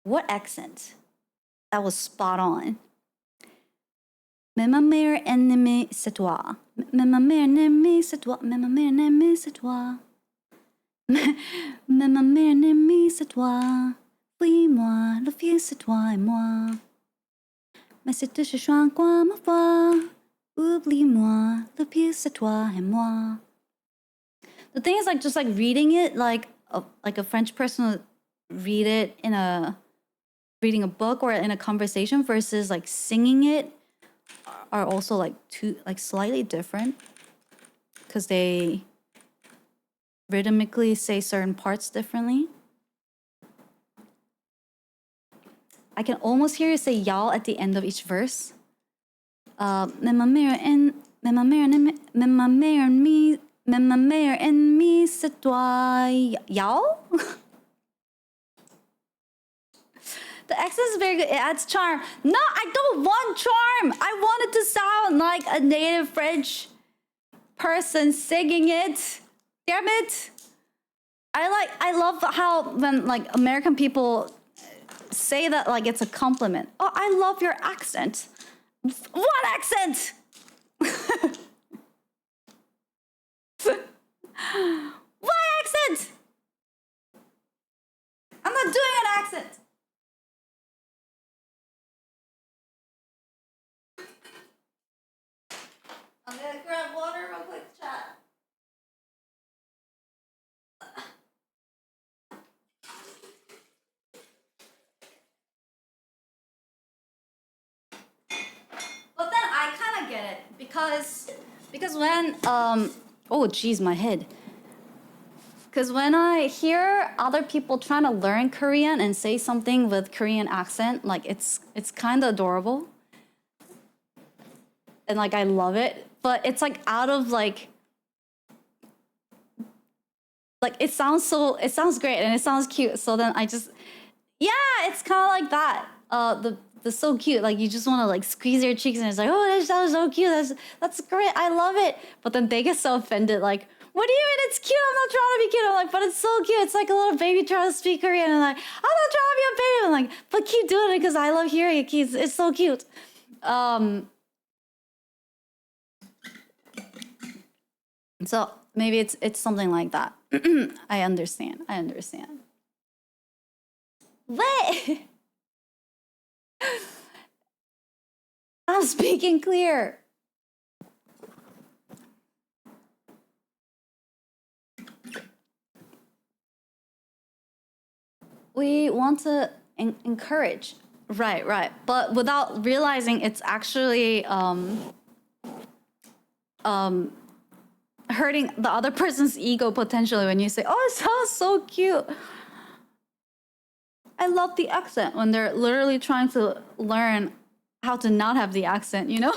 What accent? That was spot on. Mais ma meilleure ennemie c'est toi. Mais ma meilleure ennemie c'est toi. Mais ma meilleure ennemie c'est toi. Mais ma meilleure ennemie c'est toi. Oui, moi, le vieux c'est toi et moi. Mais si tu cherches encore ma voix, oublie-moi, le vieux c'est toi et moi. The thing is, like, just like reading it, like a French person would read it in reading a book or in a conversation versus like singing it are also like slightly different because they rhythmically say certain parts differently. I can almost hear you say y'all at the end of each verse. Mais ma meilleure ennemie c'est toi. Y'all? The accent is very good. It adds charm. No, I don't want charm. I want it to sound like a native French person singing it. Damn it. I love how when like American people say that like it's a compliment. Oh, I love your accent. What accent? What accent? I'm not doing an accent. I'm gonna grab water real quick, chat. But then I kind of get it because when oh geez, my head. Because when I hear other people trying to learn Korean and say something with Korean accent, like it's kind of adorable. And like I love it, but it's like out of like it sounds great and it sounds cute. So then I just it's kind of like that. The so cute, like you just want to like squeeze your cheeks and it's like, oh, that was so cute. That's great. I love it. But then they get so offended, like, what do you mean it's cute? I'm not trying to be cute. I'm like, but it's so cute. It's like a little baby trying to speak Korean. And I'm like, I'm not trying to be a baby. I'm like, but keep doing it because I love hearing it. It's so cute. So maybe it's something like that. I understand. Wait! I'm speaking clear. We want to encourage. Right. But without realizing it's actually hurting the other person's ego potentially when you say, oh, it sounds so cute. I love the accent when they're literally trying to learn how to not have the accent, you know?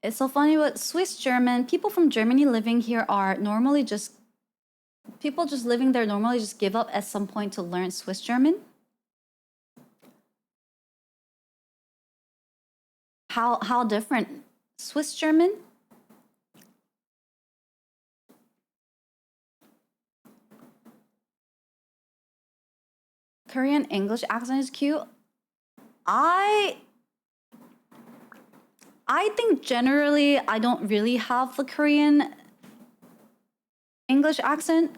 It's so funny with Swiss German. People from Germany living here are normally people just living there normally just give up at some point to learn Swiss German. How different? Swiss German? Korean English accent is cute. I think generally I don't really have the Korean English accent.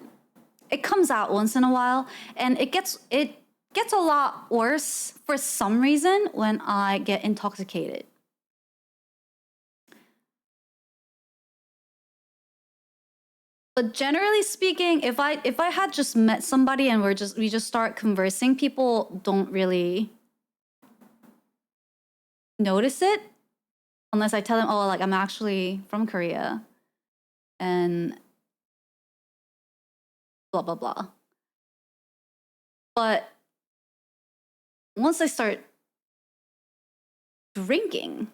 It comes out once in a while, and it gets a lot worse for some reason when I get intoxicated. But generally speaking, if I had just met somebody and we just start conversing, people don't really notice it unless I tell them, oh, like I'm actually from Korea and blah blah blah. But once I start drinking,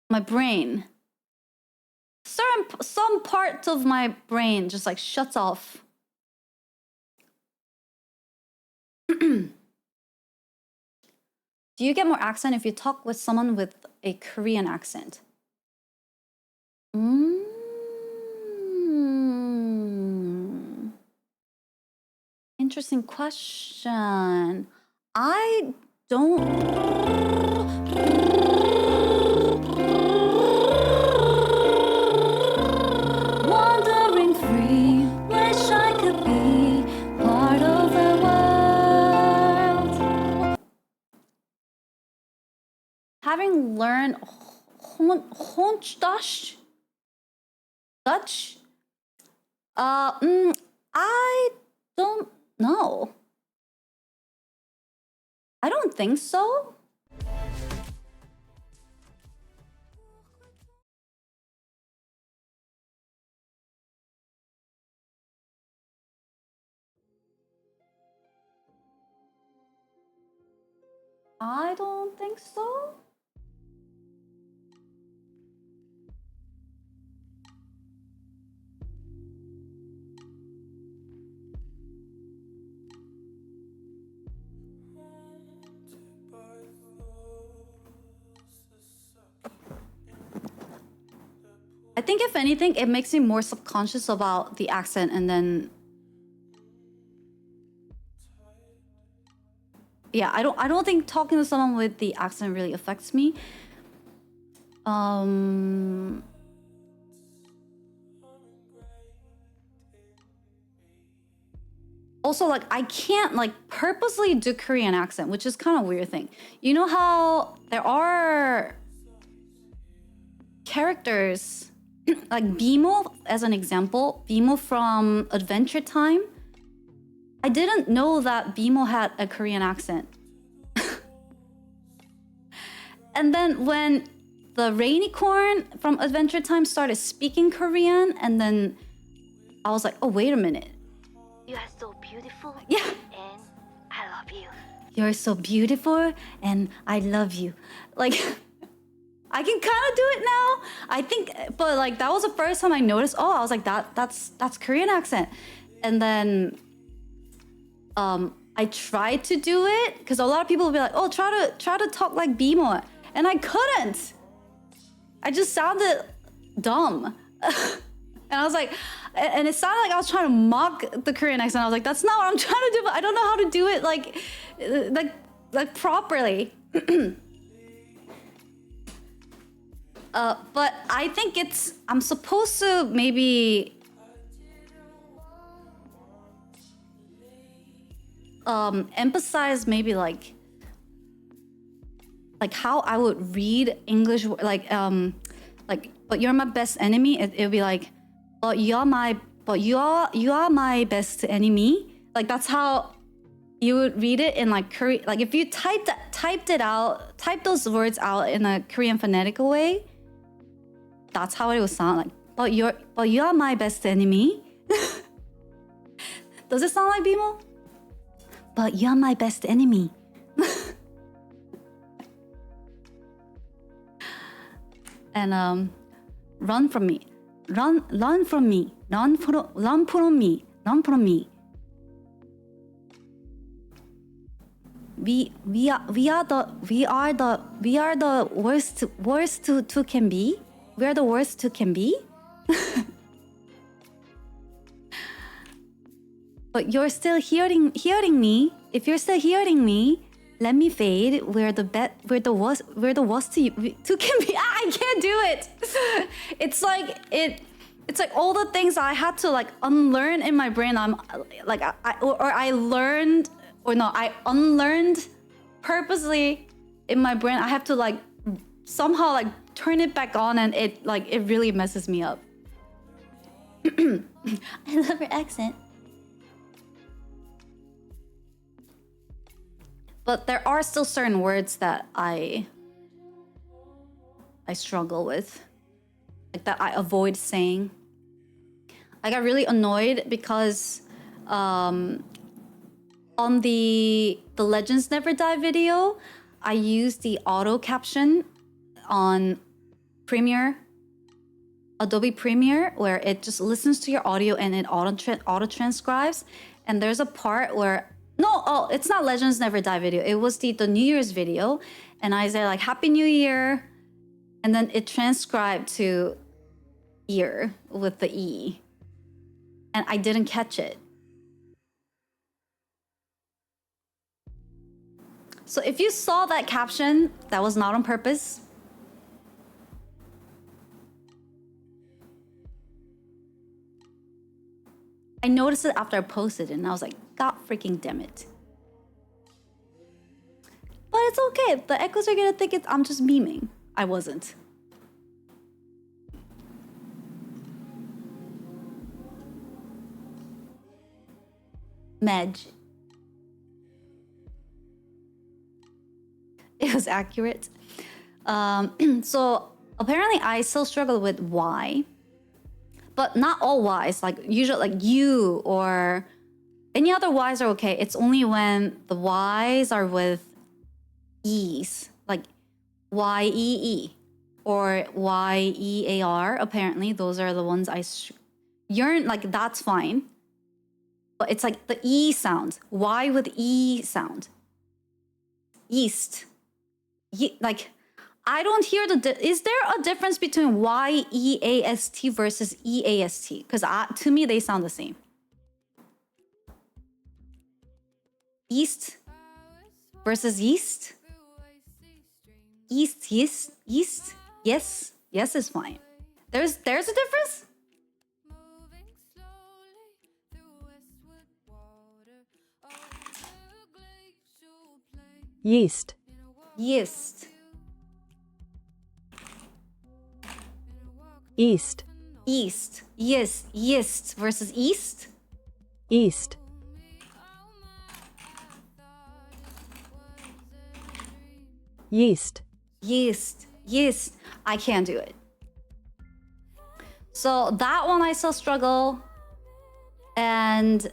my brain, some parts of my brain just like shuts off. Do you get more accent if you talk with someone with a Korean accent? Interesting question. I don't... Wandering free, wish I could be part of the world. Having learned Dutch, I don't know. I don't think so. I don't think so. I think if anything, it makes me more subconscious about the accent, and then yeah, I don't think talking to someone with the accent really affects me. Also, like, I can't like purposely do Korean accent, which is kind of a weird thing. You know how there are characters like Bimo, as an example, Bimo from Adventure Time. I didn't know that Bimo had a Korean accent. And then when the Rainicorn from Adventure Time started speaking Korean, and then I was like, oh, wait a minute. You are so beautiful. Yeah. And I love you. You're so beautiful and I love you. Like, I can kind of do it now. I think, but like that was the first time I noticed, oh, I was like, that's Korean accent. And then I tried to do it because a lot of people will be like, oh, try to talk like Bimo. And I couldn't. I just sounded dumb. And I was like, and it sounded like I was trying to mock the Korean accent. I was like, that's not what I'm trying to do, but I don't know how to do it like properly. But I think I'm supposed to maybe emphasize maybe like how I would read English, like but you're my best enemy. It'll be like, you are my best enemy. Like that's how you would read it in like Korean. Like if you type those words out in a Korean phonetical way, that's how it would sound like. But you are my best enemy. Does it sound like Bimo? But you're my best enemy. And run from me. Run from me. Run from me. We are the worst two can be. We are the worst two can be. But you're still hearing me. If you're still hearing me, let me fade where the was to can be. I can't do it. It's like all the things I had to like unlearn in my brain. I'm like I learned or no, I unlearned purposely in my brain. I have to like somehow like turn it back on, and it really messes me up. I love your accent. But there are still certain words that I struggle with, like that I avoid saying. I got really annoyed because on the Legends Never Die video, I used the auto caption on Premiere, Adobe Premiere, where it just listens to your audio and it auto transcribes. And there's a part where it's not Legends Never Die video. It was the New Year's video, and I say like Happy New Year, and then it transcribed to year with the E, and I didn't catch it. So if you saw that caption, that was not on purpose. I noticed it after I posted it, and I was like, God freaking damn it. But it's okay. The echoes are gonna think I'm just memeing. I wasn't. Medj. It was accurate. So apparently I still struggle with Y. But not all Ys, like usually like you or any other Ys are okay. It's only when the Ys are with E's, like YEE or YEAR. Apparently, those are the ones I yearn, like that's fine. But it's like the E sound, Y with E sound. East. Like, I don't hear is there a difference between YEAST versus EAST? Because to me, they sound the same. East versus East? East, yes is fine. There's a difference? Yeast. Yeast. East. East. Yes. Yeast versus East? East. Yeast. Yeast. I can't do it. So that one I still struggle. And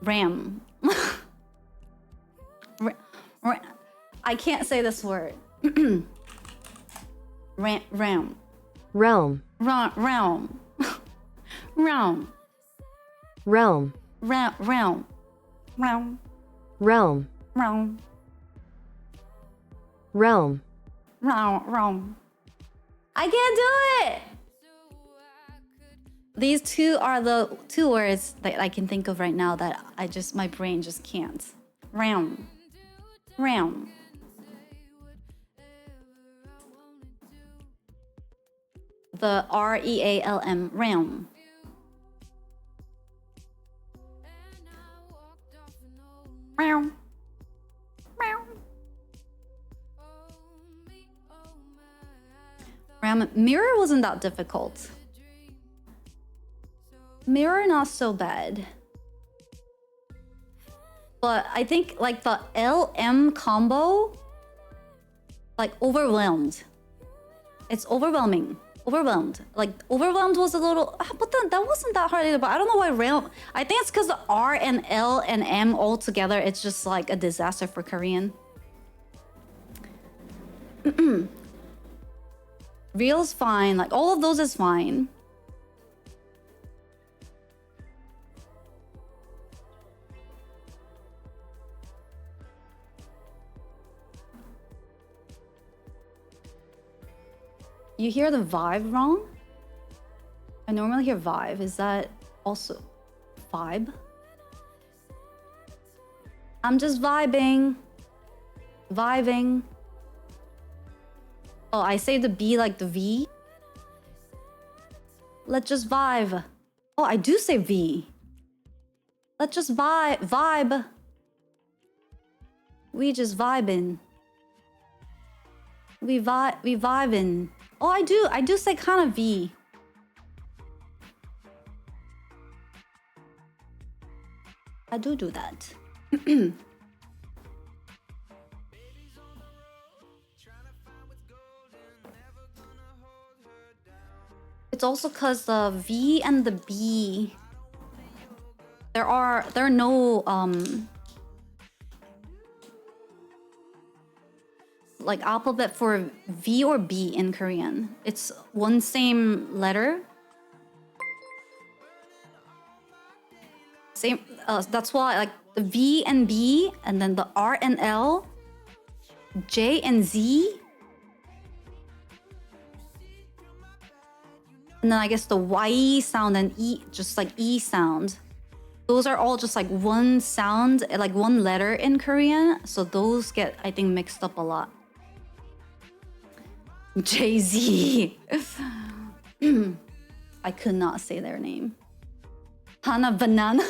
Ram. I can't say this word. Realm. Realm. Realm. Realm. Realm. Realm. Realm. Realm. Realm. Realm. Realm. I can't do it. These two are the two words that I can think of right now that my brain just can't. Realm. Realm. The REALM. Realm. Realm. Realm. Mirror wasn't that difficult. Mirror not so bad. But I think like the LM combo, like overwhelmed. It's overwhelming. Overwhelmed. Like overwhelmed was a little, but then that wasn't that hard either. But I don't know why realm. I think it's because the R and L and M all together, it's just like a disaster for Korean. Real's fine. Like all of those is fine. You hear the vibe wrong? I normally hear vibe. Is that also vibe? I'm just vibing. Vibing. Oh, I say the B like the V. Let's just vibe. Oh, I do say V. Let's just vibe. We just vibing. We vibing. Oh, I do say kind of V. I do that. It's also because the V and the B, there are no like alphabet for V or B in Korean. It's one same letter. Same. That's why like the V and B, and then the R and L, J and Z. And then I guess the Y sound and E, just like E sound. Those are all just like one sound, like one letter in Korean. So those get, I think, mixed up a lot. Jay-Z. I could not say their name. Hana Banana.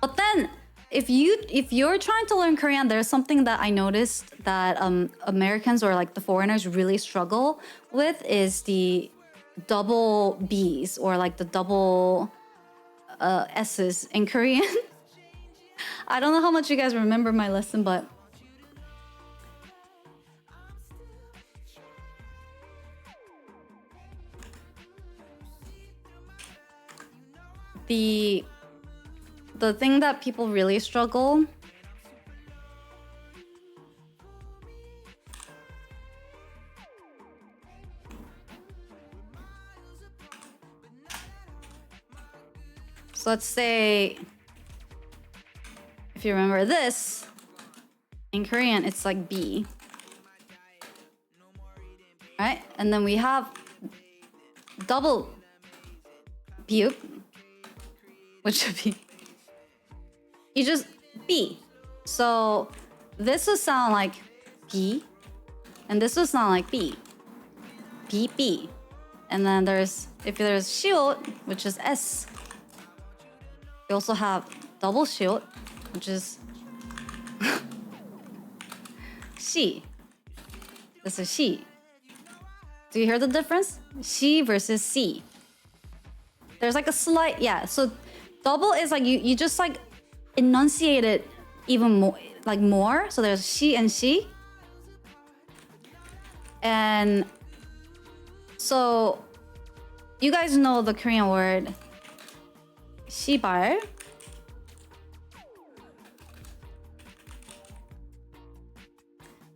But then, if you're trying to learn Korean, there's something that I noticed that Americans or like the foreigners really struggle with is the double B's or like the double S's in Korean. I don't know how much you guys remember my lesson, but the thing that people really struggle so let's say if you remember this in Korean, it's like B, right? And then we have double B, which would be you just B. So this will sound like B, and this will sound like B. B, B. And then if there's shiot, which is S. We also have double shiot, which is she. This is she. Do you hear the difference? She versus C. There's like a slight, yeah. So double is like you just like enunciate it even more, like more. So there's she and she. And so you guys know the Korean word 시발.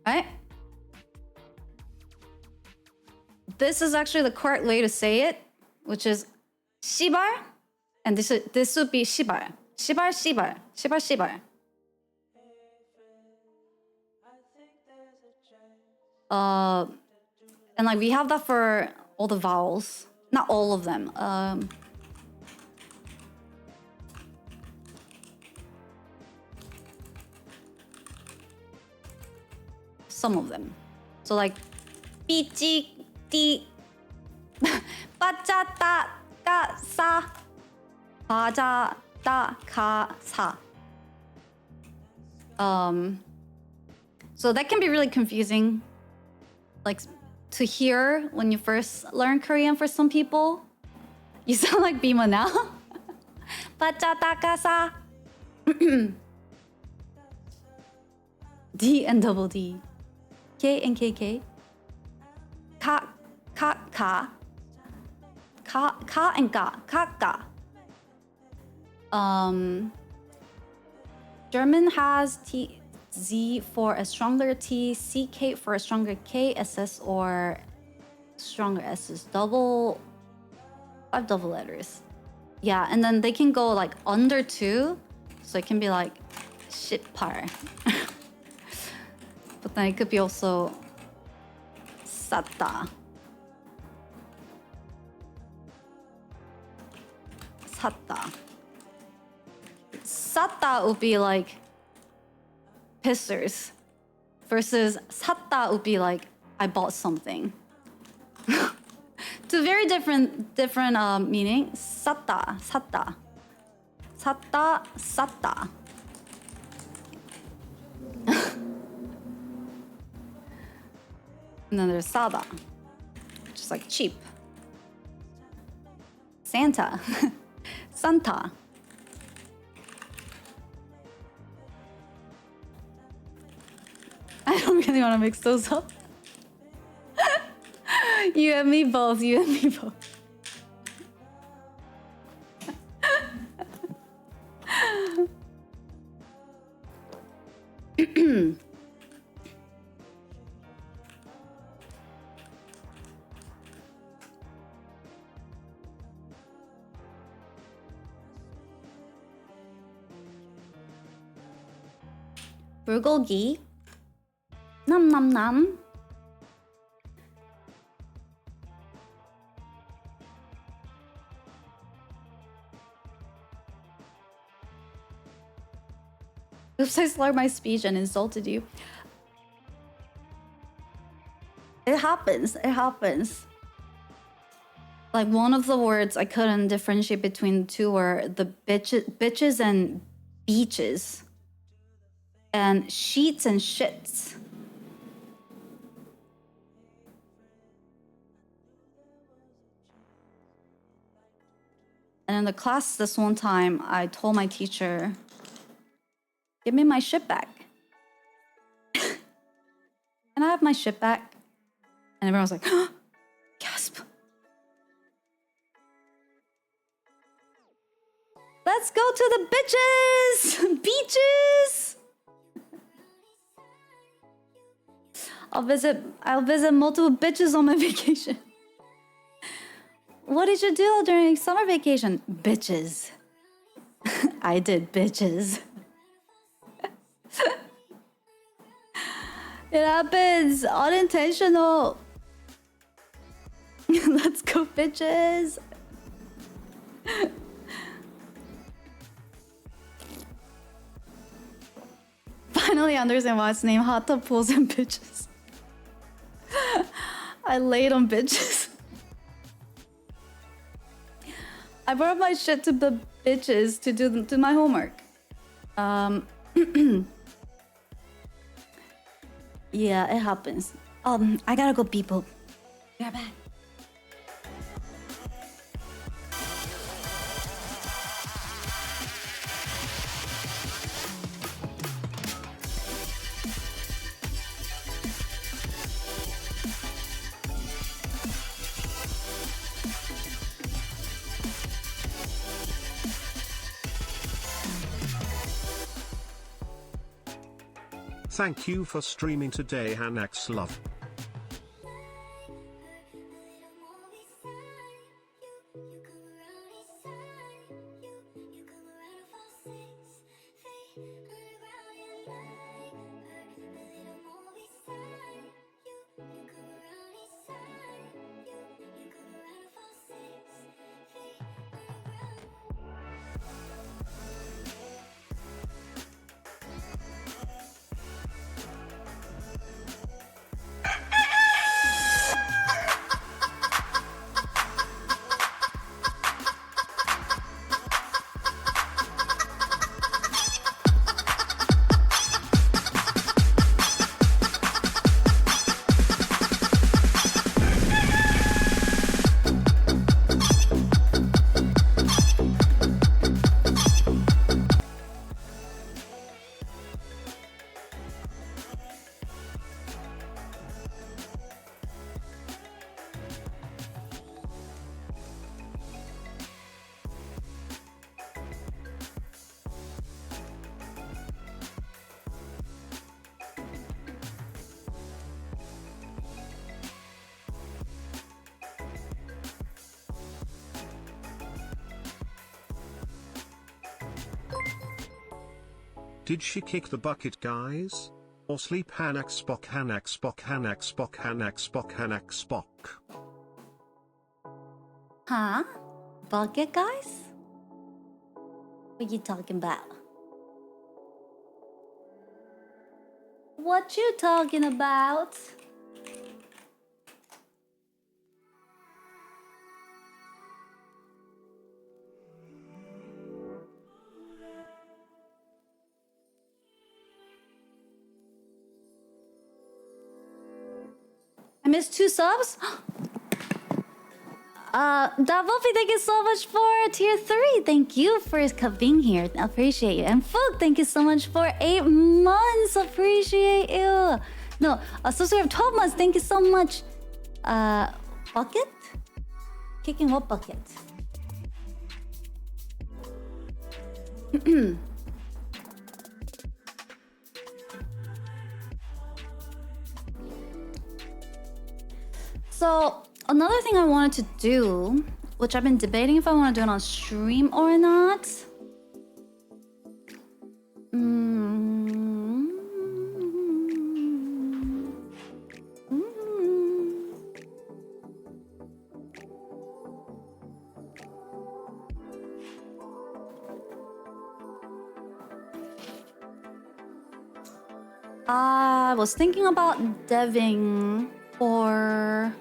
Right? This is actually the correct way to say it, which is 시발, and this would be 시발. 시발, 시발, 시발, 시발. And like we have that for all the vowels, not all of them. Some of them. So like 삐찌 띠 빠짜 따 까 싸 바자 따 가 사. So that can be really confusing, like to hear when you first learn Korean. For some people, you sound like Bima now. 빠짜 따 까 사. D and double D. K and KK. Ka, ka, ka. Ka and ka. Ka, ka. German has T, Z for a stronger T, CK for a stronger K, SS or stronger S's. 5 double letters. Yeah, and then they can go like under 2. So it can be like shitpar. But then it could be also satta. Satta. Satta would be like pissers. Versus satta would be like I bought something. Two very different meaning. Satta, satta. Satta, satta. And then there's sada, which is like cheap. Santa. Santa. I don't really want to mix those up. You and me both, you and me both. Bulgogi. Nom nom nom. Oops, I slurred my speech and insulted you. It happens, it happens. Like one of the words I couldn't differentiate between the two were the bitches and beaches. And sheets and shits. And in the class this one time, I told my teacher, give me my shit back. Can I have my shit back? And everyone was like, gasp. Let's go to the bitches! Beaches! I'll visit multiple bitches on my vacation. What did you do during summer vacation? Bitches. I did bitches. It happens. Unintentional. Let's go, bitches. Finally understand why it's named Hot Tub Pools and Bitches. I laid on bitches. I brought my shit to the bitches to do my homework. Yeah, it happens. I gotta go pee poop. Be right back. Thank you for streaming today, HanaX love. Did she kick the bucket, guys? Or sleep? HanaX Spock, HanaX Spock, HanaX Spock, HanaX Spock, HanaX Spock. Huh? Bucket, guys? What you talking about? What you talking about? I missed 2 subs? Davolfi, thank you so much for tier 3. Thank you for being here. I appreciate you. And Fook, thank you so much for 8 months. Appreciate you. No, Associate of 12 months. Thank you so much. Bucket? Kicking what bucket? So, another thing I wanted to do, which I've been debating if I want to do it on stream or not. I was thinking about deving for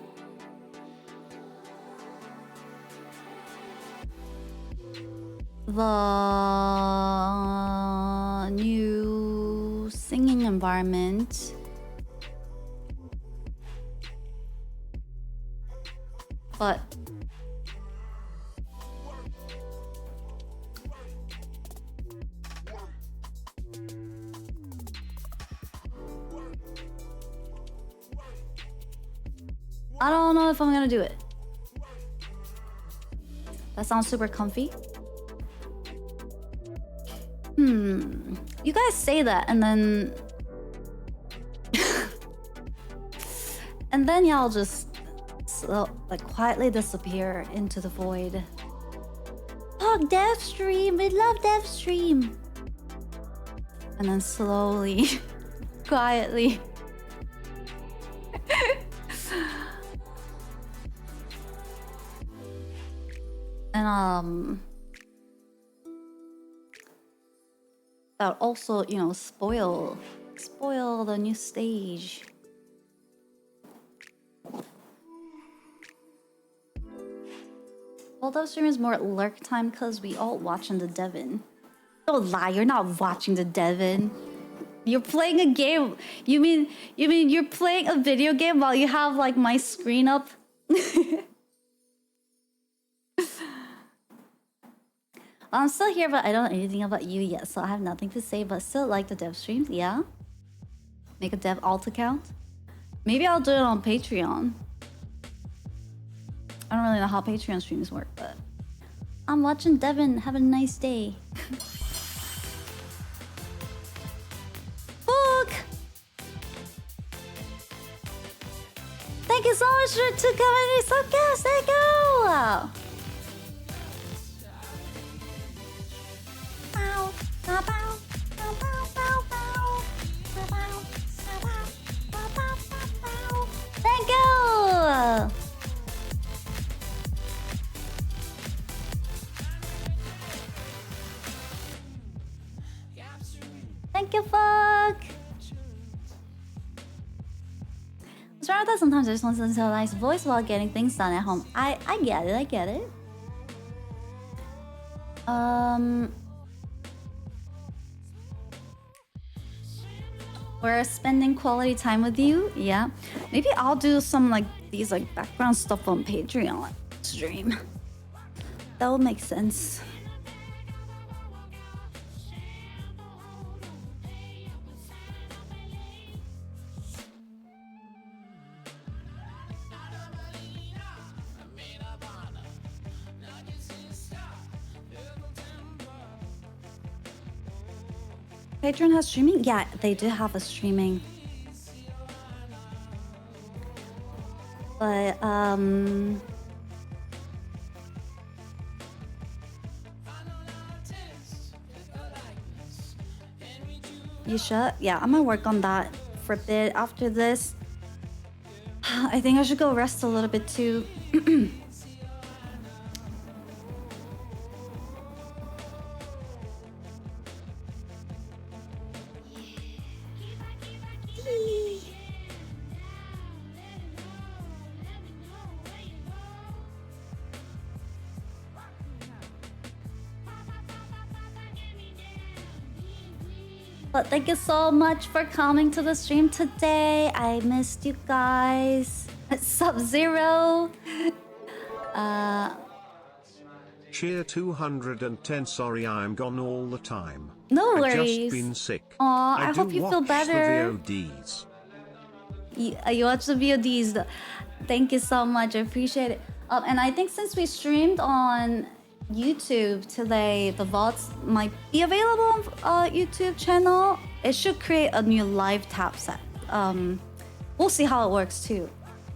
the new singing environment. But I don't know if I'm gonna do it. That sounds super comfy. You guys say that and then and then y'all just like quietly disappear into the void. Oh, dev stream, we love dev stream. And then slowly, quietly and that would also, you know, spoil the new stage. Well, those stream is more lurk time because we all watching the Devon. Don't lie, you're not watching the Devon. You're playing a game. You mean you're playing a video game while you have like my screen up? I'm still here, but I don't know anything about you yet, so I have nothing to say, but still like the dev streams, yeah? Make a dev alt account? Maybe I'll do it on Patreon. I don't really know how Patreon streams work, but I'm watching Devin. Have a nice day. Book! Thank you so much for coming to Subcast. Thank you! Thank you! Thank you, fuck! What's wrong with that? Sometimes I just want to listen to a nice voice while getting things done at home. I get it, I get it. We're spending quality time with you, yeah. Maybe I'll do some like these like background stuff on Patreon stream. That would make sense. Patreon has streaming? Yeah, they do have a streaming. But, You should? Yeah, I'm gonna work on that for a bit after this. I think I should go rest a little bit too. But thank you so much for coming to the stream today. I missed you guys. Sub-Zero. Cheer 210. Sorry I'm gone all the time. No I've worries. just been sick. Aw, I hope do you feel watch better. The VODs. You watch the VODs. Thank you so much. I appreciate it. And I think since we streamed on YouTube today, the VODs might be available on YouTube channel. It should create a new live tap set. We'll see how it works too.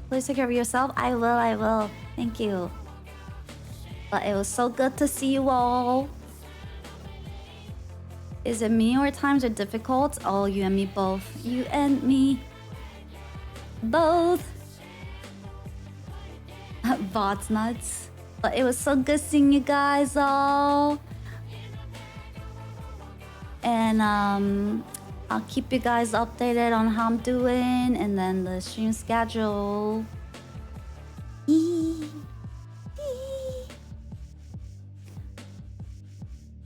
Please take care of yourself. I will. Thank you. But it was so good to see you all. Is it me or times are difficult? Oh, you and me both. You and me both. VODs nuts. But it was so good seeing you guys all. And I'll keep you guys updated on how I'm doing and then the stream schedule.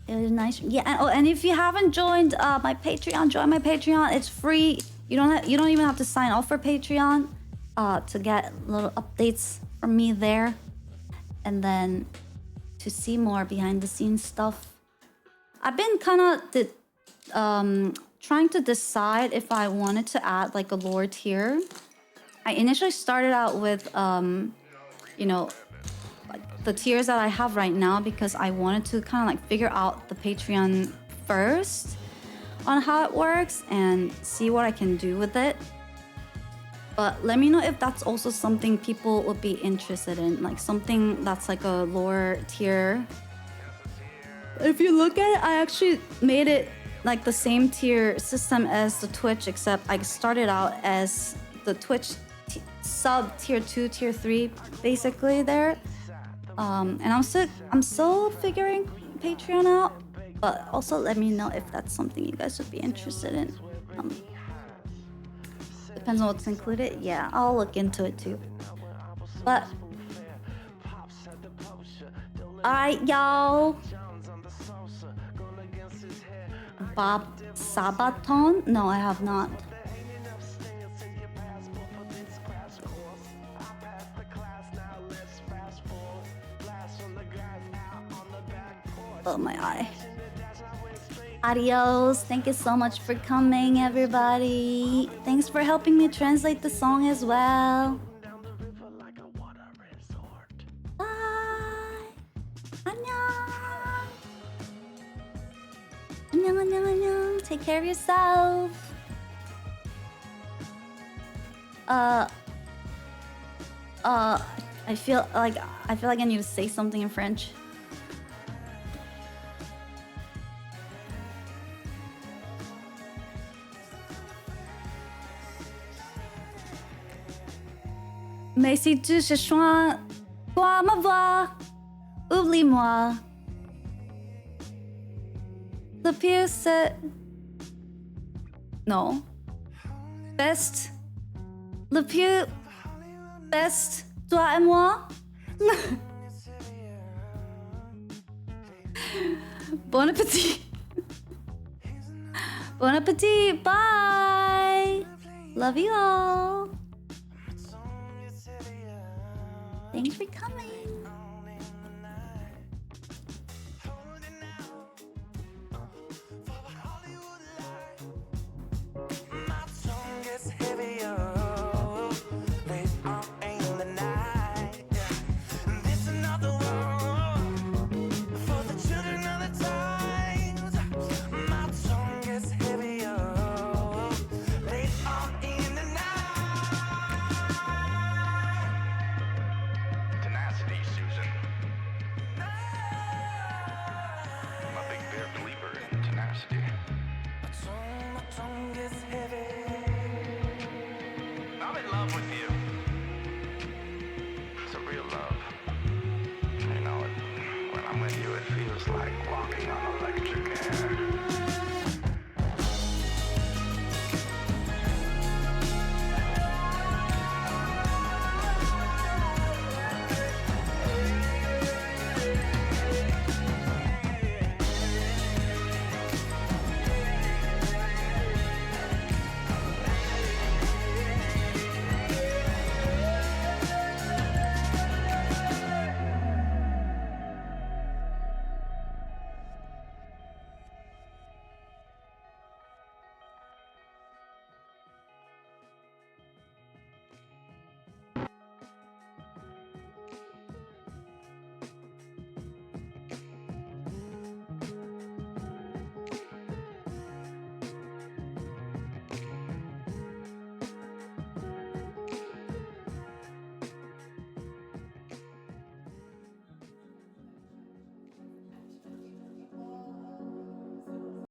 It was nice. Yeah. Oh, and if you haven't joined my Patreon, join my Patreon. It's free. You don't even have to sign up for Patreon to get little updates from me there. And then to see more behind the scenes stuff. I've been kind of trying to decide if I wanted to add like a lore tier. I initially started out with you know, like the tiers that I have right now because I wanted to kind of like figure out the Patreon first on how it works and see what I can do with it. But let me know if that's also something people would be interested in, like something that's like a lower tier. If you look at it, I actually made it like the same tier system as the Twitch, except I started out as the Twitch sub tier 2, tier 3, basically there. And I'm still figuring Patreon out, but also let me know if that's something you guys would be interested in. Depends on what's included. Yeah, I'll look into it too. But alright, y'all. Bob Sabaton? No, I have not. Oh, my eye. Adios. Thank you so much for coming, everybody. Thanks for helping me translate the song as well. Bye. Annyeong. Annyeong, annyeong, annyeong. Take care of yourself. I feel like I need to say something in French. Mais si tu cherches toi me voir, oublie-moi. Le pire c'est... Non. Best. Le pire... Best, toi et moi. Bon appétit. Bon appétit. Bye. Love you all. Thanks for coming. with you, it feels like walking on electric air.